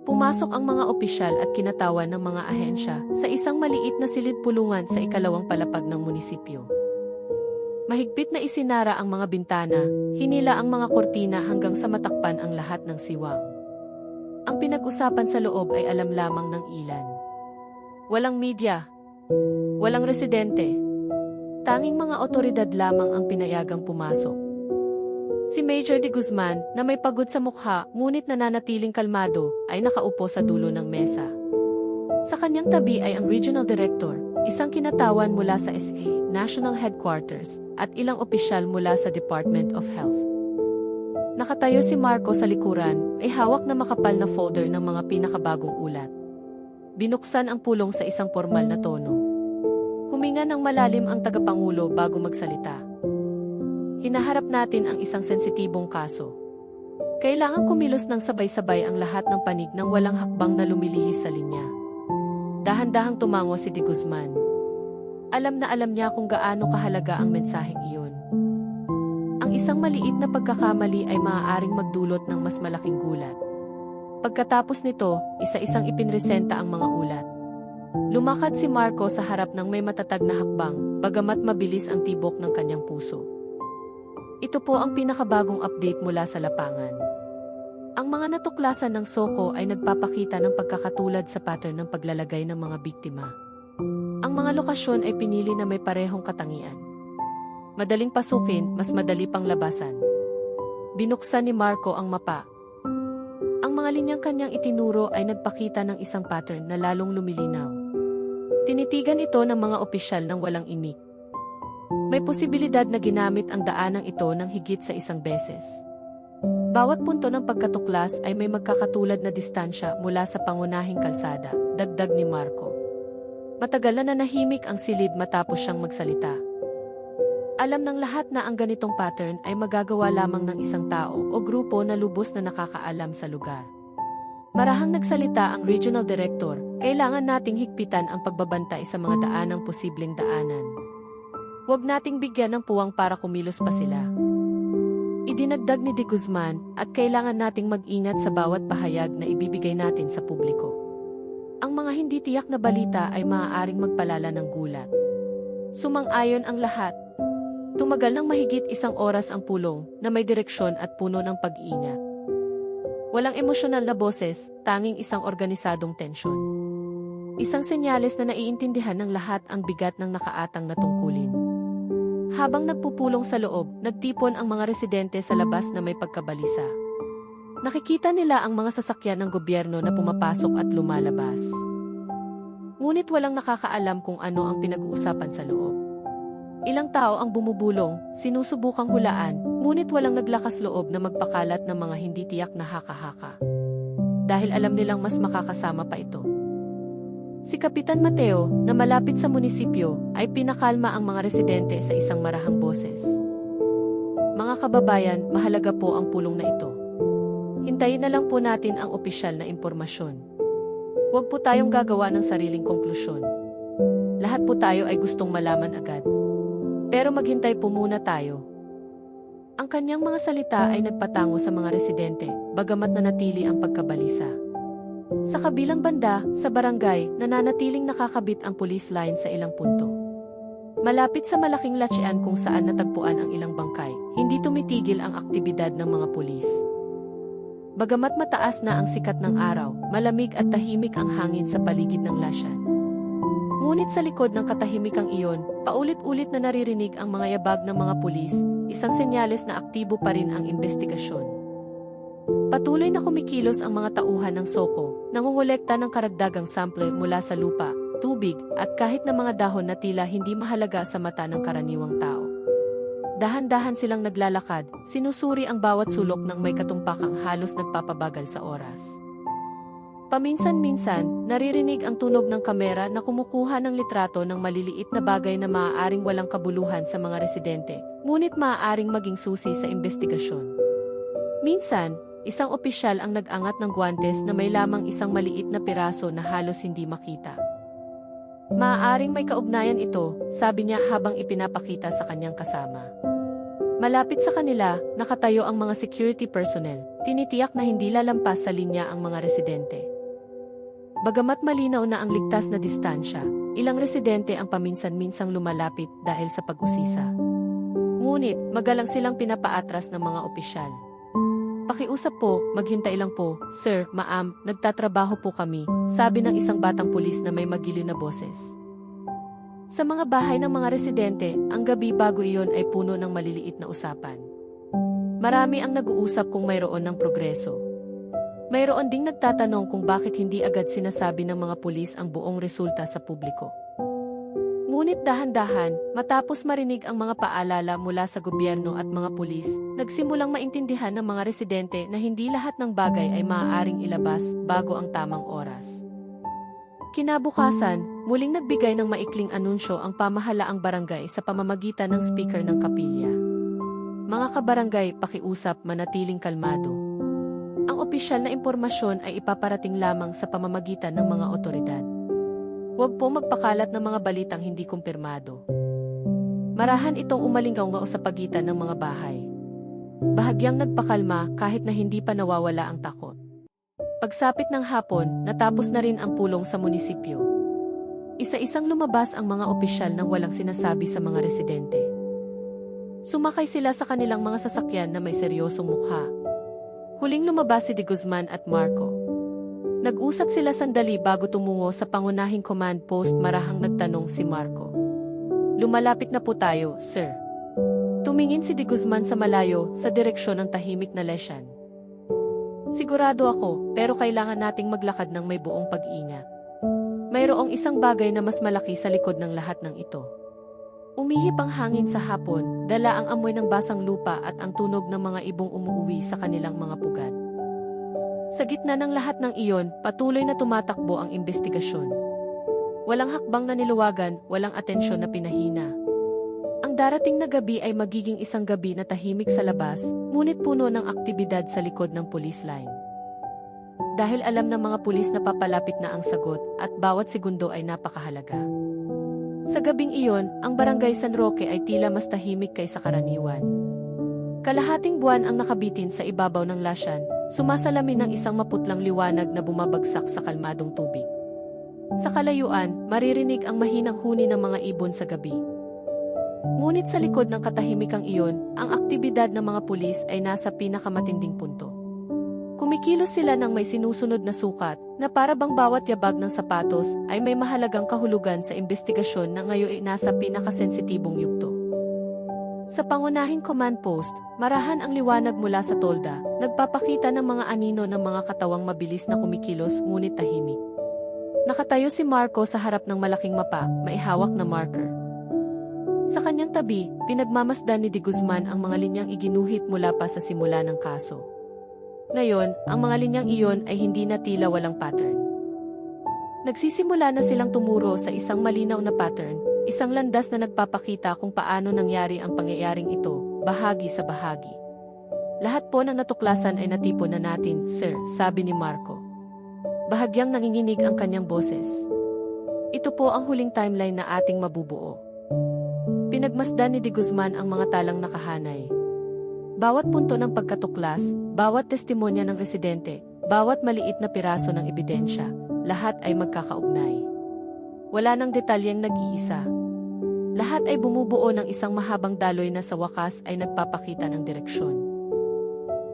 Pumasok ang mga opisyal at kinatawan ng mga ahensya sa isang maliit na silid-pulungan sa ikalawang palapag ng munisipyo. Mahigpit na isinara ang mga bintana, hinila ang mga kortina hanggang sa matakpan ang lahat ng siwang. Ang pinag-usapan sa loob ay alam lamang ng ilan. Walang media. Walang residente. Tanging mga otoridad lamang ang pinayagang pumasok. Si Major De Guzman, na may pagod sa mukha ngunit nananatiling kalmado, ay nakaupo sa dulo ng mesa. Sa kanyang tabi ay ang Regional Director, isang kinatawan mula sa SK, National Headquarters, at ilang opisyal mula sa Department of Health. Nakatayo si Marco sa likuran, ay hawak na makapal na folder ng mga pinakabagong ulat. Binuksan ang pulong sa isang formal na tono. Huminga ng malalim ang tagapangulo bago magsalita. Hinaharap natin ang isang sensitibong kaso. Kailangan kumilos ng sabay-sabay ang lahat ng panig nang walang hakbang na lumilihis sa linya. Dahan-dahang tumango si De Guzman. Alam na alam niya kung gaano kahalaga ang mensaheng iyon. Ang isang maliit na pagkakamali ay maaaring magdulot ng mas malaking gulat. Pagkatapos nito, isa-isang ipinresenta ang mga ulat. Lumakad si Marco sa harap ng may matatag na hakbang, bagamat mabilis ang tibok ng kanyang puso. Ito po ang pinakabagong update mula sa lapangan. Ang mga natuklasan ng Soko ay nagpapakita ng pagkakatulad sa pattern ng paglalagay ng mga biktima. Ang mga lokasyon ay pinili na may parehong katangian. Madaling pasukin, mas madali pang labasan. Binuksan ni Marco ang mapa. Ang mga linyang kanyang itinuro ay nagpakita ng isang pattern na lalong lumilinaw. Tinitigan ito ng mga opisyal ng walang imik. May posibilidad na ginamit ang daanang ito ng higit sa isang beses. Bawat punto ng pagkatuklas ay may magkakatulad na distansya mula sa pangunahing kalsada, dagdag ni Marco. Matagal na nanahimik ang silid matapos siyang magsalita. Alam ng lahat na ang ganitong pattern ay magagawa lamang ng isang tao o grupo na lubos na nakakaalam sa lugar. Marahang nagsalita ang regional director, kailangan nating higpitan ang pagbabantay sa mga daanang posibleng daanan. Huwag nating bigyan ng puwang para kumilos pa sila. Idinagdag ni De Guzman at kailangan nating mag-ingat sa bawat pahayag na ibibigay natin sa publiko. Ang mga hindi tiyak na balita ay maaaring magpalala ng gulat. Sumang-ayon ang lahat. Tumagal ng mahigit 1 oras ang pulong na may direksyon at puno ng pag-iingat. Walang emosyonal na boses, tanging isang organisadong tensyon. Isang senyales na naiintindihan ng lahat ang bigat ng nakaatang na tungkulin. Habang nagpupulong sa loob, nagtipon ang mga residente sa labas na may pagkabalisa. Nakikita nila ang mga sasakyan ng gobyerno na pumapasok at lumalabas. Ngunit walang nakakaalam kung ano ang pinag-uusapan sa loob. Ilang tao ang bumubulong, sinusubukang hulaan, ngunit walang naglakas loob na magpakalat ng mga hindi tiyak na haka-haka. Dahil alam nilang mas makakasama pa ito. Si Kapitan Mateo, na malapit sa munisipyo, ay pinakalma ang mga residente sa isang marahang boses. Mga kababayan, mahalaga po ang pulong na ito. Hintayin na lang po natin ang opisyal na impormasyon. Huwag po tayong gagawa ng sariling konklusyon. Lahat po tayo ay gustong malaman agad. Pero maghintay po muna tayo. Ang kanyang mga salita ay nagpatango sa mga residente, bagamat nanatili ang pagkabalisa. Sa kabilang banda, sa barangay, nananatiling nakakabit ang police line sa ilang punto. Malapit sa malaking latsyan kung saan natagpuan ang ilang bangkay, hindi tumitigil ang aktibidad ng mga pulis. Bagamat mataas na ang sikat ng araw, malamig at tahimik ang hangin sa paligid ng lasyan. Ngunit sa likod ng katahimikang iyon, paulit-ulit na naririnig ang mga yabag ng mga pulis, isang senyales na aktibo pa rin ang investigasyon. Patuloy na kumikilos ang mga tauhan ng Soko, nangongolekta ng karagdagang sample mula sa lupa, tubig, at kahit na mga dahon na tila hindi mahalaga sa mata ng karaniwang tao. Dahan-dahan silang naglalakad, sinusuri ang bawat sulok ng may katumpakang halos nagpapabagal sa oras. Paminsan-minsan, naririnig ang tunog ng kamera na kumukuha ng litrato ng maliliit na bagay na maaaring walang kabuluhan sa mga residente, ngunit maaaring maging susi sa investigasyon. Minsan, isang opisyal ang nag-angat ng guwantes na may lamang isang maliit na piraso na halos hindi makita. Maaaring may kaugnayan ito, sabi niya habang ipinapakita sa kanyang kasama. Malapit sa kanila, nakatayo ang mga security personnel, tinitiyak na hindi lalampas sa linya ang mga residente. Bagamat malinaw na ang ligtas na distansya, ilang residente ang paminsan-minsang lumalapit dahil sa pag-usisa. Ngunit, magalang silang pinapaatras ng mga opisyal. Pakiusap po, maghintay lang po, sir, ma'am, nagtatrabaho po kami, sabi ng isang batang pulis na may magiliw na boses. Sa mga bahay ng mga residente, ang gabi bago iyon ay puno ng maliliit na usapan. Marami ang nag-uusap kung mayroon ng progreso. Mayroon ding nagtatanong kung bakit hindi agad sinasabi ng mga pulis ang buong resulta sa publiko. Ngunit dahan-dahan, matapos marinig ang mga paalala mula sa gobyerno at mga pulis, nagsimulang maintindihan ng mga residente na hindi lahat ng bagay ay maaaring ilabas bago ang tamang oras. Kinabukasan, muling nagbigay ng maikling anunsyo ang pamahalaang barangay sa pamamagitan ng speaker ng kapilya. Mga kabarangay, pakiusap, manatiling kalmado. Ang opisyal na impormasyon ay ipaparating lamang sa pamamagitan ng mga otoridad. Huwag po magpakalat ng mga balitang hindi kumpirmado. Marahan itong umalingaw sa pagitan ng mga bahay. Bahagyang nagpakalma kahit na hindi pa nawawala ang takot. Pagsapit ng hapon, natapos na rin ang pulong sa munisipyo. Isa-isang lumabas ang mga opisyal nang walang sinasabi sa mga residente. Sumakay sila sa kanilang mga sasakyan na may seryosong mukha. Huling lumabas si De Guzman at Marco. Nag-usap sila sandali bago tumungo sa pangunahing command post. Marahang nagtanong si Marco. Lumalapit na po tayo, sir. Tumingin si De Guzman sa malayo sa direksyon ng tahimik na lesyan. Sigurado ako, pero kailangan nating maglakad ng may buong pag-iingat. Mayroong isang bagay na mas malaki sa likod ng lahat ng ito. Umihip ang hangin sa hapon, dala ang amoy ng basang lupa at ang tunog ng mga ibong umuuwi sa kanilang mga pugad. Sa gitna ng lahat ng iyon, patuloy na tumatakbo ang investigasyon. Walang hakbang na niluwagan, walang atensyon na pinahina. Ang darating na gabi ay magiging isang gabi na tahimik sa labas, ngunit puno ng aktibidad sa likod ng police line. Dahil alam ng mga pulis na papalapit na ang sagot at bawat segundo ay napakahalaga. Sa gabing iyon, ang Barangay San Roque ay tila mas tahimik kaysa karaniwan. Kalahating buwan ang nakabitin sa ibabaw ng lasyan, sumasalamin ng isang maputlang liwanag na bumabagsak sa kalmadong tubig. Sa kalayuan, maririnig ang mahinang huni ng mga ibon sa gabi. Ngunit sa likod ng katahimikang iyon, ang aktibidad ng mga pulis ay nasa pinakamatinding punto. Kumikilos sila ng may sinusunod na sukat, na para bang bawat yabag ng sapatos ay may mahalagang kahulugan sa investigasyon na ngayon ay nasa pinakasensitibong yugto. Sa pangunahing command post, marahan ang liwanag mula sa tolda, nagpapakita ng mga anino ng mga katawang mabilis na kumikilos ngunit tahimik. Nakatayo si Marco sa harap ng malaking mapa, may hawak na marker. Sa kanyang tabi, pinagmamasdan ni De Guzman ang mga linyang iginuhit mula pa sa simula ng kaso. Ngayon, ang mga linyang iyon ay hindi na tila walang pattern. Nagsisimula na silang tumuro sa isang malinaw na pattern, isang landas na nagpapakita kung paano nangyari ang pangyayaring ito, bahagi sa bahagi. Lahat po ng natuklasan ay natipon na natin, sir, sabi ni Marco. Bahagyang nanginginig ang kanyang boses. Ito po ang huling timeline na ating mabubuo. Pinagmasdan ni De Guzman ang mga talang nakahanay. Bawat punto ng pagkatuklas, bawat testimonya ng residente, bawat maliit na piraso ng ebidensya, lahat ay magkakaugnay. Wala nang detalyeng nag-iisa. Lahat ay bumubuo ng isang mahabang daloy na sa wakas ay nagpapakita ng direksyon.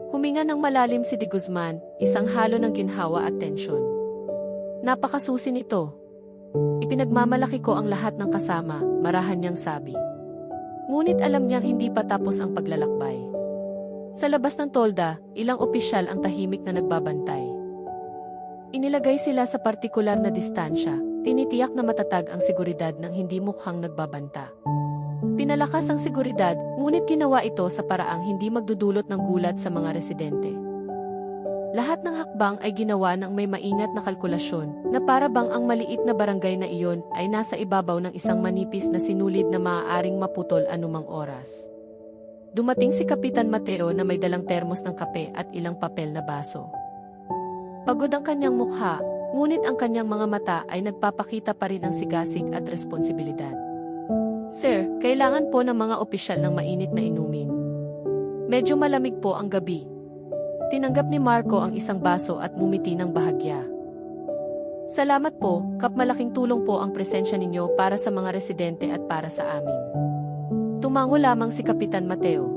Huminga ng malalim si De Guzman, isang halo ng ginhawa at tensyon. Napakasusi nito. Ipinagmamalaki ko ang lahat ng kasama, marahan niyang sabi. Ngunit alam niyang hindi pa tapos ang paglalakbay. Sa labas ng tolda, ilang opisyal ang tahimik na nagbabantay. Inilagay sila sa partikular na distansya, tinitiyak na matatag ang seguridad ng hindi mukhang nagbabanta. Pinalakas ang seguridad, ngunit ginawa ito sa paraang hindi magdudulot ng gulat sa mga residente. Lahat ng hakbang ay ginawa ng may maingat na kalkulasyon, na para bang ang maliit na barangay na iyon ay nasa ibabaw ng isang manipis na sinulid na maaaring maputol anumang oras. Dumating si Kapitan Mateo na may dalang termos ng kape at ilang papel na baso. Pagod ang kanyang mukha, ngunit ang kanyang mga mata ay nagpapakita pa rin ng sigasig at responsibilidad. Sir, kailangan po ng mga opisyal ng mainit na inumin. Medyo malamig po ang gabi. Tinanggap ni Marco ang isang baso at ngumiti ng bahagya. Salamat po, Kap, malaking tulong po ang presensya ninyo para sa mga residente at para sa amin. Tumango lamang si Kapitan Mateo.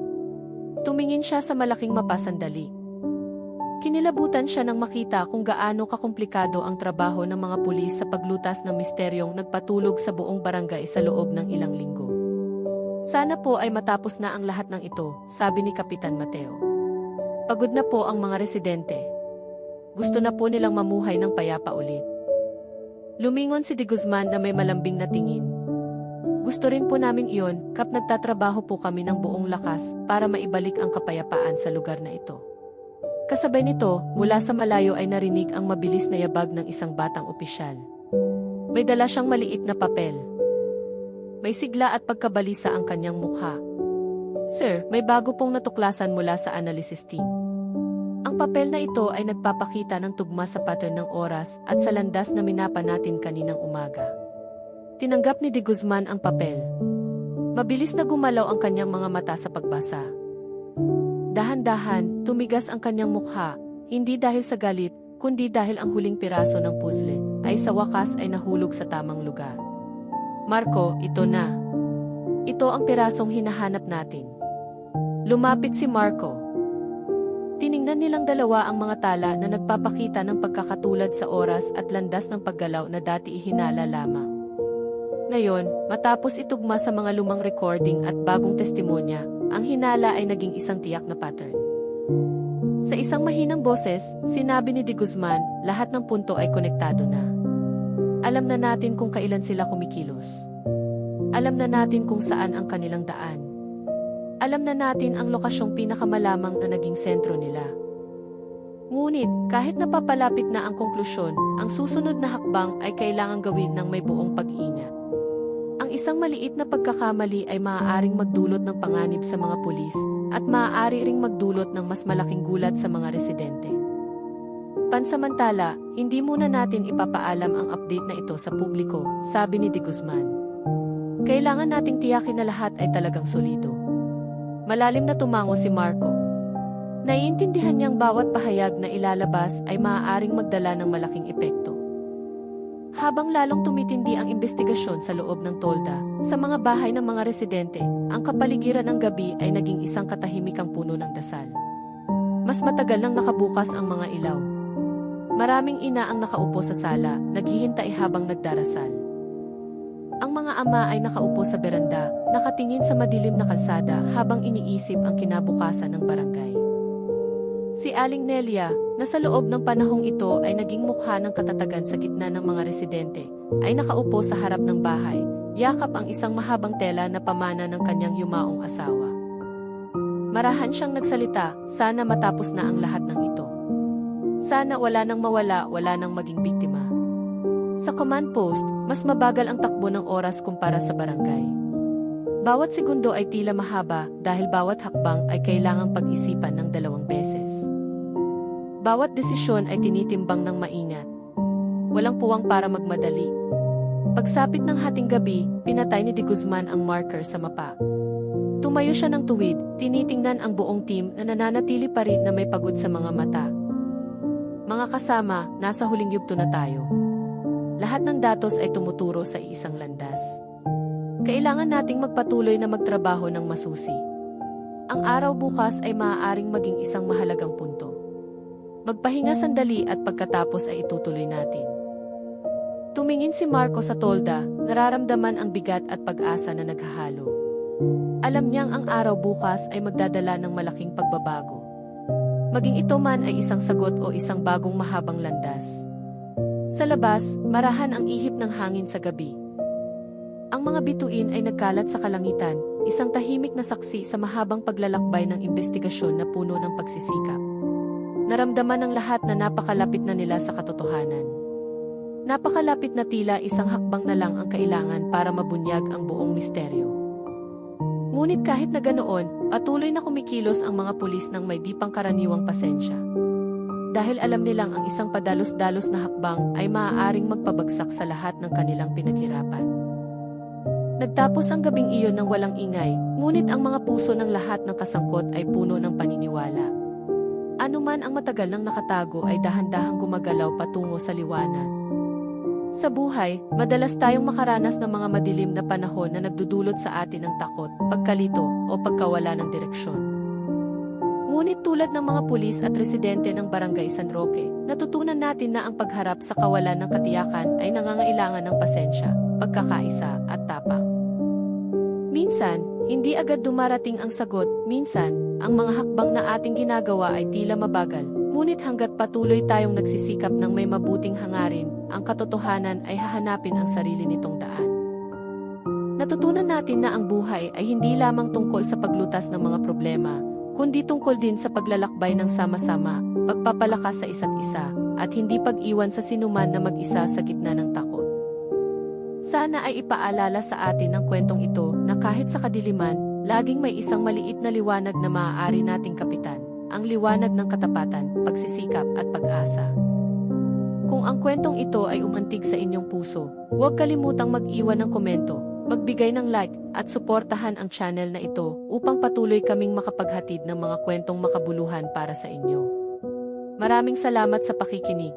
Tumingin siya sa malaking mapa sandali. Kinilabutan siya nang makita kung gaano kakomplikado ang trabaho ng mga pulis sa paglutas ng misteryong nagpatulog sa buong barangay sa loob ng ilang linggo. Sana po ay matapos na ang lahat ng ito, sabi ni Kapitan Mateo. Pagod na po ang mga residente. Gusto na po nilang mamuhay ng payapa ulit. Lumingon si De Guzman na may malambing na tingin. Gusto rin po namin iyon, Kap, nagtatrabaho po kami ng buong lakas para maibalik ang kapayapaan sa lugar na ito. Kasabay nito, mula sa malayo ay narinig ang mabilis na yabag ng isang batang opisyal. May dala siyang maliit na papel. May sigla at pagkabalisa ang kanyang mukha. Sir, may bago pong natuklasan mula sa analysis team. Ang papel na ito ay nagpapakita ng tugma sa pattern ng oras at sa landas na minapa natin kaninang umaga. Tinanggap ni De Guzman ang papel. Mabilis na gumalaw ang kanyang mga mata sa pagbasa. Dahan-dahan, tumigas ang kanyang mukha, hindi dahil sa galit, kundi dahil ang huling piraso ng puzzle ay sa wakas ay nahulog sa tamang lugar. Marco, ito na. Ito ang pirasong hinahanap natin. Lumapit si Marco. Tiningnan nilang dalawa ang mga tala na nagpapakita ng pagkakatulad sa oras at landas ng paggalaw na dati ihinala lamang. Ngayon, matapos itugma sa mga lumang recording at bagong testimonya, ang hinala ay naging isang tiyak na pattern. Sa isang mahinang boses, sinabi ni De Guzman, lahat ng punto ay konektado na. Alam na natin kung kailan sila kumikilos. Alam na natin kung saan ang kanilang daan. Alam na natin ang lokasyong pinakamalamang na naging sentro nila. Ngunit, kahit napapalapit na ang konklusyon, ang susunod na hakbang ay kailangang gawin ng may buong pag-iingat. Ang isang maliit na pagkakamali ay maaaring magdulot ng panganib sa mga pulis at maaari ring magdulot ng mas malaking gulat sa mga residente. Pansamantala, hindi muna natin ipapaalam ang update na ito sa publiko, sabi ni De Guzman. Kailangan nating tiyakin na lahat ay talagang solido. Malalim na tumango si Marco. Naiintindihan niyang bawat pahayag na ilalabas ay maaaring magdala ng malaking epekto. Habang lalong tumitindi ang investigasyon sa loob ng tolda, sa mga bahay ng mga residente, ang kapaligiran ng gabi ay naging isang katahimikang puno ng dasal. Mas matagal nang nakabukas ang mga ilaw. Maraming ina ang nakaupo sa sala, naghihintay habang nagdarasal. Ang mga ama ay nakaupo sa beranda, nakatingin sa madilim na kalsada habang iniisip ang kinabukasan ng barangay. Si Aling Nelia, na sa loob ng panahong ito ay naging mukha ng katatagan sa gitna ng mga residente, ay nakaupo sa harap ng bahay, yakap ang isang mahabang tela na pamana ng kanyang yumaong asawa. Marahan siyang nagsalita, sana matapos na ang lahat ng ito. Sana wala nang mawala, wala nang maging biktima. Sa command post, mas mabagal ang takbo ng oras kumpara sa barangay. Bawat segundo ay tila mahaba dahil bawat hakbang ay kailangang pag-isipan ng 2 beses. Bawat desisyon ay tinitimbang ng maingat. Walang puwang para magmadali. Pagsapit ng hating gabi, pinatay ni De Guzman ang marker sa mapa. Tumayo siya ng tuwid, tinitingnan ang buong team na nananatili pa rin na may pagod sa mga mata. Mga kasama, nasa huling yugto na tayo. Lahat ng datos ay tumuturo sa iisang landas. Kailangan nating magpatuloy na magtrabaho ng masusi. Ang araw bukas ay maaaring maging isang mahalagang punto. Magpahinga sandali at pagkatapos ay itutuloy natin. Tumingin si Marco sa tolda, nararamdaman ang bigat at pag-asa na naghahalo. Alam niyang ang araw bukas ay magdadala ng malaking pagbabago. Maging ito man ay isang sagot o isang bagong mahabang landas. Sa labas, marahan ang ihip ng hangin sa gabi. Ang mga bituin ay nagkalat sa kalangitan, isang tahimik na saksi sa mahabang paglalakbay ng investigasyon na puno ng pagsisikap. Naramdaman ng lahat na napakalapit na nila sa katotohanan. Napakalapit na tila isang hakbang na lang ang kailangan para mabunyag ang buong misteryo. Ngunit kahit na ganoon, patuloy na kumikilos ang mga pulis ng may di pangkaraniwang pasensya. Dahil alam nilang ang isang padalos-dalos na hakbang ay maaaring magpabagsak sa lahat ng kanilang pinaghirapan. Nagtapos ang gabing iyon ng walang ingay, ngunit ang mga puso ng lahat ng kasangkot ay puno ng paniniwala. Ano man ang matagal nang nakatago ay dahan-dahang gumagalaw patungo sa liwanag. Sa buhay, madalas tayong makaranas ng mga madilim na panahon na nagdudulot sa atin ng takot, pagkalito, o pagkawala ng direksyon. Ngunit tulad ng mga pulis at residente ng Barangay San Roque, natutunan natin na ang pagharap sa kawalan ng katiyakan ay nangangailangan ng pasensya, pagkakaisa, at tapang. Minsan, hindi agad dumarating ang sagot, minsan, ang mga hakbang na ating ginagawa ay tila mabagal, ngunit hanggat patuloy tayong nagsisikap ng may mabuting hangarin, ang katotohanan ay hahanapin ang sarili nitong daan. Natutunan natin na ang buhay ay hindi lamang tungkol sa paglutas ng mga problema, kundi tungkol din sa paglalakbay ng sama-sama, pagpapalakas sa isa't isa, at hindi pag-iwan sa sinuman na mag-isa sa gitna ng takot. Sana ay ipaalala sa atin ang kwentong ito na kahit sa kadiliman, laging may isang maliit na liwanag na maaari nating kapitan, ang liwanag ng katapatan, pagsisikap at pag-asa. Kung ang kwentong ito ay umantig sa inyong puso, huwag kalimutang mag-iwan ng komento, Magbigay ng like at suportahan ang channel na ito upang patuloy kaming makapaghatid ng mga kwentong makabuluhan para sa inyo. Maraming salamat sa pakikinig.